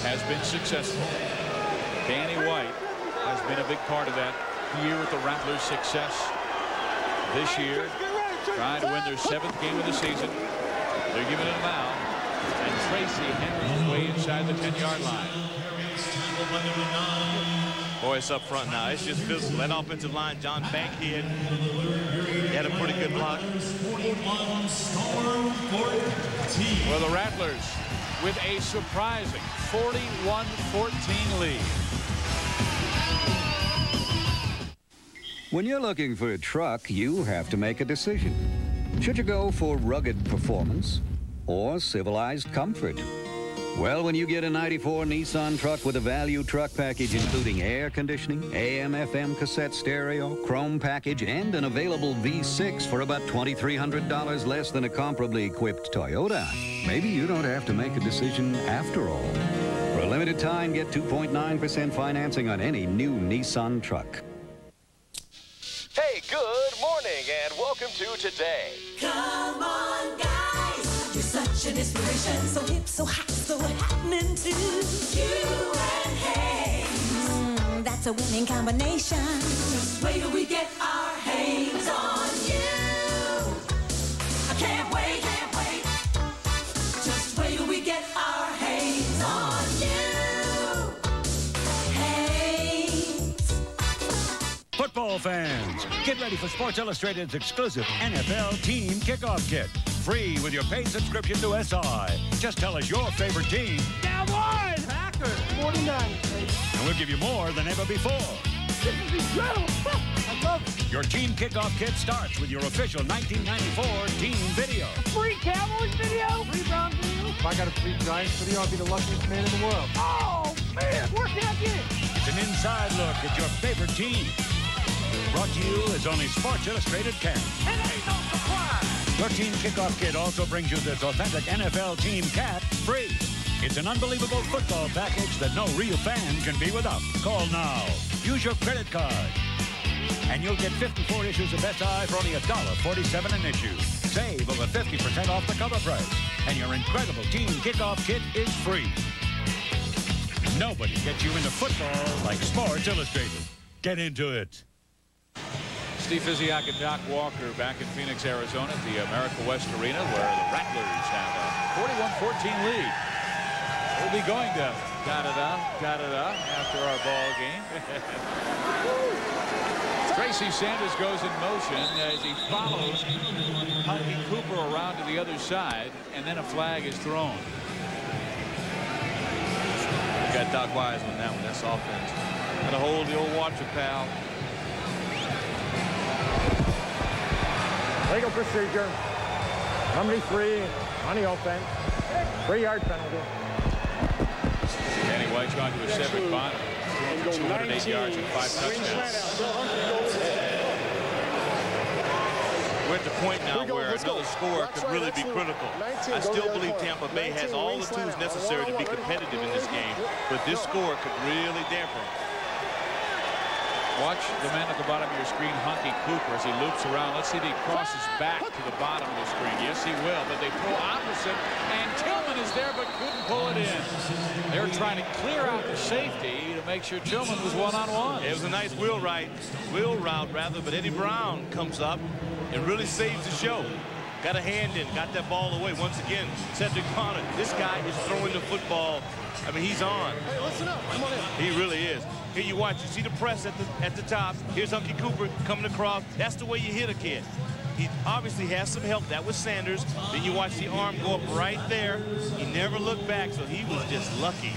has been successful. Danny White has been a big part of that here with the Rattlers' success this year, trying to win their 7th game of the season. They're giving it a foul. And Tracy Henry is way inside the 10-yard line. Boy, it's up front now. It's just physical. That offensive line, John Banke had a pretty good block. Well, the Rattlers with a surprising 41-14 lead. When you're looking for a truck, you have to make a decision. Should you go for rugged performance or civilized comfort? Well, when you get a 94 Nissan truck with a value truck package including air conditioning, AM/FM cassette stereo, chrome package, and an available V6 for about $2,300 less than a comparably equipped Toyota, maybe you don't have to make a decision after all. For a limited time, get 2.9% financing on any new Nissan truck. Hey, good morning, and welcome to Today. Come on, guys. You're such an inspiration. So hip, so hot, so happening to you and Hayes. That's a winning combination. Just wait till we get our hands on you. I can't wait, can't wait. Just wait till we get our hands on you. Hayes. Football fans, get ready for Sports Illustrated's exclusive NFL Team Kickoff Kit. Free with your paid subscription to SI. Just tell us your favorite team. Cowboys! Packers! 49ers! And we'll give you more than ever before. This is incredible! I love it! Your Team Kickoff Kit starts with your official 1994 team video. Free Cowboys video? Free Browns video? If I got a free Giants video, I'll be the luckiest man in the world. Oh, man! Where can I get it? It's an inside look at your favorite team. Brought to you as only Sports Illustrated can. And ain't no surprise! Your Team Kickoff Kit also brings you this authentic NFL team cap free. It's an unbelievable football package that no real fan can be without. Call now. Use your credit card. And you'll get 54 issues of SI for only $1.47 an issue. Save over 50% off the cover price. And your incredible team kickoff kit is free. Nobody gets you into football like Sports Illustrated. Get into it. Steve Physiak and Doc Walker back in Phoenix, Arizona at the America West Arena, where the Rattlers have a 41-14 lead. We'll be going to da-da-da after our ball game. Tracy Sanders goes in motion as he follows Hunky Cooper around to the other side, and then a flag is thrown. You got Doc Wise on that one. That's offense. Gotta hold the old watcher, pal. Legal procedure. Number 3 on the offense. 3-yard penalty. Danny White's gone to a Cedric Bonner. 208 yards and 5 touchdowns. We're at the point now where another score could really be critical. I still believe Tampa Bay has all the tools necessary to be competitive in this game, but this score could really dampen. Watch the man at the bottom of your screen, Hunky Cooper, as he loops around. Let's see if he crosses back to the bottom of the screen. Yes, he will, but they pull opposite, and Tillman is there but couldn't pull it in. They're trying to clear out the safety to make sure Tillman was one-on-one. It was a nice wheel route, but Eddie Brown comes up and really saves the show. Got a hand in, got that ball away. Once again, Cedric Bonner. This guy is throwing the football. I mean, he's on. Hey, listen up. Come on in. He really is. Here you watch. You see the press at the top. Here's Hunky Cooper coming across. That's the way you hit a kid. He obviously has some help. That was Sanders. Then you watch the arm go up right there. He never looked back, so he was just lucky.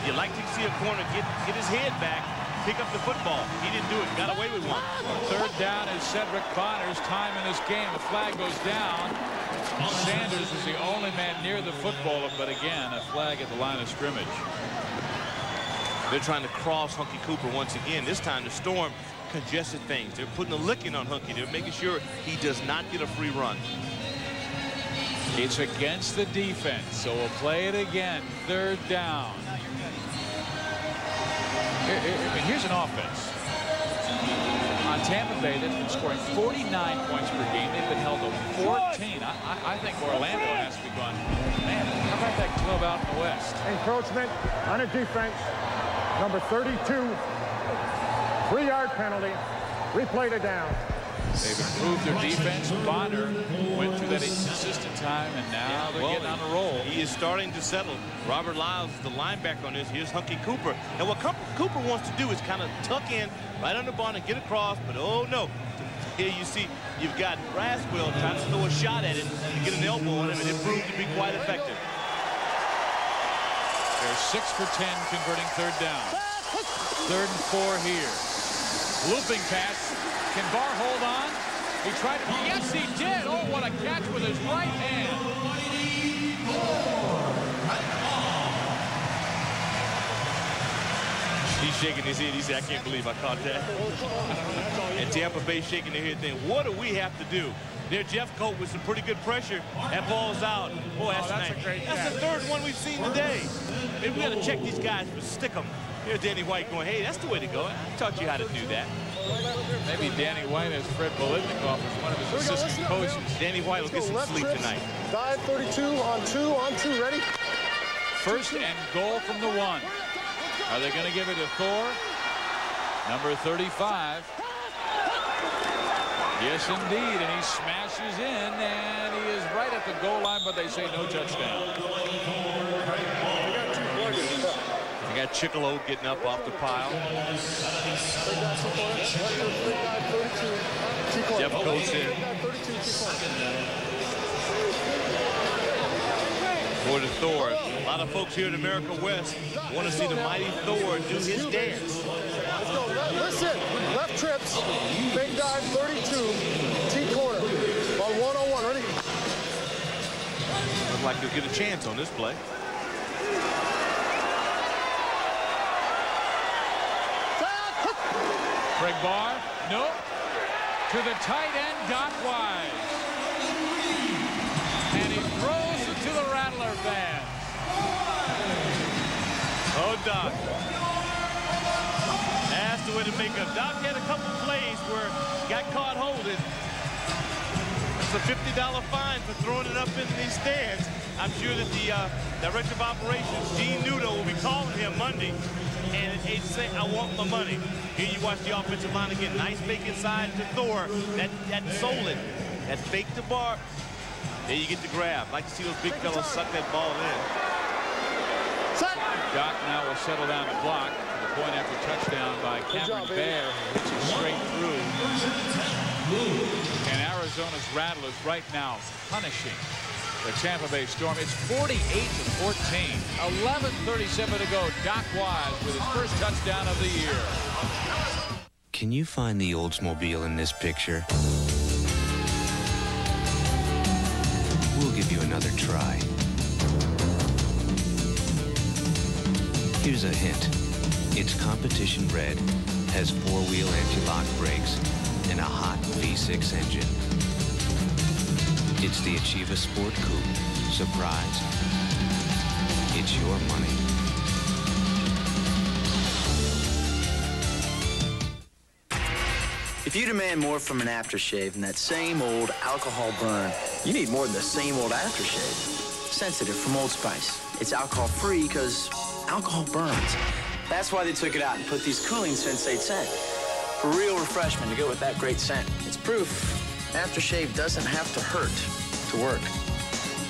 You like to see a corner get his head back, pick up the football. He didn't do it. Got away with one. Third down is Cedric Bonner's time in this game. The flag goes down. Sanders is the only man near the football, but again, a flag at the line of scrimmage. They're trying to cross Hunky Cooper once again. This time the Storm congested things. They're putting a licking on Hunky. They're making sure he does not get a free run. It's against the defense, so we'll play it again. Third down. Here's an offense on Tampa Bay that's been scoring 49 points per game. They've been held to 14. I think Orlando has to be going, man, how about that club out in the West? Encroachment on a defense. Number 32. 3-yard penalty. Replay to down. They've improved their defense. Bonner went through that inconsistent time, and now they're getting on a roll. He is starting to settle. Robert Lyles is the linebacker on this. Here's Hunky Cooper. And what Cooper wants to do is kind of tuck in right on the Bonner, get across, but oh no. Here you see you've got Braswell trying to throw a shot at him to get an elbow on him, and it proved to be quite effective. They're 6 for 10 converting third down. 3rd and 4 here. Looping pass. Can Barr hold on? He tried to. Yes, he did. Oh, what a catch with his right hand. He's shaking his head. He said, I can't believe I caught that. And Tampa Bay shaking their head saying, what do we have to do? There, Jeff Colt with some pretty good pressure. That ball's out. Boy, that's nice. That's the 3rd one we've seen today. Maybe we got to check these guys for stick them. Here's Danny White going, hey, that's the way to go. I taught you how to do that. Maybe Danny White has Fred Bolitnikoff as one of his assistant coaches. Danny White will get some sleep tonight. Dive 32 on 2, ready? 1st and goal from the 1. Are they going to give it to Thor? Number 35. Yes, indeed, and he smashes in, and he is right at the goal line, but they say no touchdown. You got Chicolo getting up off the pile. Jeff Coates in. For the Thor. A lot of folks here in America West want to see the mighty Thor do his dance. Let's go. Listen, left trips, big dive 32, T corner on 101. Ready? Looks like he'll get a chance on this play. Greg Barr, nope. To the tight end, Doc Wise. And he throws it to the Rattler fans. Oh, Doc. That's the way to make up. Doc had a couple plays where he got caught holding. It's a $50 fine for throwing it up in these stands. I'm sure that the Director of Operations, Gene Nudo, will be calling him Monday. And he'd say, I want my money. Here you watch the offensive line again. Nice fake inside to Thor. That Solon. That fake to Bar. There you get the grab. Like to see those big fellas suck that ball in. Doc now will settle down the block. The point after touchdown by Cameron Bear, who hits it straight through. And Arizona's Rattlers right now punishing the Tampa Bay Storm. It's 48-14. 11:37 to go. Doc Wise with his first touchdown of the year. Can you find the Oldsmobile in this picture? We'll give you another try. Here's a hint. It's competition red, has four-wheel anti-lock brakes, and a hot V6 engine. It's the Achieva Sport Coupe. Surprise? It's your money. If you demand more from an aftershave than that same old alcohol burn, you need more than the same old aftershave. Sensitive from Old Spice. It's alcohol-free because alcohol burns. That's why they took it out and put these cooling Sensate scent. For real refreshment to go with that great scent. It's proof aftershave doesn't have to hurt to work.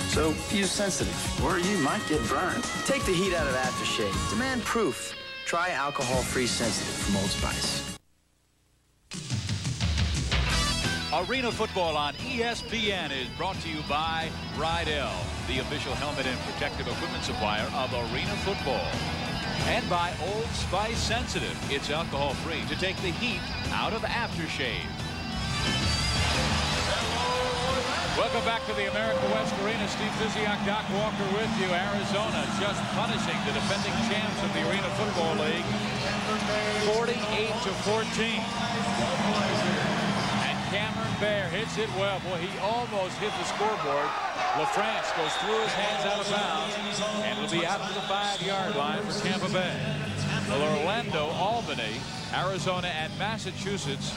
So use Sensitive, or you might get burned. Take the heat out of aftershave. Demand proof. Try alcohol-free Sensitive from Old Spice. Arena Football on ESPN is brought to you by Rydell, the official helmet and protective equipment supplier of Arena Football. And by Old Spice Sensitive. It's alcohol-free to take the heat out of aftershave. Welcome back to the America West Arena. Steve Physiak, Doc Walker with you. Arizona just punishing the defending champs of the Arena Football League. 48-14. Cameron Bear hits it well. Boy, he almost hit the scoreboard. LaFrance goes through his hands out of bounds, and it'll be out to the 5-yard line for Tampa Bay. Well, Orlando, Albany, Arizona, and Massachusetts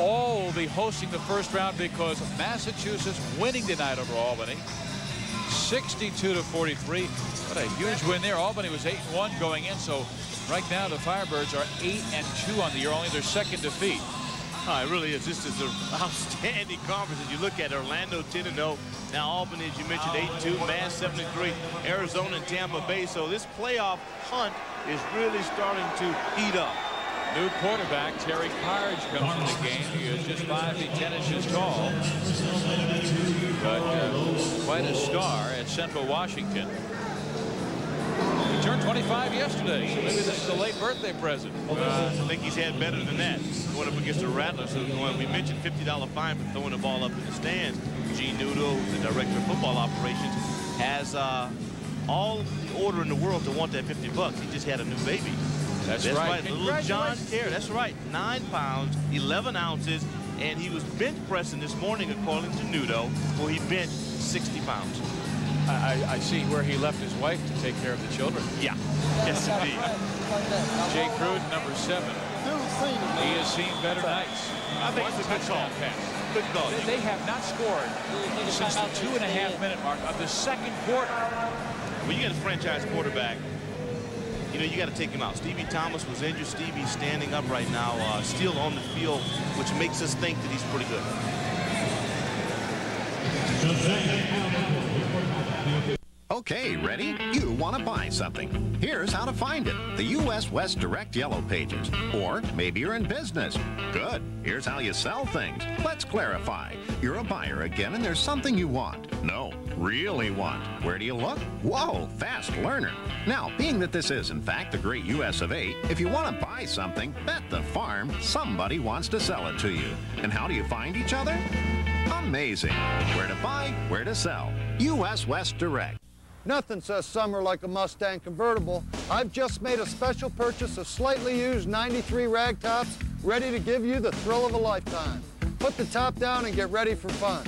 all will be hosting the first round because Massachusetts winning tonight over Albany, 62-43. What a huge win there. Albany was 8-1 going in, so right now the Firebirds are 8-2 on the year, only their second defeat. Oh, it really is. This is an outstanding conference. As you look at Orlando 10-0, now Albany, as you mentioned, 8-2, Mass 7-3, Arizona and Tampa Bay. So this playoff hunt is really starting to heat up. New quarterback Terry Carge comes in the game. He is just 5 feet 10 inches tall, but quite a star at Central Washington. He turned 25 yesterday, so maybe this is a late birthday present. I think he's had better than that. Going up against the Rattlers, so we mentioned $50 fine for throwing the ball up in the stands. Gene Nudo, the Director of Football Operations, has all the order in the world to want that $50. He just had a new baby. That's right. Little John Terry. That's right. 9 pounds, 11 ounces, and he was bench pressing this morning, according to Nudo, where he benched 60 pounds. I see where he left his wife to take care of the children. Yeah. Yes, indeed. Jay Cruden, number 7. He has seen better nights. I think it's a good call. Good call. They have not scored since the 2.5-minute mark of the second quarter. When you get a franchise quarterback, you know, you got to take him out. Stevie Thomas was injured. Stevie's standing up right now, still on the field, which makes us think that he's pretty good. Okay, ready? You want to buy something. Here's how to find it. The U.S. West Direct Yellow Pages. Or maybe you're in business. Good. Here's how you sell things. Let's clarify. You're a buyer again and there's something you want. No, really want. Where do you look? Whoa, fast learner. Now, being that this is, in fact, the great U.S. of A., if you want to buy something, bet the farm somebody wants to sell it to you. And how do you find each other? Amazing. Where to buy, where to sell. U.S. West Direct. Nothing says summer like a Mustang convertible. I've just made a special purchase of slightly used 93 rag tops, ready to give you the thrill of a lifetime. Put the top down and get ready for fun.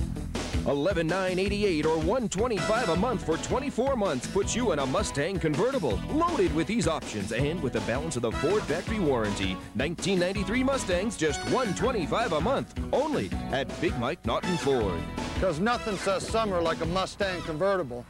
$11,988 or $125 a month for 24 months puts you in a Mustang convertible, loaded with these options and with the balance of the Ford factory warranty. 1993 Mustangs, just $125 a month, only at Big Mike Naughton Ford. Because nothing says summer like a Mustang convertible.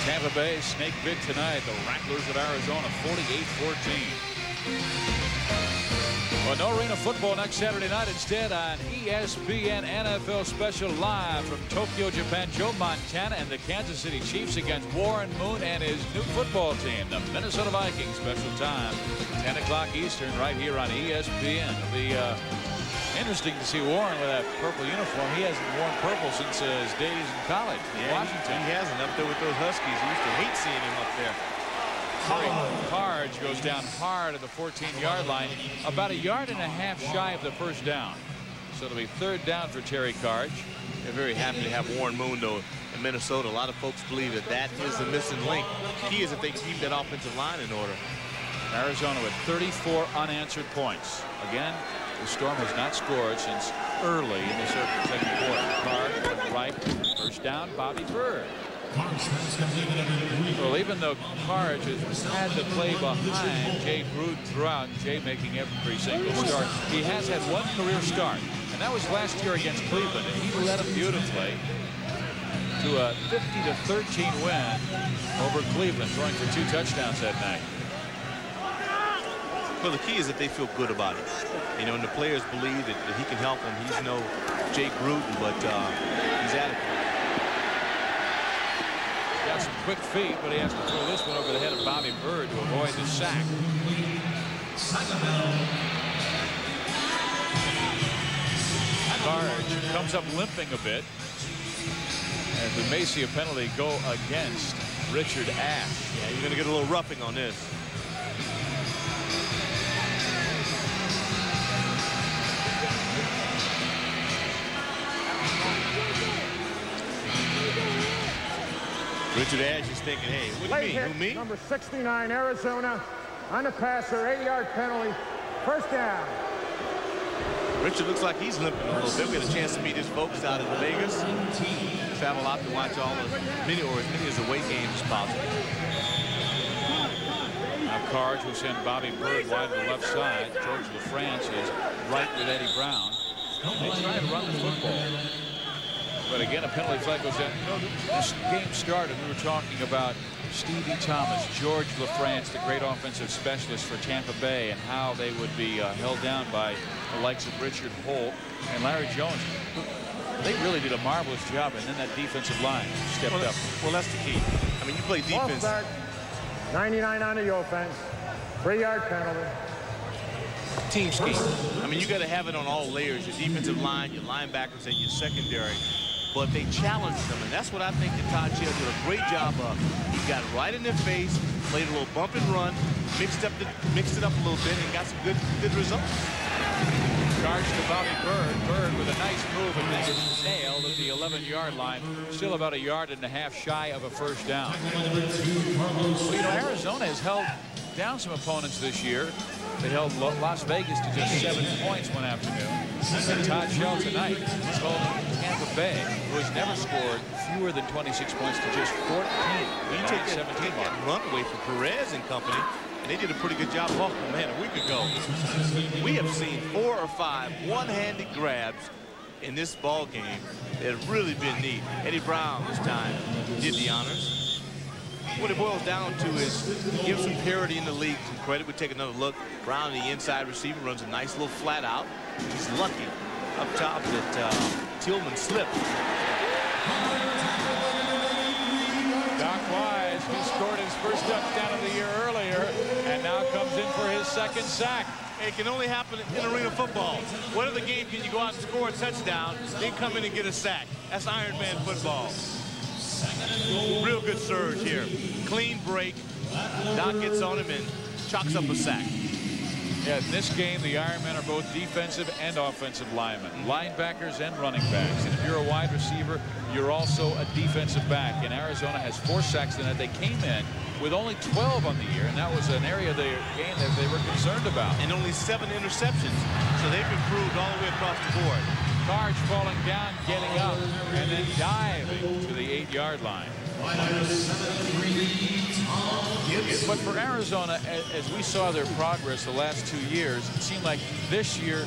Tampa Bay snake bit tonight. The Rattlers of Arizona, 48-14. Well, no arena football next Saturday night. Instead, on ESPN NFL special live from Tokyo, Japan, Joe Montana and the Kansas City Chiefs against Warren Moon and his new football team, the Minnesota Vikings. Special time, 10 o'clock Eastern, right here on ESPN. It'll be interesting to see Warren with that purple uniform. He hasn't worn purple since his days in college in Washington. He hasn't up there with those Huskies. He used to hate seeing him up there. Carge goes down hard at the 14-yard line, about 1.5 yards shy of the first down. So it'll be third down for Terry Carge. They're very happy to have Warren Moon, though, in Minnesota. A lot of folks believe that that is the missing link. Key is if they keep that offensive line in order. Arizona with 34 unanswered points. Again, the Storm has not scored since early in the second quarter. Carge right, first down, Bobby Bird. Well, even though Carge has had to play behind Jay Gruden throughout, Jay making every single start, he has had one career start, and that was last year against Cleveland, and he led them beautifully to a 50-13 win over Cleveland, throwing for 2 touchdowns that night. Well, the key is that they feel good about it. You know, and the players believe that he can help them. He's no Jay Gruden, but he's adequate. Got some quick feet, but he has to throw this one over the head of Bobby Bird to avoid the sack. Carge comes up limping a bit, and we may see a penalty go against Richard Ash. Yeah, you're going to get a little roughing on this. Richard Ash is thinking, hey, who me? Number 69, Arizona, on the passer, 8-yard penalty, first down. Richard looks like he's limping a little bit. We had a chance to meet his folks out in Vegas. Travel out to watch all as many as away games as possible. Now Carge will send Bobby Bird wide to the left side. George LaFrance is right with Eddie Brown. They try to run the football. But again, a penalty flag goes in. You know, this game started, we were talking about Stevie Thomas, George LaFrance, the great offensive specialist for Tampa Bay, and how they would be held down by the likes of Richard Holt and Larry Jones. They really did a marvelous job, and then that defensive line stepped up. Well, that's the key. I mean, you play defense. 99 on the offense, 3-yard penalty. Team scheme. I mean, you got to have it on all layers, your defensive line, your linebackers, and your secondary. But they challenged them, and that's what I think that Todd Shell did a great job of. He got right in their face, played a little bump and run, mixed it up a little bit, and got some good results. Charge to Bobby Bird. Bird with a nice move, and then is nailed at the 11-yard line. Still about 1.5 yards shy of a first down. Well, you know, Arizona has held down some opponents this year. They held Las Vegas to just 7 points one afternoon. And Todd Shell tonight is holding Tampa Bay, who has never scored fewer than 26 points, to just 14. When you take that run away from Perez and company, and they did a pretty good job off the man a week ago. We have seen 4 or 5 one-handed grabs in this ball game that have really been neat. Eddie Brown this time did the honors. What it boils down to is give some parity in the league. Some credit. We take another look. Brown, the inside receiver, runs a nice little flat out. He's lucky up top that Tillman slipped. Doc Wise, who scored his first touchdown of the year earlier, and now comes in for his second sack. It can only happen in arena football. What other game can you go out and score a touchdown, then come in and get a sack? That's Iron Man football. Real good surge here. Clean break. Doc gets on him and chalks up a sack. Yeah, in this game, the Ironmen are both defensive and offensive linemen, linebackers and running backs. And if you're a wide receiver, you're also a defensive back. And Arizona has 4 sacks tonight. They came in with only 12 on the year, and that was an area of the game that they were concerned about. And only 7 interceptions. So they've improved all the way across the board. Carge falling down, getting up, and then diving to the 8-yard line. But for Arizona, as we saw their progress the last 2 years, it seemed like this year,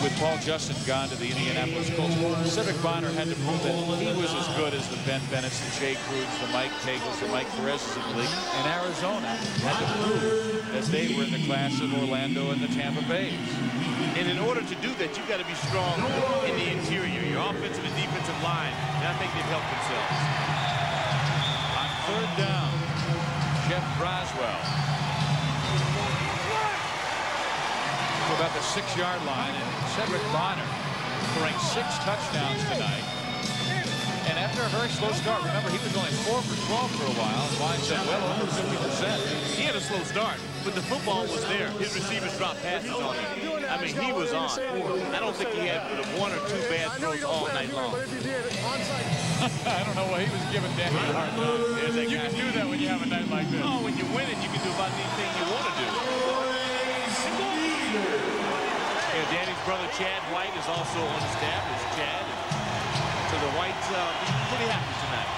with Paul Justin gone to the Indianapolis Colts, Cedric Bonner had to prove that he was as good as the Ben Bennett's, the Jay Crudens, the Mike Pagels, the Mike Perez's in the league. And Arizona had to prove that they were in the class of Orlando and the Tampa Bays. And in order to do that, you've got to be strong in the interior, your offensive and defensive line. And I think they've helped themselves. On 3rd down, Jeff Braswell to about the 6-yard line, and Cedric Bonner throwing 6 touchdowns tonight. And after a very slow start, remember, he was only 4 for 12 for a while. Vine said well over 50%. He had a slow start, but the football was there. His receivers dropped passes on him. I mean, he was on. I don't think he had 1 or 2 bad throws all night long. I don't know what he was giving Danny a hard time. You can do that when you have a night like this. Oh, when you win it, you can do about anything you want to do. Yeah, Danny's brother Chad White is also on the staff. It's Chad. So the Whites pretty happy tonight.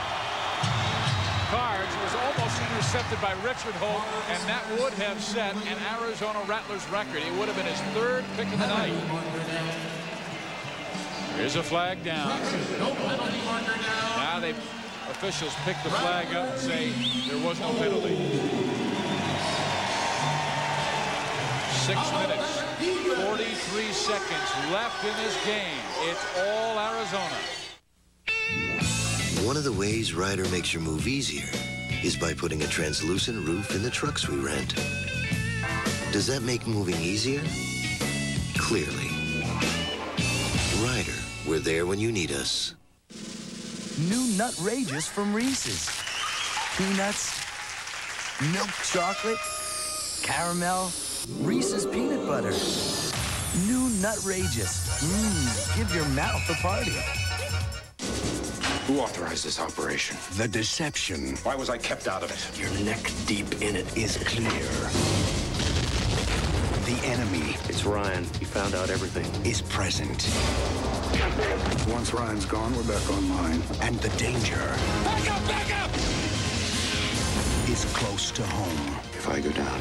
Carge was almost intercepted by Richard Holt, and that would have set an Arizona Rattlers record. It would have been his 3rd pick of the night. Here's a flag down. Now officials pick the flag up and say there was no penalty. 6 minutes, 43 seconds left in this game. It's all Arizona. One of the ways Ryder makes your move easier is by putting a translucent roof in the trucks we rent. Does that make moving easier? Clearly. Ryder, we're there when you need us. New Nutrageous from Reese's. Peanuts, milk chocolate, caramel, Reese's peanut butter. New Nutrageous. Give your mouth a party. Who authorized this operation? The deception. Why was I kept out of it? Your neck deep in it is clear. The enemy. It's Ryan. He found out everything. Is present. Once Ryan's gone, we're back online. And the danger. Back up! Back up! Is close to home. If I go down,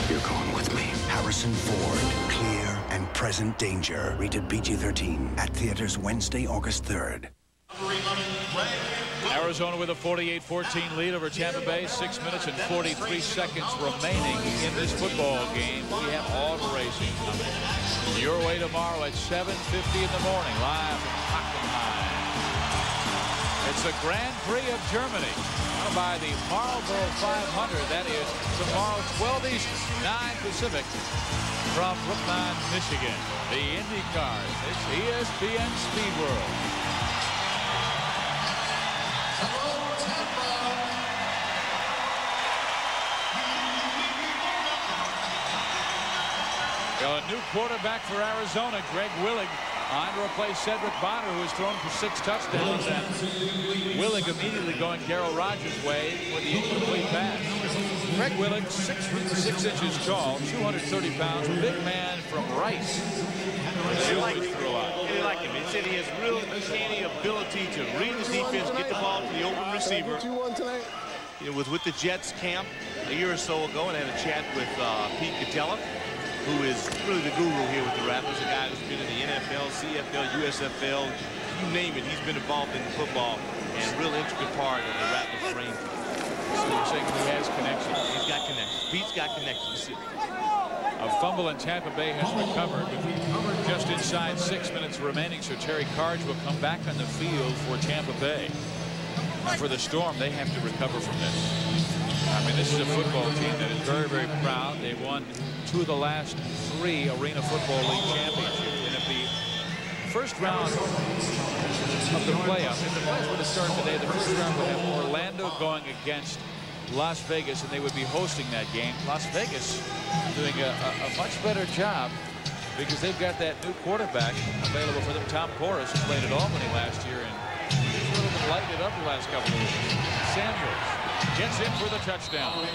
you're going with me. Harrison Ford. Clear and present danger. Rated PG-13. At theaters Wednesday, August 3rd. Arizona with a 48-14 lead over Tampa Bay. 6 minutes and 43 seconds remaining in this football game. We have auto racing coming your way tomorrow at 7:50 in the morning, live from Hockenheim. It's the Grand Prix of Germany, won by the Marlboro 500. That is tomorrow, 12 Eastern, 9 Pacific, from Brookline, Michigan. The IndyCars. It's ESPN Speed World. A new quarterback for Arizona, Greg Willig, on to replace Cedric Bonner, who has thrown for 6 touchdowns. And Willig immediately going Darryl Rogers' way with the incomplete pass. Greg Willig, 6 feet 6 inches tall, 230 pounds, a big man from Rice. They like him. They said he has real uncanny ability to read the defense, get the ball to the open receiver. It was with the Jets camp a year or so ago, and I had a chat with Pete Catella, who is really the guru here with the Rattlers, a guy who's been in the NFL, CFL, USFL, you name it. He's been involved in football and a real intricate part of the Rattlers brain. So you're saying he has connections? He's got connections. Pete's got connections. A fumble in Tampa Bay has recovered with just inside 6 minutes remaining, so Terry Carge will come back on the field for Tampa Bay. And for the Storm, they have to recover from this. I mean, this is a football team that is very, very proud. They won 2 of the last 3 Arena Football League championships. And if the first round of the playoffs, if the playoffs were to start today, the first round would have Orlando going against Las Vegas, and they would be hosting that game. Las Vegas doing a much better job because they've got that new quarterback available for them. Tom Porras, who played at Albany last year, and he's really been lighting it up the last couple of weeks. Samuels. Gets in for the touchdown.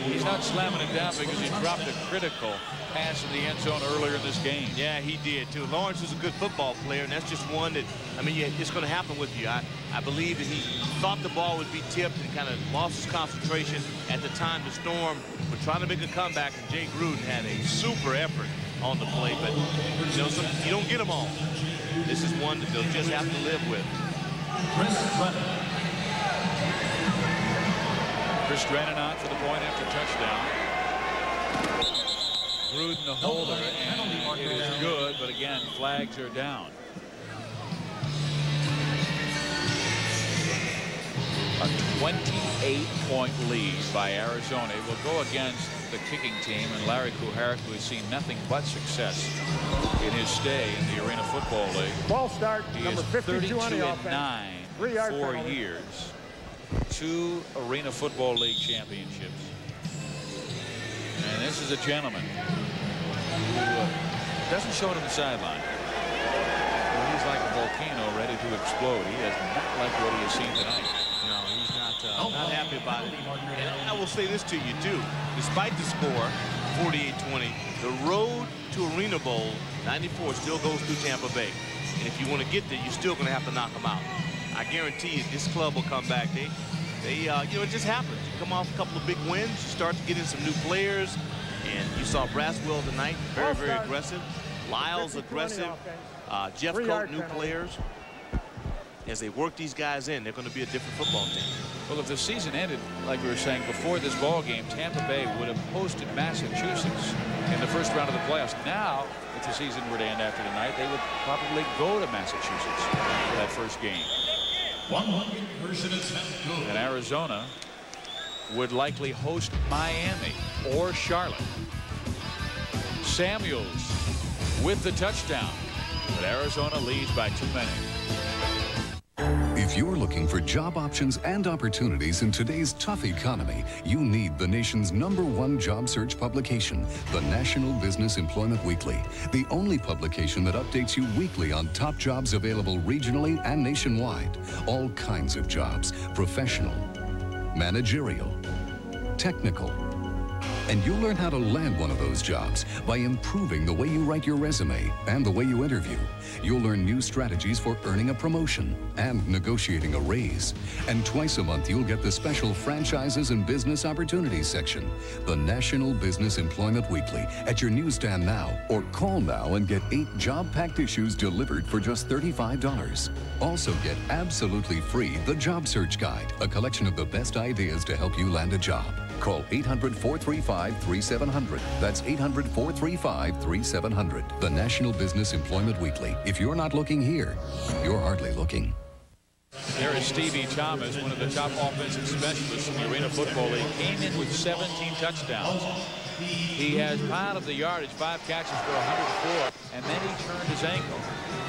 He's not slamming it down because he dropped a critical pass in the end zone earlier in this game. Yeah, he did too. Lawrence is a good football player, and that's just one that, I mean, it's going to happen with you. I believe that he thought the ball would be tipped and kind of lost his concentration at the time the Storm were trying to make a comeback, and Jay Gruden had a super effort on the play, but you know, you don't get them all. This is one that they'll just have to live with. Chris Drennan on for the point after touchdown. Gruden the holder, and it is good, but again, flags are down. A 28-point lead by Arizona. It will go against the kicking team, and Larry Kuharich, who has seen nothing but success in his stay in the Arena Football League. Ball start, he number is 52 on the offense. 32-9 in 4 years. 2 Arena Football League championships. And this is a gentleman who doesn't show it on the sideline. Well, he's like a volcano ready to explode. He does not like what he has seen tonight. No, he's not happy about it. And I will say this to you, too. Despite the score, 48-20, the road to Arena Bowl 94 still goes through Tampa Bay. And if you want to get there, you're still going to have to knock them out. I guarantee you this club will come back. They you know, it just happens. You come off a couple of big wins, you start to get in some new players, and you saw Braswell tonight, very, very aggressive. Lyles aggressive. Jeff Coat, new players. As they work these guys in, they're going to be a different football team. Well, if the season ended, like we were saying, before this ball game, Tampa Bay would have hosted Massachusetts in the first round of the playoffs. Now, if the season were to end after tonight, they would probably go to Massachusetts for that first game. And Arizona would likely host Miami or Charlotte. Samuels with the touchdown, but Arizona leads by too many. If you're looking for job options and opportunities in today's tough economy, you need the nation's #1 job search publication, the National Business Employment Weekly, the only publication that updates you weekly on top jobs available regionally and nationwide. All kinds of jobs, professional, managerial, technical. And you'll learn how to land one of those jobs by improving the way you write your resume and the way you interview. You'll learn new strategies for earning a promotion and negotiating a raise. And twice a month, you'll get the special Franchises and Business Opportunities section, the National Business Employment Weekly, at your newsstand now, or call now and get 8 job-packed issues delivered for just $35. Also get absolutely free the Job Search Guide, a collection of the best ideas to help you land a job. Call 800-435-3700. That's 800-435-3700. The National Business Employment Weekly. If you're not looking here, you're hardly looking. There is Stevie Thomas, one of the top offensive specialists in the Arena Football League. Came in with 17 touchdowns. He has piled up the yardage, 5 catches for 104, and then he turned his ankle.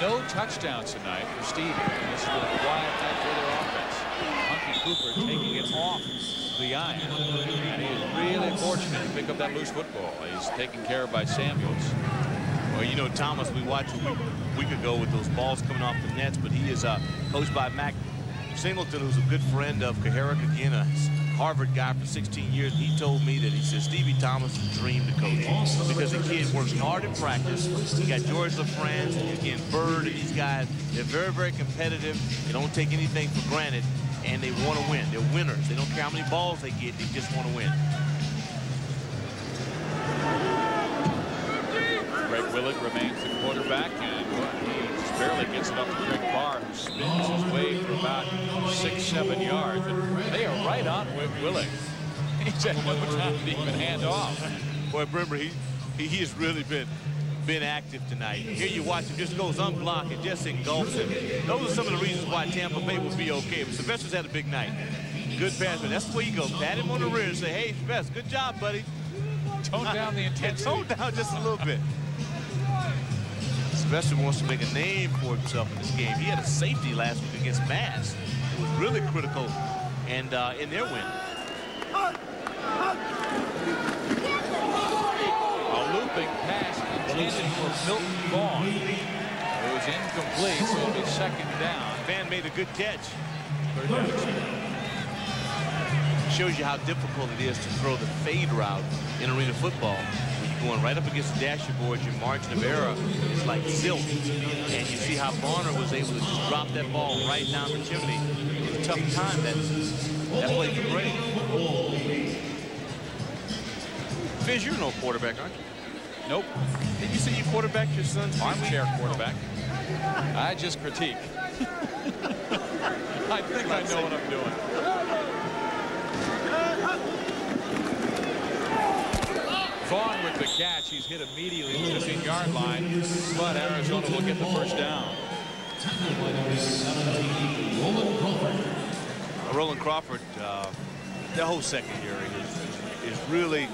No touchdowns tonight for Stevie. This is a quiet night for their offense. Hunky Cooper taking it off the iron, and he is really fortunate to pick up that loose football. He's taken care of by Samuels. Well, you know, Thomas, we watched a week ago with those balls coming off the nets, but he is coached by Mac Singleton, who's a good friend of Kuharich, again, a Harvard guy for 16 years. He told me that, he said, Stevie Thomas dreamed to coach because the kid works hard in practice. You got George LaFrance and again Bird, and these guys, they're very, very competitive. They don't take anything for granted, and they want to win. They're winners. They don't care how many balls they get. They just want to win. Greg Willett remains the quarterback, and he just barely gets it up to Greg Barr, who spins his way for about 6-7 yards. And they are right on with Willett. He's had no time to even hand off. Boy, remember, he has really been active tonight. Here you watch him, just goes unblocked and just engulfs him. Those are some of the reasons why Tampa Bay will be okay. But Sylvester's had a big night. Good pass, but that's the way you go. Pat him on the rear and say, hey, Sylvester, good job, buddy. Tone down the intensity. Tone down just a little bit. Sylvester wants to make a name for himself in this game. He had a safety last week against Mass. It was really critical and in their win. A looping pass intended for Milton Vaughn. It was incomplete, so it'll be 2nd down. Van made a good catch. shows you how difficult it is to throw the fade route in arena football. When you're going right up against the dasher board, your margin of error is like silk. And you see how Bonner was able to just drop that ball right down the chimney. It was a tough time that played for Gray. Fizz, you're no quarterback, aren't you? Nope. Did you say you quarterbacked your son's armchair quarterback? I just critique. I think I know what I'm doing. Vaughn with the catch. He's hit immediately at the 15-yard line, but Arizona will get the first down. Roland Crawford, the whole secondary is really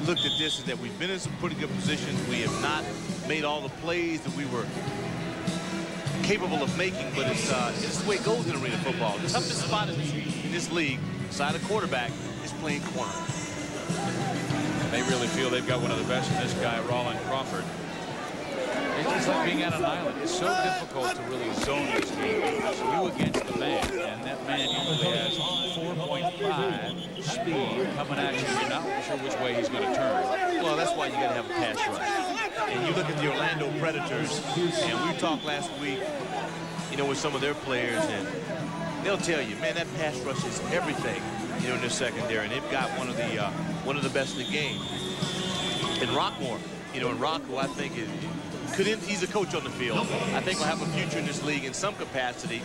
looked at this, is that we've been in some pretty good positions. We have not made all the plays that we were capable of making, but it's the way it goes in arena football. The toughest spot in this league, beside a quarterback, is playing corner. They really feel they've got one of the best in this guy, Roland Crawford. It's like being on an island. It's so difficult to really zone this game. It's you against the man, and that man usually has 4.5 speed coming at you. You're not sure which way he's going to turn. Well, that's why you got to have a pass rush. And you look at the Orlando Predators, and we talked last week, you know, with some of their players, and they'll tell you, man, that pass rush is everything, you know, in their secondary, and they've got one of the best in the game. And Rockmore, you know, and Rock, who I think he's a coach on the field. I think will have a future in this league in some capacity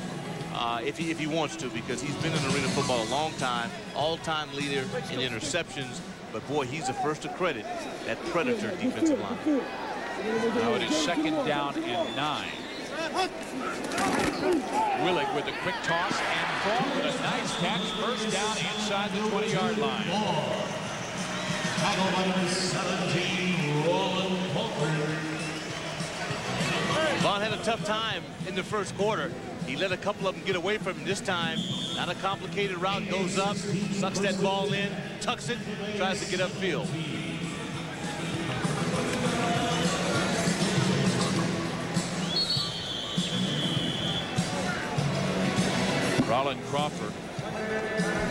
if he wants to, because he's been in arena football a long time, all-time leader in interceptions. But boy, he's the first to credit that Predator defensive line. Now it is 2nd down and 9. Willig with a quick toss, and Vaughn with a nice catch. First down inside the 20-yard line. Tackle by number 17, Roland Crawford. Vaughn had a tough time in the first quarter. He let a couple of them get away from him. This time, not a complicated route, goes up, sucks that ball in, tucks it, tries to get upfield. Roland Crawford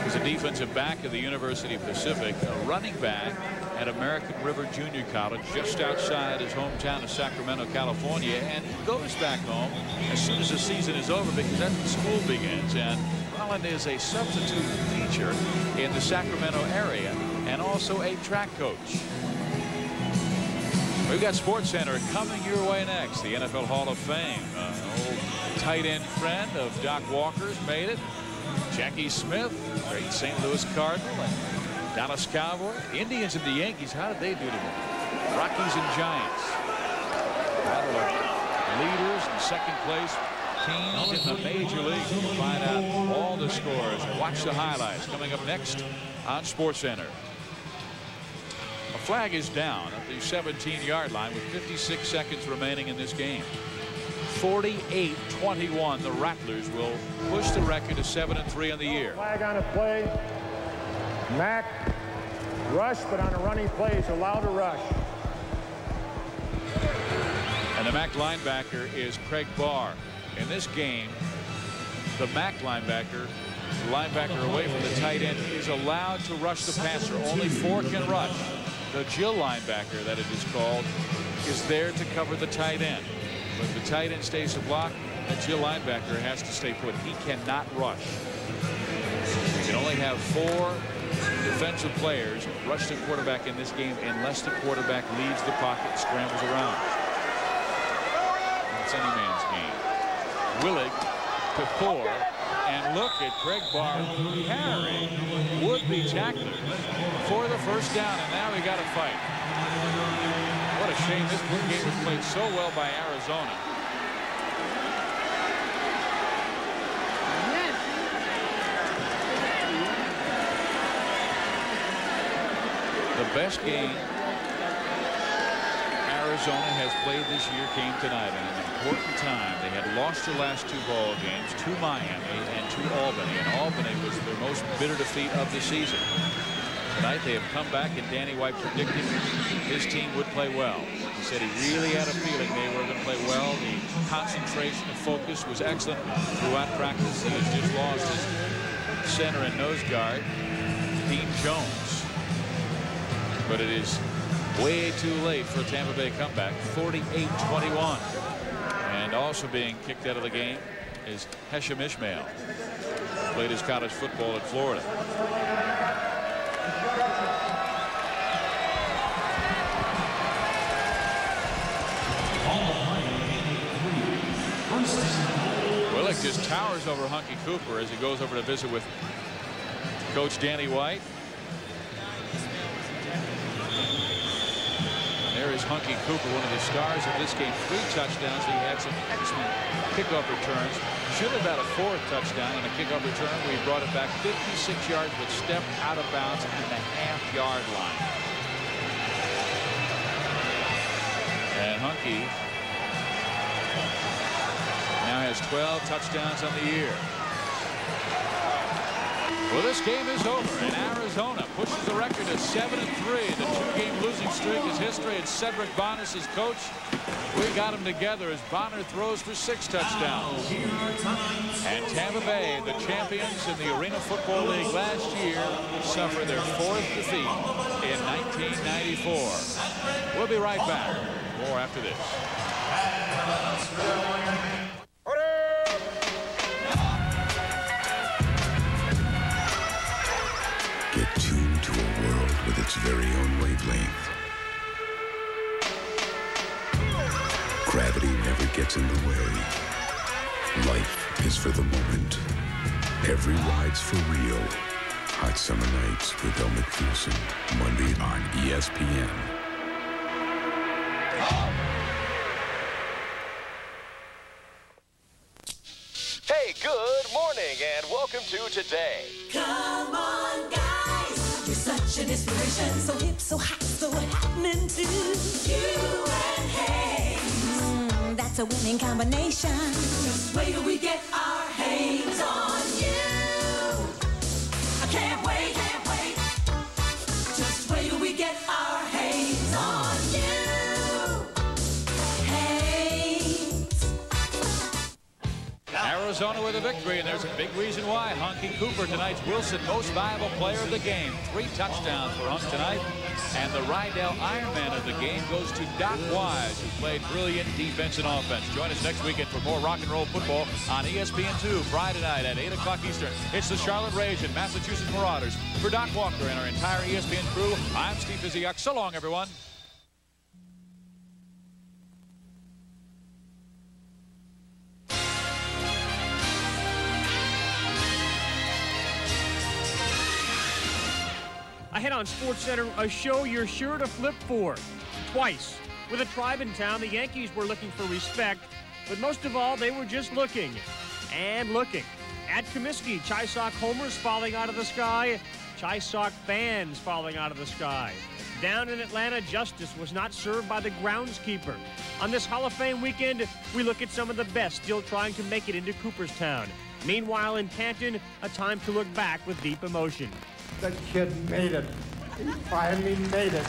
is a defensive back of the University of Pacific, a running back at American River Junior College, just outside his hometown of Sacramento, California, and he goes back home as soon as the season is over, because that's when school begins. And Roland is a substitute teacher in the Sacramento area and also a track coach. We've got SportsCenter coming your way next. The NFL Hall of Fame, old tight end friend of Doc Walker's made it. Jackie Smith, great St. Louis Cardinal, and Dallas Cowboys, Indians and the Yankees. How did they do today? Rockies and Giants. Battle of leaders and second place teams in the major leagues. You can find out all the scores and watch the highlights coming up next on SportsCenter. A flag is down at the 17-yard line with 56 seconds remaining in this game. 48-21. The Rattlers will push the record to 7-3 on the year. Flag on a play. Mack rush, but on a running play is allowed to rush. And the Mack linebacker is Craig Barr. In this game, the Mack linebacker away from the tight end, is allowed to rush the passer. Only 4 can rush. The Jill linebacker, that it is called, is there to cover the tight end. But if the tight end stays to block, the Jill linebacker has to stay put. He cannot rush. You can only have 4 defensive players rush the quarterback in this game unless the quarterback leaves the pocket and scrambles around. It's any man's game. Willig to 4, and look at Craig Barr carrying would-be tacklers for the first down, and now we got a fight. What a shame. This game was played so well by Arizona. The best game Arizona has played this year came tonight at an important time. They had lost their last 2 ball games to Miami and to Albany, and Albany was their most bitter defeat of the season. Tonight they have come back, and Danny White predicted his team would play well. He said he really had a feeling they were going to play well. The concentration and focus was excellent throughout practice. He has just lost his center and nose guard. Jones. But it is way too late for a Tampa Bay comeback. 48-21. And also being kicked out of the game is Hesham Ishmael. Played his college football at Florida. Willick just towers over Hunky Cooper as he goes over to visit with Coach Danny White. There is Hunky Cooper, one of the stars of this game. 3 touchdowns. He had some excellent kickoff returns. Should have had a 4th touchdown on a kickoff return where he brought it back 56 yards but stepped out of bounds at the half-yard line. And Hunky now has 12 touchdowns on the year. Well, this game is over, and Arizona pushes the record to 7-3. The 2-game losing streak is history, and Cedric Bonner is coach. We got them together as Bonner throws for 6 touchdowns. And Tampa Bay, the champions in the Arena Football League last year, suffer their 4th defeat in 1994. We'll be right back. More after this. Get tuned to a world with its very own wavelength. Gravity never gets in the way. Life is for the moment. Every ride's for real. Hot Summer Nights with El McPherson. Monday on ESPN. Hey, good morning and welcome to Today. Come on, guys. You're such an inspiration. So hip, so hot, so happening too. You and Hayes. That's a winning combination. Just wait till we get our hands on you. I can't wait, can't wait. Just wait till we get our hands on you. Hayes. Arizona with a victory, and there's a big reason why. Hunky Cooper, tonight's Wilson most valuable player of the game. 3 touchdowns for Hunk tonight. And the Rydell Ironman of the game goes to Doc Wise, who played brilliant defense and offense. Join us next weekend for more rock and roll football on ESPN2 Friday night at 8 o'clock Eastern. It's the Charlotte Rage and Massachusetts Marauders. For Doc Walker and our entire ESPN crew, I'm Steve Fiziak. So long, everyone. Ahead on SportsCenter, a show you're sure to flip for. Twice. With a tribe in town, the Yankees were looking for respect, but most of all, they were just looking. And looking. At Comiskey, Chisock homers falling out of the sky, Chisock fans falling out of the sky. Down in Atlanta, justice was not served by the groundskeeper. On this Hall of Fame weekend, we look at some of the best still trying to make it into Cooperstown. Meanwhile, in Canton, a time to look back with deep emotion. The kid made it. He finally made it.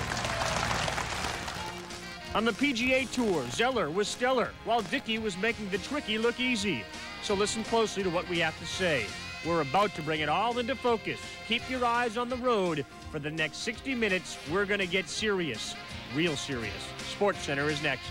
On the PGA Tour, Zeller was stellar, while Dickey was making the tricky look easy. So listen closely to what we have to say. We're about to bring it all into focus. Keep your eyes on the road. For the next 60 minutes, we're going to get serious. Real serious. SportsCenter is next.